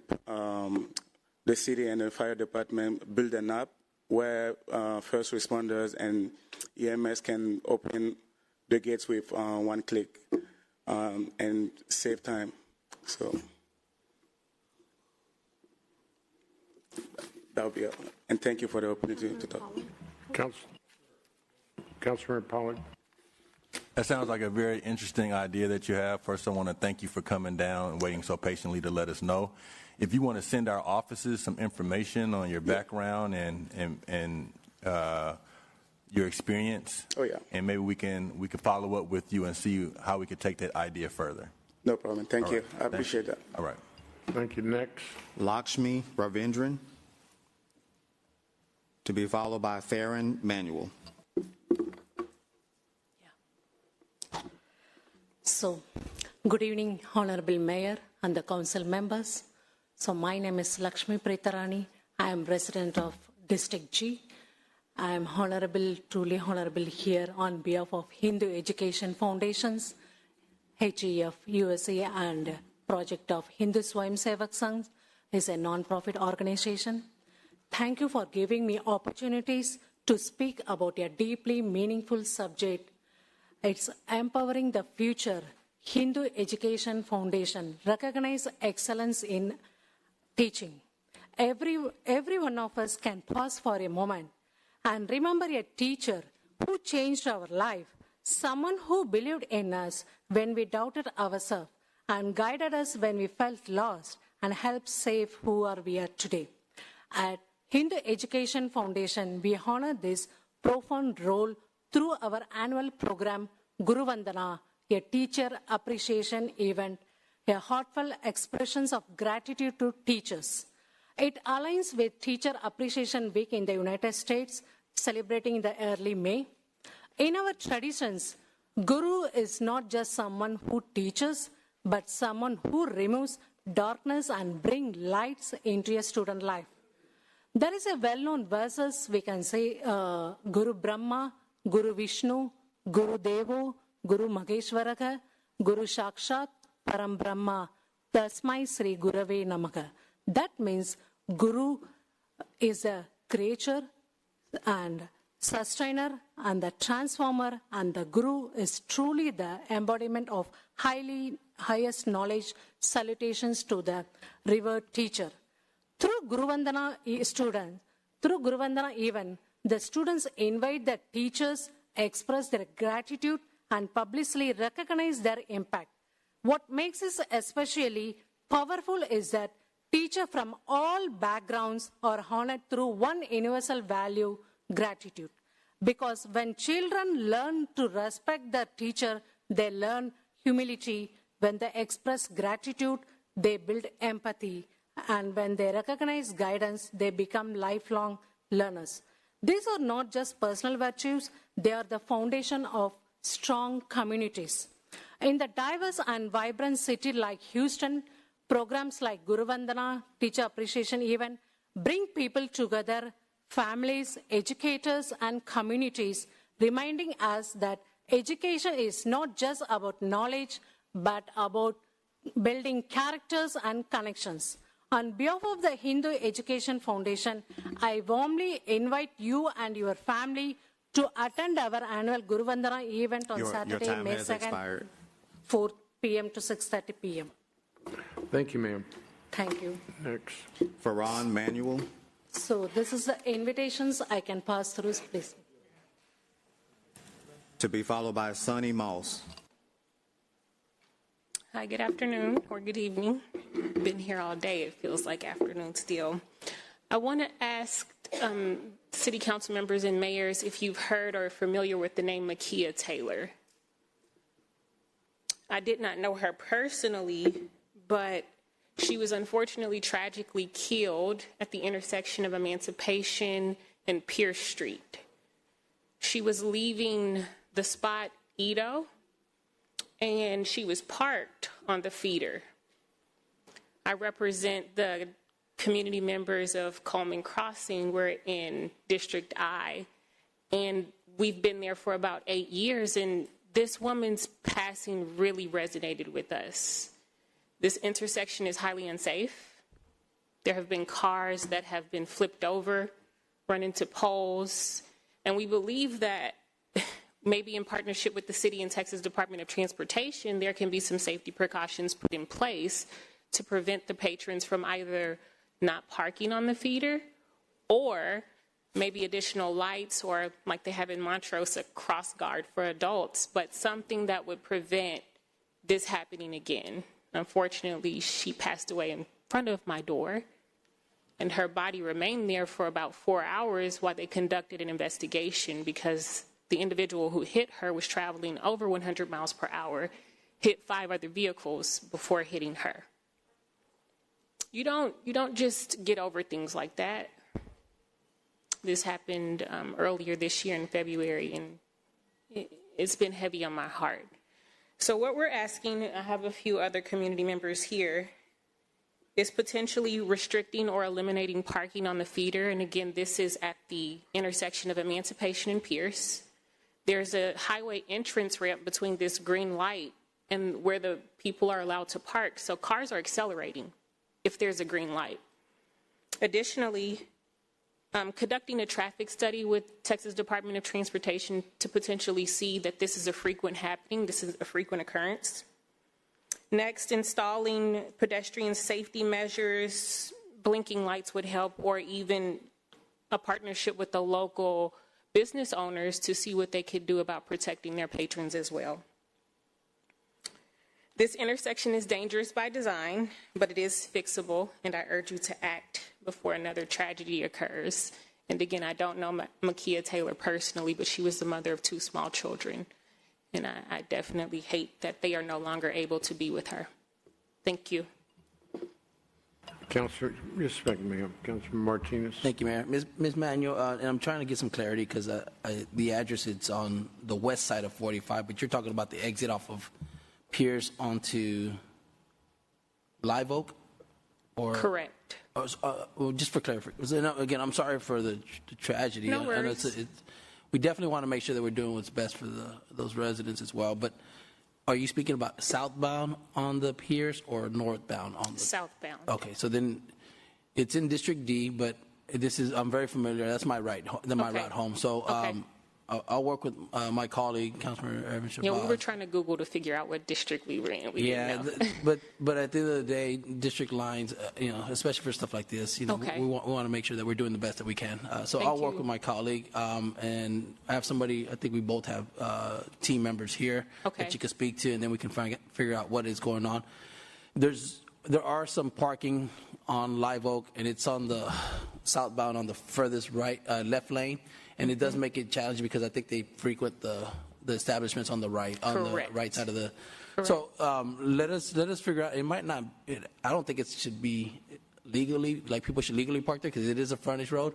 the city and the fire department build an app where first responders and EMS can open the gates with one click and save time. So that'll be it. And thank you for the opportunity to talk. Councilman Pollard. That sounds like a very interesting idea that you have. First, I want to thank you for coming down and waiting so patiently to let us know. If you want to send our offices some information on your background and your experience, oh yeah, and maybe we can follow up with you and see how we could take that idea further. No problem. Thank you. I appreciate that. All right. Thank you. Next. Lakshmi Ravindran, to be followed by Farron Manuel. So, good evening, Honorable Mayor and the council members. So, my name is Lakshmi Pretarani. I am resident of District G. I am honorable, truly honorable here on behalf of Hindu Education Foundations, HEF USA, and project of Hindu Swayam Sevak Sangh is a non-profit organization. Thank you for giving me opportunities to speak about a deeply meaningful subject. It's empowering the future. Hindu Education Foundation recognize excellence in teaching. Every one of us can pause for a moment and remember a teacher who changed our life, someone who believed in us when we doubted ourselves and guided us when we felt lost and helped save who are we are today. At Hindu Education Foundation, we honor this profound role through our annual program, Guru Vandana, a teacher appreciation event, a heartfelt expressions of gratitude to teachers. It aligns with Teacher Appreciation Week in the United States, celebrating in the early May. In our traditions, Guru is not just someone who teaches, but someone who removes darkness and brings lights into a student life. There is a well-known verses we can say, Guru Brahma, Guru Vishnu, Guru Devo, Guru Maheshwaraka, Guru Shakshat, Param Brahma, Tasmai Sri Gurave Namaka. That means Guru is a creature and sustainer and the transformer, and the Guru is truly the embodiment of highest knowledge. Salutations to the revered teacher. Through Guru Vandana event, the students invite the teachers, express their gratitude, and publicly recognize their impact. What makes this especially powerful is that teachers from all backgrounds are honored through one universal value, gratitude. Because when children learn to respect the teacher, they learn humility. When they express gratitude, they build empathy. And when they recognize guidance, they become lifelong learners. These are not just personal virtues, they are the foundation of strong communities. In the diverse and vibrant city like Houston, programs like Guru Vandana, Teacher Appreciation Event, bring people together, families, educators, and communities, reminding us that education is not just about knowledge, but about building characters and connections. On behalf of the Hindu Education Foundation, I warmly invite you and your family to attend our annual Guru Vandana event on Saturday, May 2nd, 4 p.m. to 6:30 p.m. Thank you, ma'am. Thank you. Next. Farron Manuel. So this is the invitations I can pass through, please. To be followed by Sonny Moss. Hi, good afternoon or good evening. Been here all day. It feels like afternoon still. I want to ask city council members and mayors if you've heard or are familiar with the name Makia Taylor. I did not know her personally, but she was unfortunately tragically killed at the intersection of Emancipation and Pierce Street. She was leaving the spot Edo, and she was parked on the feeder. I represent the community members of Coleman Crossing. We're in District I, and we've been there for about 8 years, and this woman's passing really resonated with us. This intersection is highly unsafe. There have been cars that have been flipped over, run into poles, and we believe that maybe in partnership with the city and Texas Department of Transportation, there can be some safety precautions put in place to prevent the patrons from either not parking on the feeder or maybe additional lights, or like they have in Montrose, a cross guard for adults, but something that would prevent this happening again. Unfortunately, she passed away in front of my door, and her body remained there for about 4 hours while they conducted an investigation, because the individual who hit her was traveling over 100 miles per hour hit 5 other vehicles before hitting her. You don't just get over things like that. This happened earlier this year in February, and it's been heavy on my heart. So what we're asking, I have a few other community members here, is potentially restricting or eliminating parking on the feeder. And again, this is at the intersection of Emancipation and Pierce. There's a highway entrance ramp between this green light and where the people are allowed to park. So cars are accelerating if there's a green light. Additionally, conducting a traffic study with Texas Department of Transportation to potentially see that this is a frequent happening, this is a frequent occurrence. Next, installing pedestrian safety measures, blinking lights would help, or even a partnership with the local business owners to see what they could do about protecting their patrons as well. This intersection is dangerous by design, but it is fixable, and I urge you to act before another tragedy occurs. And again, I don't know Makia Taylor personally, but she was the mother of 2 small children. And I definitely hate that they are no longer able to be with her. Thank you. Councilor, just a ma'am. Councilor Martinez. Thank you, Mayor. Ms. Manuel, and I'm trying to get some clarity because the address is on the west side of 45, but you're talking about the exit off of Pierce onto Live Oak? Or, correct. Well, just for clarification, again, I'm sorry for the tragedy. No worries. We definitely want to make sure that we're doing what's best for those residents as well. But are you speaking about southbound on the Pierce or northbound on the? Southbound. Okay, so then it's in District D, but I'm very familiar. That's my route home. So I'll work with my colleague, Councilman Evan Shabazz. Yeah, we were trying to Google to figure out what district we were in. But at the end of the day, district lines, especially for stuff like this, we want to make sure that we're doing the best that we can. So I'll work with my colleague, and I have somebody. I think we both have team members here that you can speak to, and then we can figure out what is going on. There are some parking on Live Oak, and it's on the southbound on the furthest left lane. And it does make it challenging because I think they frequent the establishments on the right side of the. Correct. So let us figure out. It might not. I don't think it should be legally people should legally park there because it is a frontage road.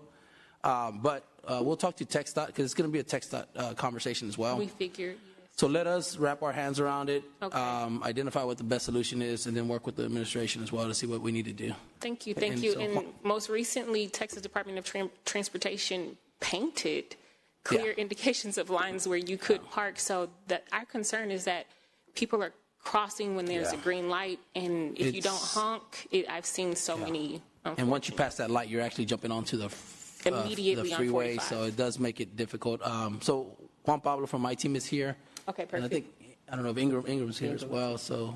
But we'll talk to TxDOT because it's going to be a TxDOT conversation as well. We figured. So let us wrap our hands around it, identify what the best solution is, and then work with the administration as well to see what we need to do. Thank you. And most recently, Texas Department of Transportation painted clear indications of lines where you could park. So that our concern is that people are crossing when there's a green light, and if you don't honk, I've seen so many. And once you pass that light, you're actually jumping onto the freeway, so it does make it difficult. So Juan Pablo from my team is here. Okay, perfect. And I don't know if Ingram's here as well, so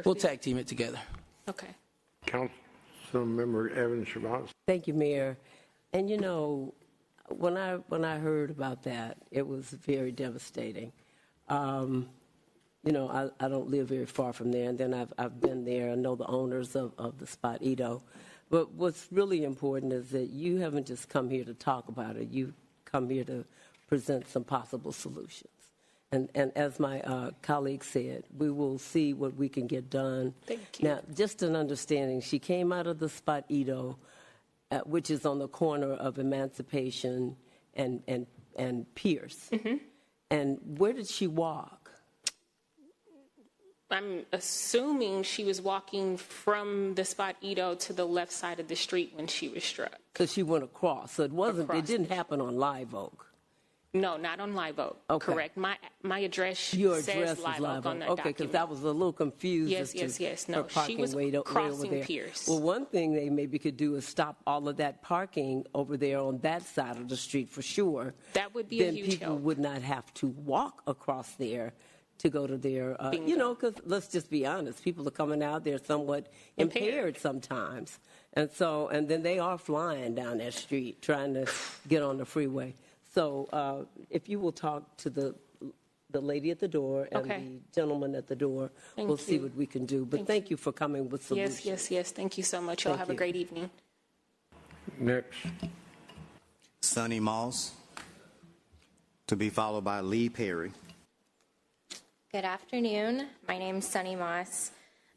we'll tag team it together. Okay. Councilmember Evan Shabazz. Thank you, Mayor. And when I heard about that, it was very devastating. I don't live very far from there, and then I've been there. I know the owners of the spot, Edo. But what's really important is that you haven't just come here to talk about it. You come here to present some possible solutions. And as my colleague said, we will see what we can get done. Thank you. Now, just an understanding, she came out of the spot Edo, which is on the corner of Emancipation and Pierce. Mm-hmm. And where did she walk? I'm assuming she was walking from the spot Edo to the left side of the street when she was struck. Because she went across. So it didn't happen on Live Oak. No, not on Live Oak. Okay. Correct. My address Your says address Live is Live Oak on that Okay, because document. I was a little confused. Yes. No, she was way crossing over there. Pierce. Well, one thing they maybe could do is stop all of that parking over there on that side of the street for sure. That would be then a huge people help. would not have to walk across there to go to their, because let's just be honest, people are coming out, they're somewhat impaired sometimes. And then they are flying down that street trying to get on the freeway. So if you will talk to the lady at the door and the gentleman at the door, we'll see what we can do. But thank you for coming with solutions. Yes. Thank you so much. Y'all have a great evening. Next. Sonny Moss, to be followed by Lee Perry. Good afternoon. My name's Sunny Moss.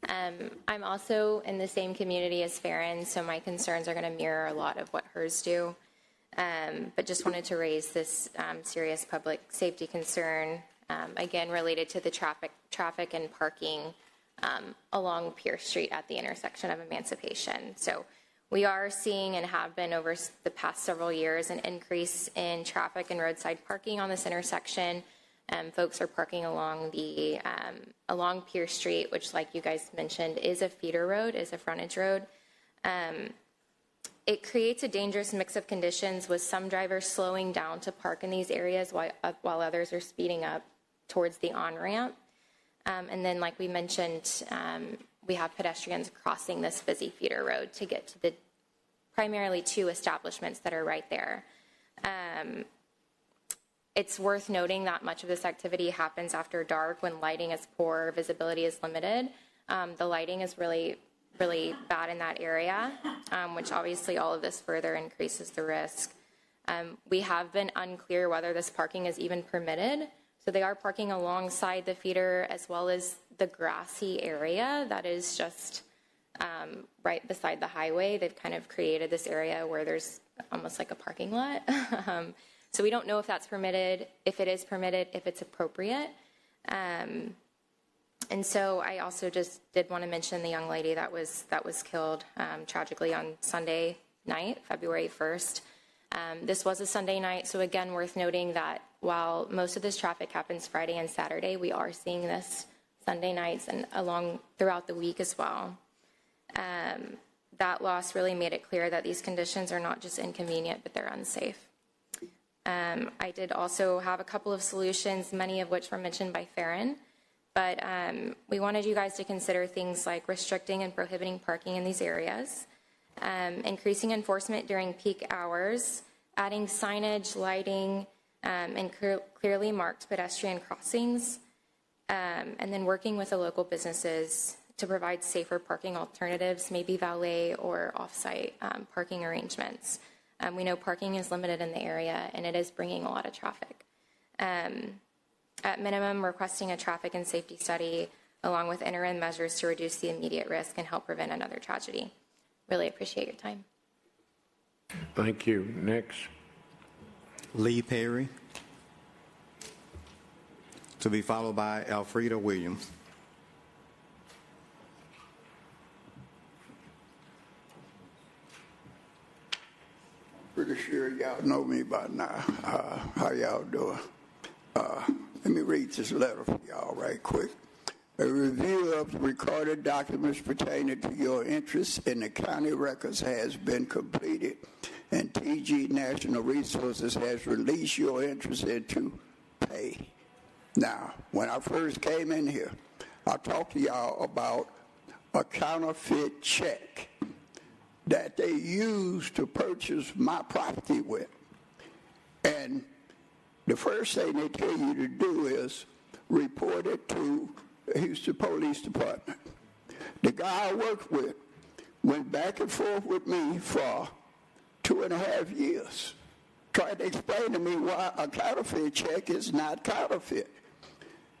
I'm also in the same community as Farron, so my concerns are going to mirror a lot of what hers do. But just wanted to raise this serious public safety concern, again, related to the traffic and parking along Pierce Street at the intersection of Emancipation. So we are seeing and have been over the past several years an increase in traffic and roadside parking on this intersection. Folks are parking along Pierce Street, which, like you guys mentioned, is a feeder road, is a frontage road. It creates a dangerous mix of conditions with some drivers slowing down to park in these areas while others are speeding up towards the on-ramp. And then, like we mentioned, we have pedestrians crossing this busy feeder road to get to the primarily two establishments that are right there. It's worth noting that much of this activity happens after dark when lighting is poor, visibility is limited. The lighting is really bad in that area, which obviously all of this further increases the risk. We have been unclear whether this parking is even permitted. So they are parking alongside the feeder as well as the grassy area that is just right beside the highway. They've kind of created this area where there's almost like a parking lot. So we don't know if that's permitted, if it is permitted, if it's appropriate. And so I also just did want to mention the young lady that was killed tragically on Sunday night, February 1st. This was a Sunday night, so again, worth noting that while most of this traffic happens Friday and Saturday, we are seeing this Sunday nights and along throughout the week as well. That loss really made it clear that these conditions are not just inconvenient, but they're unsafe. I did also have a couple of solutions, many of which were mentioned by Farron, but we wanted you guys to consider things like restricting and prohibiting parking in these areas, increasing enforcement during peak hours, adding signage, lighting, and clearly marked pedestrian crossings, and then working with the local businesses to provide safer parking alternatives, maybe valet or off-site parking arrangements. We know parking is limited in the area, and it is bringing a lot of traffic. At minimum, requesting a traffic and safety study along with interim measures to reduce the immediate risk and help prevent another tragedy. Really appreciate your time. Thank you. Next. Lee Perry, to be followed by Alfreda Williams. Pretty sure y'all know me by now. How y'all doing? Let me read this letter for y'all right quick. A review of recorded documents pertaining to your interests in the county records has been completed, and TG National Resources has released your interest into pay. Now, when I first came in here, I talked to y'all about a counterfeit check that they used to purchase my property with. And the first thing they tell you to do is report it to the Houston Police Department. The guy I worked with went back and forth with me for 2.5 years, trying to explain to me why a counterfeit check is not counterfeit.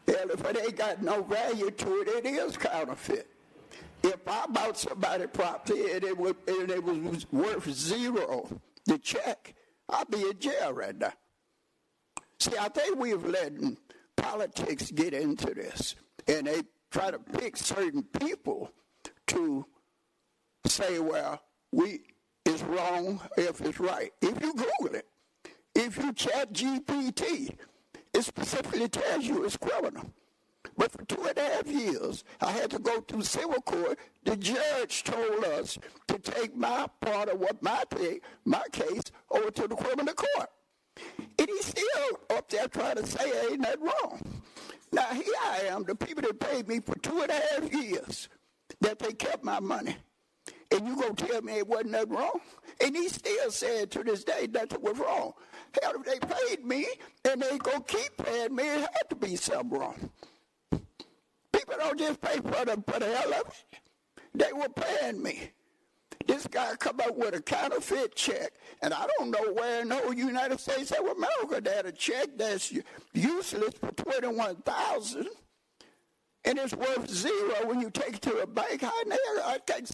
Hell, if it ain't got no value to it, it is counterfeit. If I bought somebody's property and it was worth zero, the check, I'd be in jail right now. See, I think we've let politics get into this, and they try to pick certain people to say, well, it's wrong if it's right. If you Google it, if you chat GPT, it specifically tells you it's criminal. But for 2.5 years, I had to go through civil court. The judge told us to take my part of my case over to the criminal court. And he's still up there trying to say ain't nothing wrong. Now, here I am, the people that paid me for 2.5 years, that they kept my money. And you gonna tell me it wasn't nothing wrong? And he still said to this day nothing was wrong. Hell, if they paid me and they gonna keep paying me, it had to be something wrong. People don't just pay for the hell of it. They were paying me. This guy come up with a counterfeit check, and I don't know where in the whole United States of America they had a check that's useless for $21,000 and it's worth zero when you take it to a bank. I think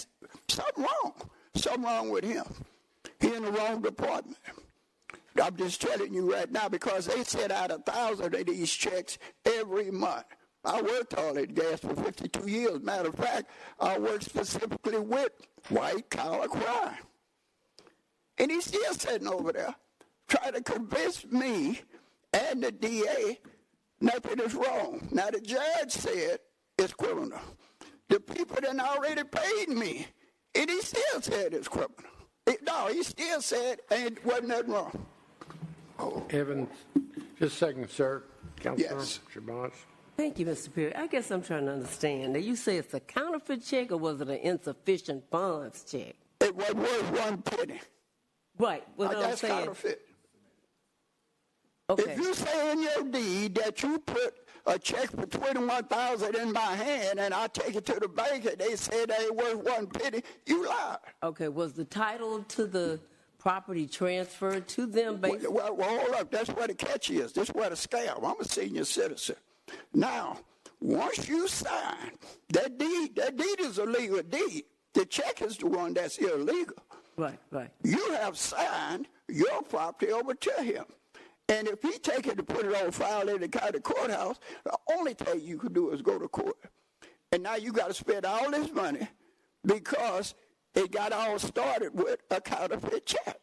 something wrong. Something wrong with him. He in the wrong department. I'm just telling you right now because they send out 1,000 of these checks every month. I worked all that gas for 52 years. Matter of fact, I worked specifically with white-collar crime. And he's still sitting over there trying to convince me and the DA nothing is wrong. Now, the judge said it's criminal. The people that already paid me, and he still said it's criminal. No, he still said wasn't nothing wrong. Evans, just a second, sir. Councilor Yes. Shabazz. Thank you, Mr. Perry. I guess I'm trying to understand. Now, you say it's a counterfeit check or was it an insufficient funds check? It was worth 1 penny. Right. What I'm That's saying. counterfeit. Okay. If you say in your deed that you put a check for $21,000 in my hand and I take it to the bank and they say they ain't worth 1 penny, you lie. Okay. Was the title to the property transferred to them based? Well, hold up. That's where the catch is. This is where the scam. I'm a senior citizen. Now, once you sign that deed is a legal deed. The check is the one that's illegal. Right. You have signed your property over to him. And if he take it to put it on file in the county courthouse, the only thing you can do is go to court. And now you got to spend all this money because it got all started with a counterfeit check.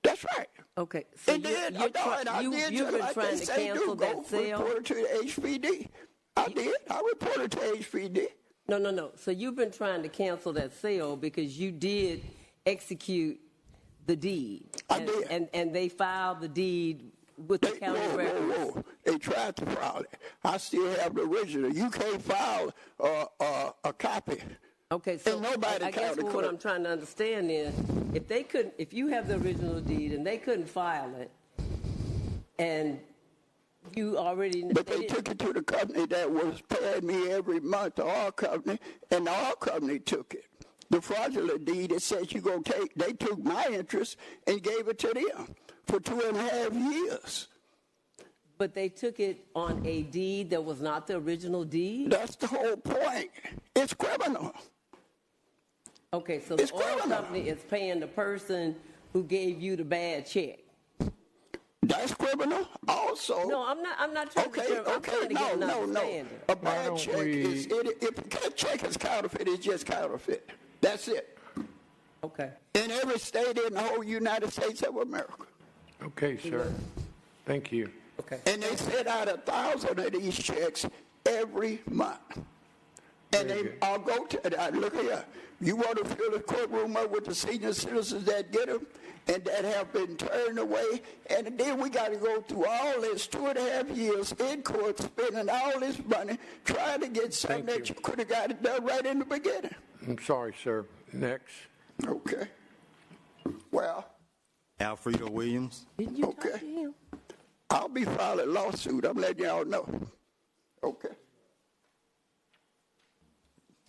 That's right. Okay. So And then, you've been trying to cancel that sale? Report it to the HPD. I did. I reported to HPD. No. So you've been trying to cancel that sale because you did execute the deed. I did. And they filed the deed with the county records. Whoa. They tried to file it. I still have the original. You can't file a copy. Okay, so And nobody I guess counted what court. I'm trying to understand is, if you have the original deed and they couldn't file it, and you already... But they took it to the company that was paying me every month, the oil company, and the oil company took it. The fraudulent deed, it says they took my interest and gave it to them for 2.5 years. But they took it on a deed that was not the original deed? That's the whole point. It's criminal. Okay, so the oil company is paying the person who gave you the bad check. That's criminal also. No, I'm not trying to get an understanding. A bad check is, if a check is counterfeit, it's just counterfeit. That's it. Okay. In every state in the whole United States of America. Okay, sir. Thank you. Okay. And they send out 1,000 of these checks every month. And I'll go to, look here, you want to fill the courtroom up with the senior citizens that get them and that have been turned away, and then we got to go through all this 2.5 years in court, spending all this money, trying to get something that you could have got it done right in the beginning. I'm sorry, sir. Next. Okay. Well. Alfredo Williams. Didn't you talk to him? I'll be filing a lawsuit. I'm letting y'all know. Okay.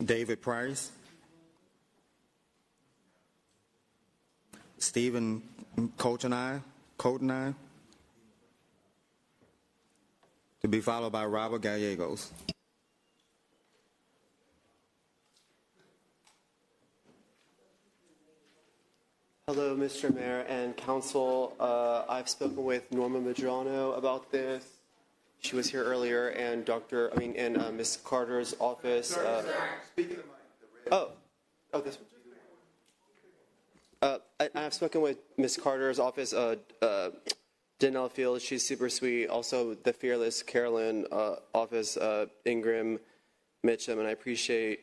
David Price. Stephen Cotenay, to be followed by Robert Gallegos. Hello, Mr. Mayor and Council. I've spoken with Norma Medrano about this. She was here earlier, and Ms. Carter's office. Speaking of this one. I've spoken with Ms. Carter's office, Danelle Fields. She's super sweet. Also, the fearless Carolyn office, Ingram Mitchum, and I appreciate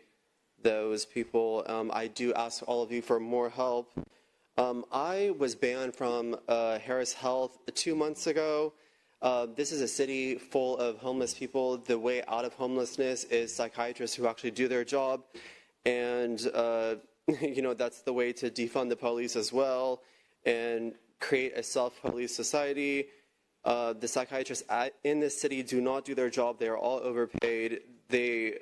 those people. I do ask all of you for more help. I was banned from Harris Health 2 months ago. This is a city full of homeless people. The way out of homelessness is psychiatrists who actually do their job. And, that's the way to defund the police as well and create a self-police society. The psychiatrists in this city do not do their job. They are all overpaid. They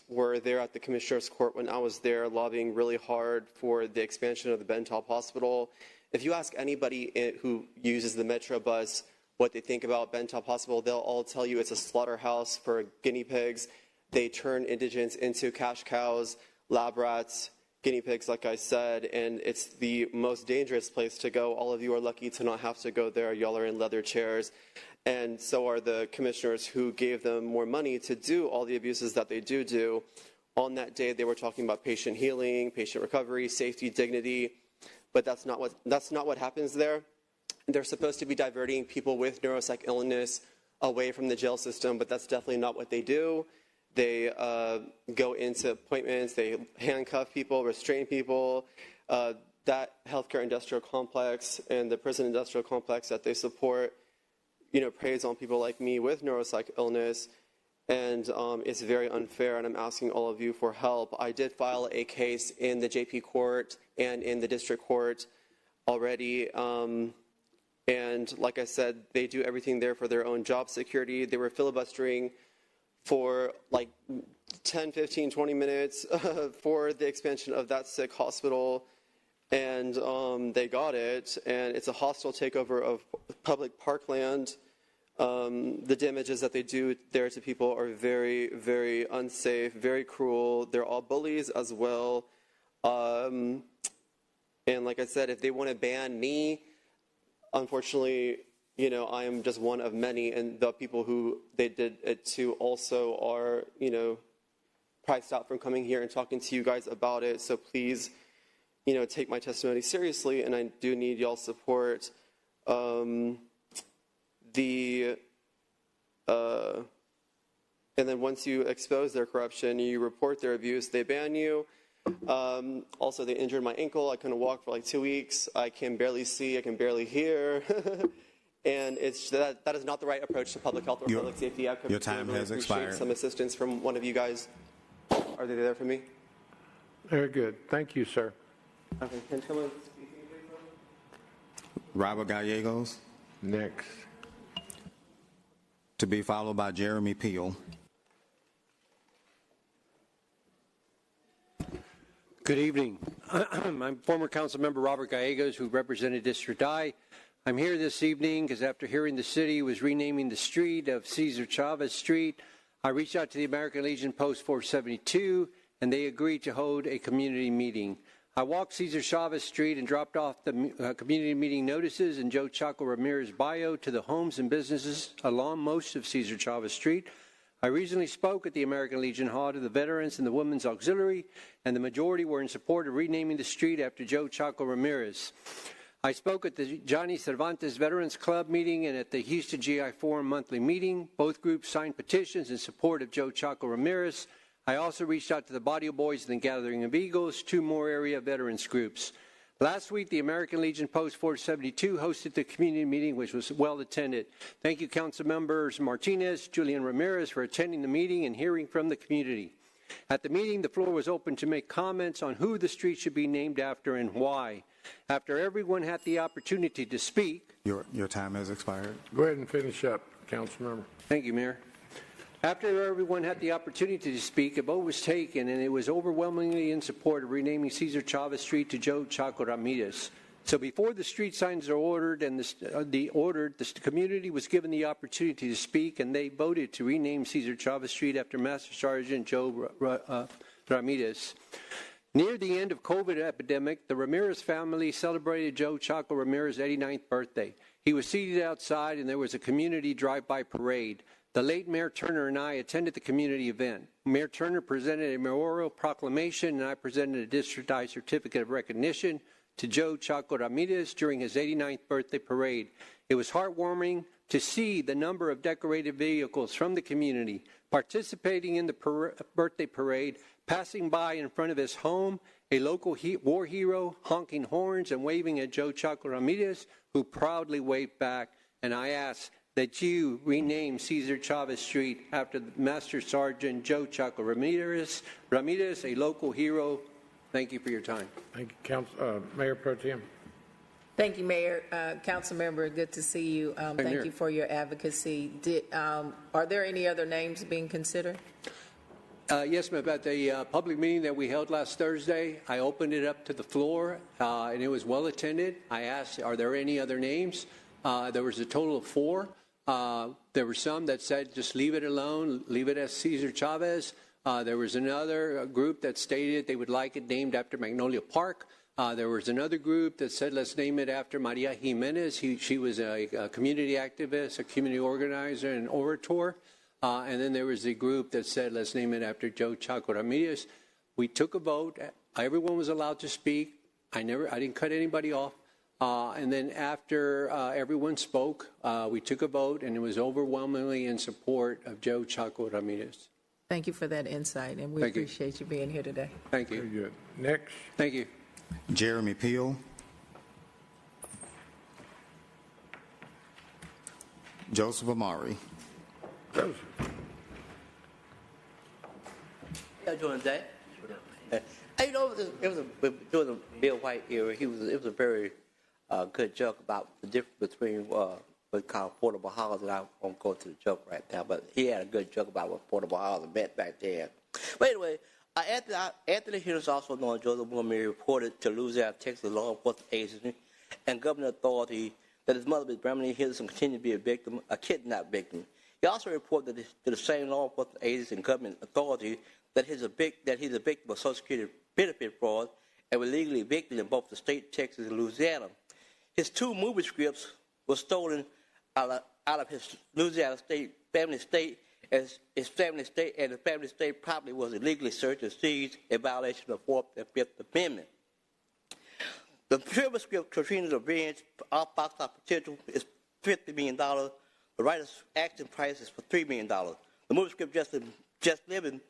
were there at the Commissioner's Court when I was there lobbying really hard for the expansion of the Bentop Hospital. If you ask anybody who uses the Metro bus what they think about Bentop Hospital, they'll all tell you it's a slaughterhouse for guinea pigs. They turn indigents into cash cows, lab rats, guinea pigs, like I said, and it's the most dangerous place to go. All of you are lucky to not have to go there. Y'all are in leather chairs. And so are the commissioners who gave them more money to do all the abuses that they do. On that day, they were talking about patient healing, patient recovery, safety, dignity, but that's not what happens there. They're supposed to be diverting people with neuropsych illness away from the jail system, but that's definitely not what they do. They go into appointments, they handcuff people, restrain people. That healthcare industrial complex and the prison industrial complex that they support, preys on people like me with neuropsych illness, and it's very unfair, and I'm asking all of you for help. I did file a case in the JP court and in the district court already, and like I said, they do everything there for their own job security. They were filibustering for like 10, 15, 20 minutes for the expansion of that sick hospital, and they got it, and it's a hostile takeover of public parkland. The damages that they do there to people are very, very unsafe, very cruel. They're all bullies as well. And like I said, if they want to ban me, unfortunately, I am just one of many, and the people who they did it to also are, priced out from coming here and talking to you guys about it. So please, take my testimony seriously, and I do need y'all's support. And then once you expose their corruption, you report their abuse, they ban you. Also, they injured my ankle. I couldn't walk for like 2 weeks. I can barely see. I can barely hear. And that is not the right approach to public health or public safety. Your time has expired. Some assistance from one of you guys. Are they there for me? Very good. Thank you, sir. Okay. Can someone speak? Robert Gallegos. Next. To be followed by Jeremy Peel. Good evening. I'm former council member Robert Gallegos, who represented District I. I'm here this evening because after hearing the city was renaming the street of Cesar Chavez Street, I reached out to the American Legion Post 472, and they agreed to hold a community meeting. I walked Cesar Chavez Street and dropped off the community meeting notices and Joe Chaco Ramirez bio to the homes and businesses along most of Cesar Chavez Street. I recently spoke at the American Legion Hall to the veterans and the Women's Auxiliary, and the majority were in support of renaming the street after Joe Chaco Ramirez. I spoke at the Johnny Cervantes Veterans Club meeting and at the Houston GI Forum monthly meeting. Both groups signed petitions in support of Joe Chaco Ramirez. I also reached out to the Body of Boys and the Gathering of Eagles, 2 more area veterans groups. Last week, the American Legion Post 472 hosted the community meeting, which was well attended. Thank you, Council Members Martinez, Julian Ramirez, for attending the meeting and hearing from the community. At the meeting, the floor was open to make comments on who the street should be named after and why. After everyone had the opportunity to speak... Your time has expired. Go ahead and finish up, Council Member. Thank you, Mayor. After everyone had the opportunity to speak, a vote was taken, and it was overwhelmingly in support of renaming Cesar Chavez Street to Joe Chaco Ramirez. So before the street signs are ordered and the community was given the opportunity to speak, and they voted to rename Cesar Chavez Street after Master Sergeant Joe Ramirez. Near the end of COVID epidemic, the Ramirez family celebrated Joe Chaco Ramirez's 89th birthday. He was seated outside, and there was a community drive-by parade. The late Mayor Turner and I attended the community event. Mayor Turner presented a memorial proclamation, and I presented a District I certificate of recognition to Joe Chaco Ramirez during his 89th birthday parade. It was heartwarming to see the number of decorated vehicles from the community participating in the birthday parade, passing by in front of his home, a local war hero honking horns and waving at Joe Chaco Ramirez, who proudly waved back. And I asked that you rename Cesar Chavez Street after Master Sergeant Joe Chaco Ramirez, a local hero. Thank you for your time. Thank you, Mayor Pro Tem. Thank you, Mayor. Council Member, good to see you. Thank you for your advocacy. Are there any other names being considered? Yes, ma'am. At the public meeting that we held last Thursday, I opened it up to the floor, and it was well attended. I asked, are there any other names? There was a total of 4. There were some that said just leave it alone, leave it as Cesar Chavez. There was another group that stated they would like it named after Magnolia Park. There was another group that said let's name it after Maria Jimenez. She was a community activist, a community organizer, and orator. And then there was a group that said let's name it after Joe Chaco Ramirez. We took a vote. Everyone was allowed to speak. I didn't cut anybody off. And then after everyone spoke, we took a vote, and it was overwhelmingly in support of Joe Chaco Ramirez. Thank you for that insight, and we appreciate you being here today. Thank you. Very good. Next. Thank you. Jeremy Peel. Joseph Amari. Joseph. How you doing today? You know, during the Bill White era, it was a very good joke about the difference between what we call portable housing. I won't go to the joke right now, but he had a good joke about what portable housing meant back then. But anyway, Anthony Henderson, also known as Joseph Montgomery, reported to Louisiana, Texas law enforcement agency and government authority that his mother, Ms. Bramley Henderson, continued to be a kidnapped victim. He also reported to the same law enforcement agency and government authority that he's a victim of Social Security benefit fraud and was legally evicted in both the state of Texas and Louisiana. His 2 movie scripts were stolen out of his Louisiana family estate, as his family estate property was illegally searched and seized in violation of the 4th and 5th Amendment. The film script, Katrina's Revenge, off box office potential is $50 million. The writer's action price is for $3 million. The movie script, Just Living,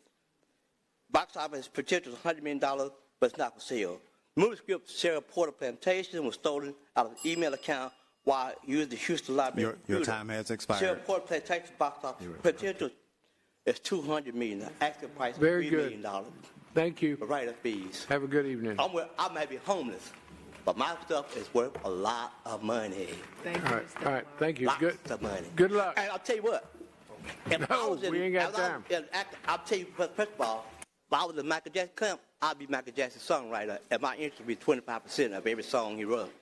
box office potential is $100 million, but it's not for sale. The movie script, Sarah Porter Plantation, was stolen out of an email account while using the Houston Library. Your time has expired. Sarah Porter Plantation box office potential is $200 million. The action price is Very $3 good. million. Thank you. For writer fees. Have a good evening. I may be homeless, but my stuff is worth a lot of money. Thank you. All right. Thank you. Lots Good. of money. Good luck. And I'll tell you what. We ain't got time. I'll tell you, first of all, if I was in Michael Jackson camp, I'd be Michael Jackson's songwriter, and my interest would be 25% of every song he wrote.